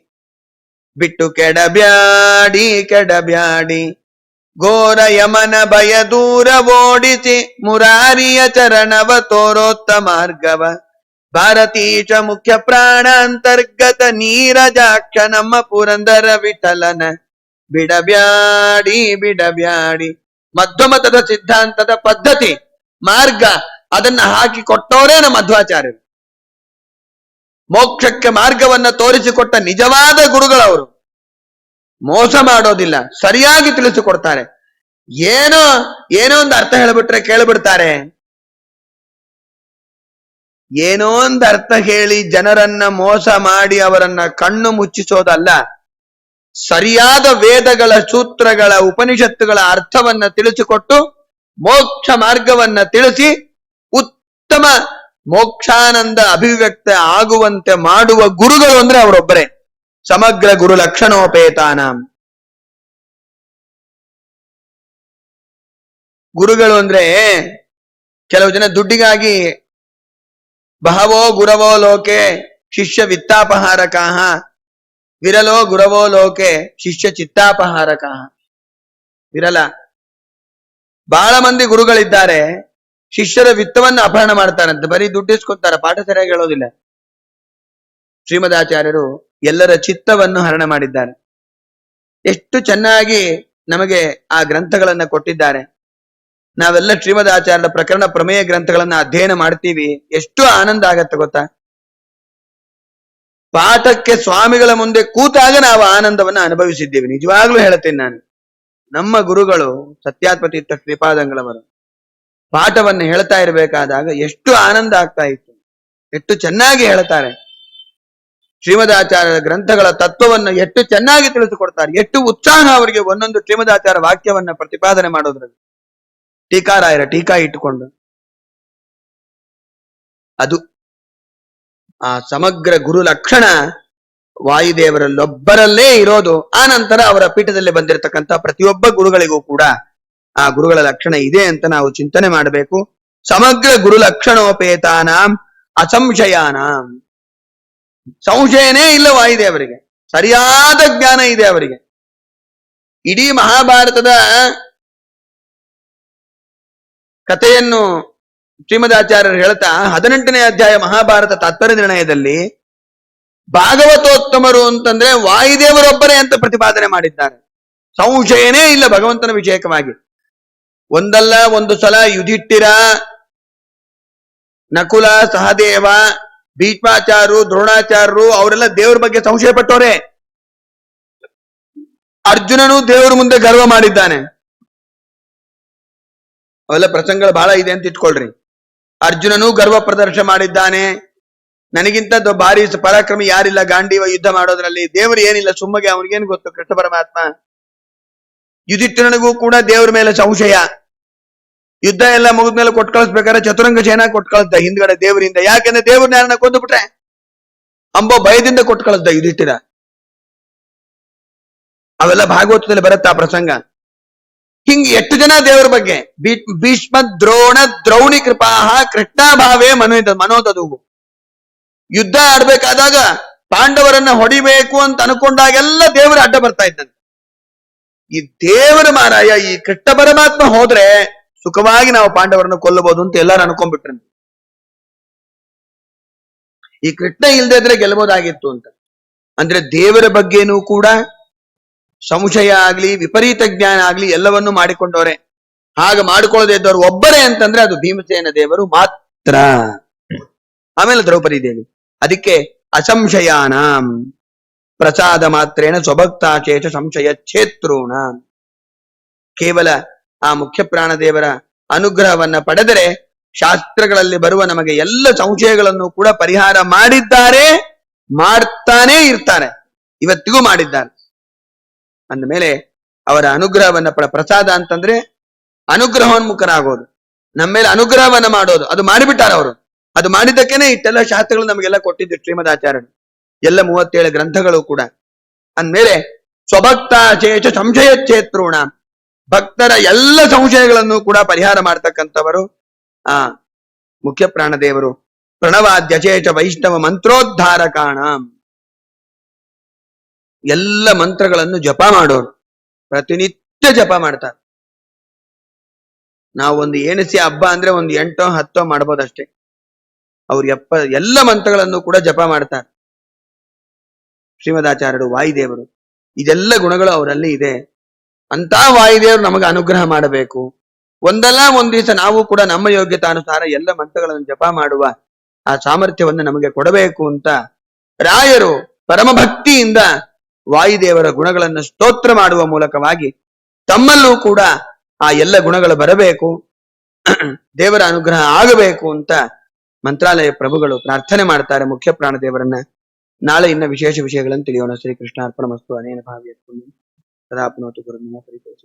ಬಿಟ್ಟು ಕೆಡಬ್ಯಾಡಿ ಕೆಡಬ್ಯಾಡಿ. ಘೋರ ಯಮನ ಭಯ ದೂರ ಓಡಿಸಿ ಮುರಾರಿಯ ಚರಣವ ತೋರೋತ್ತ ಮಾರ್ಗವ. ಭಾರತೀಶ ಮುಖ್ಯ ಪ್ರಾಣ ಅಂತರ್ಗತ ನೀರಜಾಕ್ಷ ನಮ್ಮ ಪುರಂದರ ವಿಠಲನ ಬಿಡಬ್ಯಾಡಿ ಬಿಡಬ್ಯಾಡಿ. ಮಧ್ವಮತದ ಸಿದ್ಧಾಂತದ ಪದ್ಧತಿ ಮಾರ್ಗ ಅದನ್ನ ಹಾಕಿ ಕೊಟ್ಟವರೇ ನಮ್ಮ ಮಧ್ವಾಚಾರ್ಯರು. ಮೋಕ್ಷಕ್ಕೆ ಮಾರ್ಗವನ್ನ ತೋರಿಸಿಕೊಟ್ಟ ನಿಜವಾದ ಗುರುಗಳವರು. ಮೋಸ ಮಾಡೋದಿಲ್ಲ, ಸರಿಯಾಗಿ ತಿಳಿಸಿಕೊಡ್ತಾರೆ. ಏನೋ ಒಂದು ಅರ್ಥ ಹೇಳಿಬಿಟ್ರೆ ಕೇಳಿಬಿಡ್ತಾರೆ. ಏನೋ ಒಂದು ಅರ್ಥ ಹೇಳಿ ಜನರನ್ನ ಮೋಸ ಮಾಡಿ ಅವರನ್ನ ಕಣ್ಣು ಮುಚ್ಚಿಸೋದಲ್ಲ. ಸರಿಯಾದ ವೇದಗಳ, ಸೂತ್ರಗಳ, ಉಪನಿಷತ್ತುಗಳ ಅರ್ಥವನ್ನ ತಿಳಿಸಿಕೊಟ್ಟು ಮೋಕ್ಷ ಮಾರ್ಗವನ್ನ ತಿಳಿಸಿ ಉತ್ತಮ ಮೋಕ್ಷಾನಂದ ಅಭಿವ್ಯಕ್ತ ಆಗುವಂತೆ ಮಾಡುವ ಗುರುಗಳು ಅಂದ್ರೆ ಅವರೊಬ್ಬರೇ. ಸಮಗ್ರ ಗುರು ಲಕ್ಷಣೋಪೇತಾನಾಂ. ಗುರುಗಳು ಅಂದ್ರೆ ಕೆಲವು ಜನ ದುಡ್ಡಿಗಾಗಿ ಬಹವೋ ಗುರವೋ ಲೋಕೆ ಶಿಷ್ಯ ವಿತ್ತಾಪಹಾರಕಾಹ ವಿರಲೋ ಗುರವೋ ಲೋಕೆ ಶಿಷ್ಯ ಚಿತ್ತಾಪಹಾರಕಾಹ. ವಿರಲ, ಬಹಳ ಮಂದಿ ಗುರುಗಳಿದ್ದಾರೆ, ಶಿಷ್ಯರ ವಿತ್ತವನ್ನು ಅಪಹರಣ ಮಾಡ್ತಾರಂತೆ, ಬರೀ ದುಡ್ಡಿಸ್ಕೊತಾರೆ, ಪಾಠ ಸರಿಯಾಗಿ ಹೇಳೋದಿಲ್ಲ. ಶ್ರೀಮದಾಚಾರ್ಯರು ಎಲ್ಲರ ಚಿತ್ತವನ್ನು ಹರಣ ಮಾಡಿದ್ದಾರೆ. ಎಷ್ಟು ಚೆನ್ನಾಗಿ ನಮಗೆ ಆ ಗ್ರಂಥಗಳನ್ನ ಕೊಟ್ಟಿದ್ದಾರೆ. ನಾವೆಲ್ಲ ಶ್ರೀಮದಾಚಾರ್ಯರ ಪ್ರಕರಣ ಪ್ರಮೇಯ ಗ್ರಂಥಗಳನ್ನ ಅಧ್ಯಯನ ಮಾಡ್ತೀವಿ, ಎಷ್ಟು ಆನಂದ ಆಗತ್ತೆ ಗೊತ್ತಾ. ಪಾಠಕ್ಕೆ ಸ್ವಾಮಿಗಳ ಮುಂದೆ ಕೂತಾಗ ನಾವು ಆನಂದವನ್ನ ಅನುಭವಿಸಿದ್ದೀವಿ. ನಿಜವಾಗ್ಲೂ ಹೇಳ್ತೇನೆ ನಾನು, ನಮ್ಮ ಗುರುಗಳು ಸತ್ಯಾತ್ಮತೀರ್ಥ ಶ್ರೀಪಾದಂಗಳವರು ಪಾಠವನ್ನು ಹೇಳ್ತಾ ಇರಬೇಕಾದಾಗ ಎಷ್ಟು ಆನಂದ ಆಗ್ತಾ ಇತ್ತು, ಎಷ್ಟು ಚೆನ್ನಾಗಿ ಹೇಳ್ತಾರೆ. ಶ್ರೀಮದಾಚಾರ್ಯರ ಗ್ರಂಥಗಳ ತತ್ವವನ್ನು ಎಷ್ಟು ಚೆನ್ನಾಗಿ ತಿಳಿಸಿಕೊಡ್ತಾರೆ, ಎಷ್ಟು ಉತ್ಸಾಹ ಅವರಿಗೆ ಒಂದೊಂದು ಶ್ರೀಮದಾಚಾರ್ಯ ವಾಕ್ಯವನ್ನ ಪ್ರತಿಪಾದನೆ ಮಾಡೋದ್ರಲ್ಲಿ. ಟೀಕಾರಾಯರ ಟೀಕಾ ಇಟ್ಟುಕೊಂಡು ಅದು ಆ ಸಮಗ್ರ ಗುರು ಲಕ್ಷಣ ವಾಯುದೇವರಲ್ಲೊಬ್ಬರಲ್ಲೇ ಇರೋದು. ಆ ನಂತರ ಅವರ ಪೀಠದಲ್ಲಿ ಬಂದಿರತಕ್ಕಂಥ ಪ್ರತಿಯೊಬ್ಬ ಗುರುಗಳಿಗೂ ಕೂಡ ಆ ಗುರುಗಳ ಲಕ್ಷಣ ಇದೆ ಅಂತ ನಾವು ಚಿಂತನೆ ಮಾಡಬೇಕು. ಸಮಗ್ರ ಗುರು ಲಕ್ಷಣೋಪೇತಾನಾಂ ಅಸಂಶಯಾನಾಂ. ಸಂಶಯನೇ ಇಲ್ಲ ವಾಯುದೇವರಿಗೆ, ಸರಿಯಾದ ಜ್ಞಾನ ಇದೆ ಅವರಿಗೆ. ಇಡೀ ಮಹಾಭಾರತದ ಕಥೆಯನ್ನು ಶ್ರೀಮದಾಚಾರ್ಯರು ಹೇಳ್ತಾ 18ನೇ ಅಧ್ಯಾಯ ಮಹಾಭಾರತ ತಾತ್ಪರ್ಯ ನಿರ್ಣಯದಲ್ಲಿ ಭಾಗವತೋತ್ತಮರು ಅಂತಂದ್ರೆ ವಾಯುದೇವರೊಬ್ಬರೇ ಅಂತ ಪ್ರತಿಪಾದನೆ ಮಾಡಿದ್ದಾರೆ. ಸಂಶಯನೇ ಇಲ್ಲ ಭಗವಂತನ ವಿಷಯಕವಾಗಿ. ಒಂದಲ್ಲ ಒಂದು ಸಲ ಯುಧಿಷ್ಠಿರ, ನಕುಲ, ಸಹದೇವ, ಭೀಷ್ಮಾಚಾರ್ಯರು, ದ್ರೋಣಾಚಾರ್ಯರು ಅವರೆಲ್ಲ ದೇವರ ಬಗ್ಗೆ ಸಂಶಯ ಪಟ್ಟವರೇ. ಅರ್ಜುನನು ದೇವರ ಮುಂದೆ ಗರ್ವ ಮಾಡಿದ್ದಾನೆ. ಅವೆಲ್ಲ ಪ್ರಸಂಗಗಳು ಬಹಳ ಇದೆ ಅಂತ ಇಟ್ಕೊಳ್ರಿ. ಅರ್ಜುನನು ಗರ್ವ ಪ್ರದರ್ಶನ ಮಾಡಿದ್ದಾನೆ, ನನಗಿಂತ ಭಾರಿ ಪರಾಕ್ರಮಿ ಯಾರಿಲ್ಲ ಗಾಂಡೀವ ಯುದ್ಧ ಮಾಡೋದ್ರಲ್ಲಿ, ದೇವರು ಏನಿಲ್ಲ ಸುಮ್ಮಗೆ ಅವನಿಗೇನು ಗೊತ್ತು ಕೃಷ್ಣ ಪರಮಾತ್ಮ. ಯುಧಿಷ್ಠಿರನಿಗೂ ಕೂಡ ದೇವರ ಮೇಲೆ ಸಂಶಯ. ಯುದ್ಧ ಎಲ್ಲ ಮುಗಿದ್ಮೇಲೆ ಕೊಟ್ಟು ಕಳಿಸ್ಬೇಕಾದ್ರೆ ಚತುರಂಗ ಸೇನಾ ಕೊಟ್ಟು ಕಳಿಸ್ದ ಹಿಂದ್ಗಡೆ ದೇವರಿಂದ. ಯಾಕೆಂದ್ರೆ ದೇವ್ರನ್ನ ಯಾರನ್ನ ಕೊಂದು ಬಿಟ್ರೆ ಅಂಬೋ ಭಯದಿಂದ ಕೊಟ್ಟು ಕಳಿಸ್ದ ಯುಧಿಷ್ಠಿರ. ಅವೆಲ್ಲ ಭಾಗವತದಲ್ಲಿ ಬರುತ್ತೆ ಆ ಪ್ರಸಂಗ. ಹಿಂಗ್ ಎಷ್ಟು ಜನ ದೇವರ ಬಗ್ಗೆ ಭೀಷ್ಮ, ದ್ರೋಣ, ದ್ರೌಣಿ ಕೃಪಾಹ ಕೃಷ್ಣಾಭಾವೇ ಮನೋದದುವು. ಯುದ್ಧ ಆಡ್ಬೇಕಾದಾಗ ಪಾಂಡವರನ್ನ ಹೊಡಿಬೇಕು ಅಂತ ಅನ್ಕೊಂಡಾಗೆಲ್ಲ ದೇವರ ಅಡ್ಡ ಬರ್ತಾ ಇದ್ದಂತೆ. ಈ ದೇವರ ಮಾರಾಯ, ಈ ಕೃಷ್ಣ ಪರಮಾತ್ಮ ಹೋದ್ರೆ ಸುಖವಾಗಿ ನಾವು ಪಾಂಡವರನ್ನು ಕೊಲ್ಲಬಹುದು ಅಂತ ಎಲ್ಲರೂ ಅನ್ಕೊಂಡ್ಬಿಟ್ರಂತೆ. ಈ ಕೃಷ್ಣ ಇಲ್ದೇ ಇದ್ರೆ ಗೆಲ್ಲಬಹುದಾಗಿತ್ತು ಅಂತ. ಅಂದ್ರೆ ದೇವರ ಬಗ್ಗೆನೂ ಕೂಡ ಸಂಶಯ ಆಗ್ಲಿ ವಿಪರೀತ ಜ್ಞಾನ ಆಗ್ಲಿ ಎಲ್ಲವನ್ನೂ ಮಾಡಿಕೊಂಡವ್ರೆ. ಹಾಗೆ ಮಾಡಿಕೊಳ್ಳದೆ ಇದ್ದವರು ಒಬ್ಬರೇ ಅಂತಂದ್ರೆ ಅದು ಭೀಮಸೇನ ದೇವರು ಮಾತ್ರ. ಆಮೇಲೆ ದ್ರೌಪದಿ ದೇವಿ. ಅದಕ್ಕೆ ಅಸಂಶಯಾನಾಂ ಪ್ರಸಾದ ಮಾತ್ರೇಣ ಸ್ವಭಕ್ತಾಚೇತ ಸಂಶಯ ಛೇತ್ರೂಣ. ಕೇವಲ ಆ ಮುಖ್ಯ ಪ್ರಾಣದೇವರ ಅನುಗ್ರಹವನ್ನ ಪಡೆದರೆ ಶಾಸ್ತ್ರಗಳಲ್ಲಿ ಬರುವ ನಮಗೆ ಎಲ್ಲ ಸಂಶಯಗಳನ್ನು ಕೂಡ ಪರಿಹಾರ ಮಾಡಿದ್ದಾರೆ, ಮಾಡ್ತಾನೇ ಇರ್ತಾರೆ, ಇವತ್ತಿಗೂ ಮಾಡಿದ್ದಾರೆ. ಅಂದ ಮೇಲೆ ಅವರ ಅನುಗ್ರಹವನ್ನ ಪ್ರಸಾದ ಅಂತಂದ್ರೆ ಅನುಗ್ರಹೋನ್ಮುಖರಾಗೋದು, ನಮ್ಮ ಮೇಲೆ ಅನುಗ್ರಹವನ್ನ ಮಾಡೋದು. ಅದು ಮಾಡಿಬಿಟ್ಟಾರ ಅವರು. ಅದು ಮಾಡಿದ್ದಕ್ಕೇನೆ ಇಷ್ಟೆಲ್ಲ ಶಾಸ್ತ್ರಗಳು ನಮಗೆಲ್ಲ ಕೊಟ್ಟಿದ್ದು ಶ್ರೀಮದಾಚಾರ್ಯರು, ಎಲ್ಲ 37 ಗ್ರಂಥಗಳು ಕೂಡ. ಅಂದ್ಮೇಲೆ ಸ್ವಭಕ್ತಾಚೇತ ಸಂಶಯ ಛೇತ್ರೂಣ, ಭಕ್ತರ ಎಲ್ಲ ಸಂಶಯಗಳನ್ನು ಕೂಡ ಪರಿಹಾರ ಮಾಡ್ತಕ್ಕಂಥವರು ಆ ಮುಖ್ಯ ಪ್ರಾಣದೇವರು. ಪ್ರಣವಾದ್ಯಚೇತ ವೈಷ್ಣವ ಮಂತ್ರೋದ್ಧಾರಕಾಣ, ಎಲ್ಲ ಮಂತ್ರಗಳನ್ನು ಜಪ ಮಾಡೋರು, ಪ್ರತಿನಿತ್ಯ ಜಪ ಮಾಡ್ತಾರೆ. ನಾವು ಒಂದು ಎಣಿಸಿ ಹಬ್ಬ ಅಂದ್ರೆ ಒಂದು 8 10 ಮಾಡ್ಬೋದಷ್ಟೇ. ಅವ್ರು ಎಲ್ಲ ಮಂತ್ರಗಳನ್ನು ಕೂಡ ಜಪ ಮಾಡ್ತಾರೆ ಶ್ರೀಮದಾಚಾರ್ಯರು, ವಾಯುದೇವರು. ಇದೆಲ್ಲ ಗುಣಗಳು ಅವರಲ್ಲಿ ಇದೆ. ಅಂತ ವಾಯುದೇವರು ನಮಗೆ ಅನುಗ್ರಹ ಮಾಡಬೇಕು. ಒಂದಲ್ಲ ಒಂದ್ ದಿವಸ ನಾವು ಕೂಡ ನಮ್ಮ ಯೋಗ್ಯತಾನುಸಾರ ಎಲ್ಲ ಮಂತ್ರಗಳನ್ನು ಜಪ ಮಾಡುವ ಆ ಸಾಮರ್ಥ್ಯವನ್ನು ನಮಗೆ ಕೊಡಬೇಕು ಅಂತ ರಾಯರು ಪರಮ ಭಕ್ತಿಯಿಂದ ವಾಯುದೇವರ ಗುಣಗಳನ್ನು ಸ್ತೋತ್ರ ಮಾಡುವ ಮೂಲಕವಾಗಿ ತಮ್ಮಲ್ಲೂ ಕೂಡ ಆ ಎಲ್ಲ ಗುಣಗಳು ಬರಬೇಕು, ದೇವರ ಅನುಗ್ರಹ ಆಗಬೇಕು ಅಂತ ಮಂತ್ರಾಲಯ ಪ್ರಭುಗಳು ಪ್ರಾರ್ಥನೆ ಮಾಡ್ತಾರೆ ಮುಖ್ಯ ಪ್ರಾಣದೇವರನ್ನ. ನಾಳೆ ಇನ್ನ ವಿಶೇಷ ವಿಷಯಗಳನ್ನು ತಿಳಿಯೋಣ. ಶ್ರೀಕೃಷ್ಣ ಅರ್ಪಣಮಸ್ತು. ಅನೇನ ಭಾವ್ಯ ಸದಾಪ್ನೋತು ಗುರು ಪರಿತೋಷ.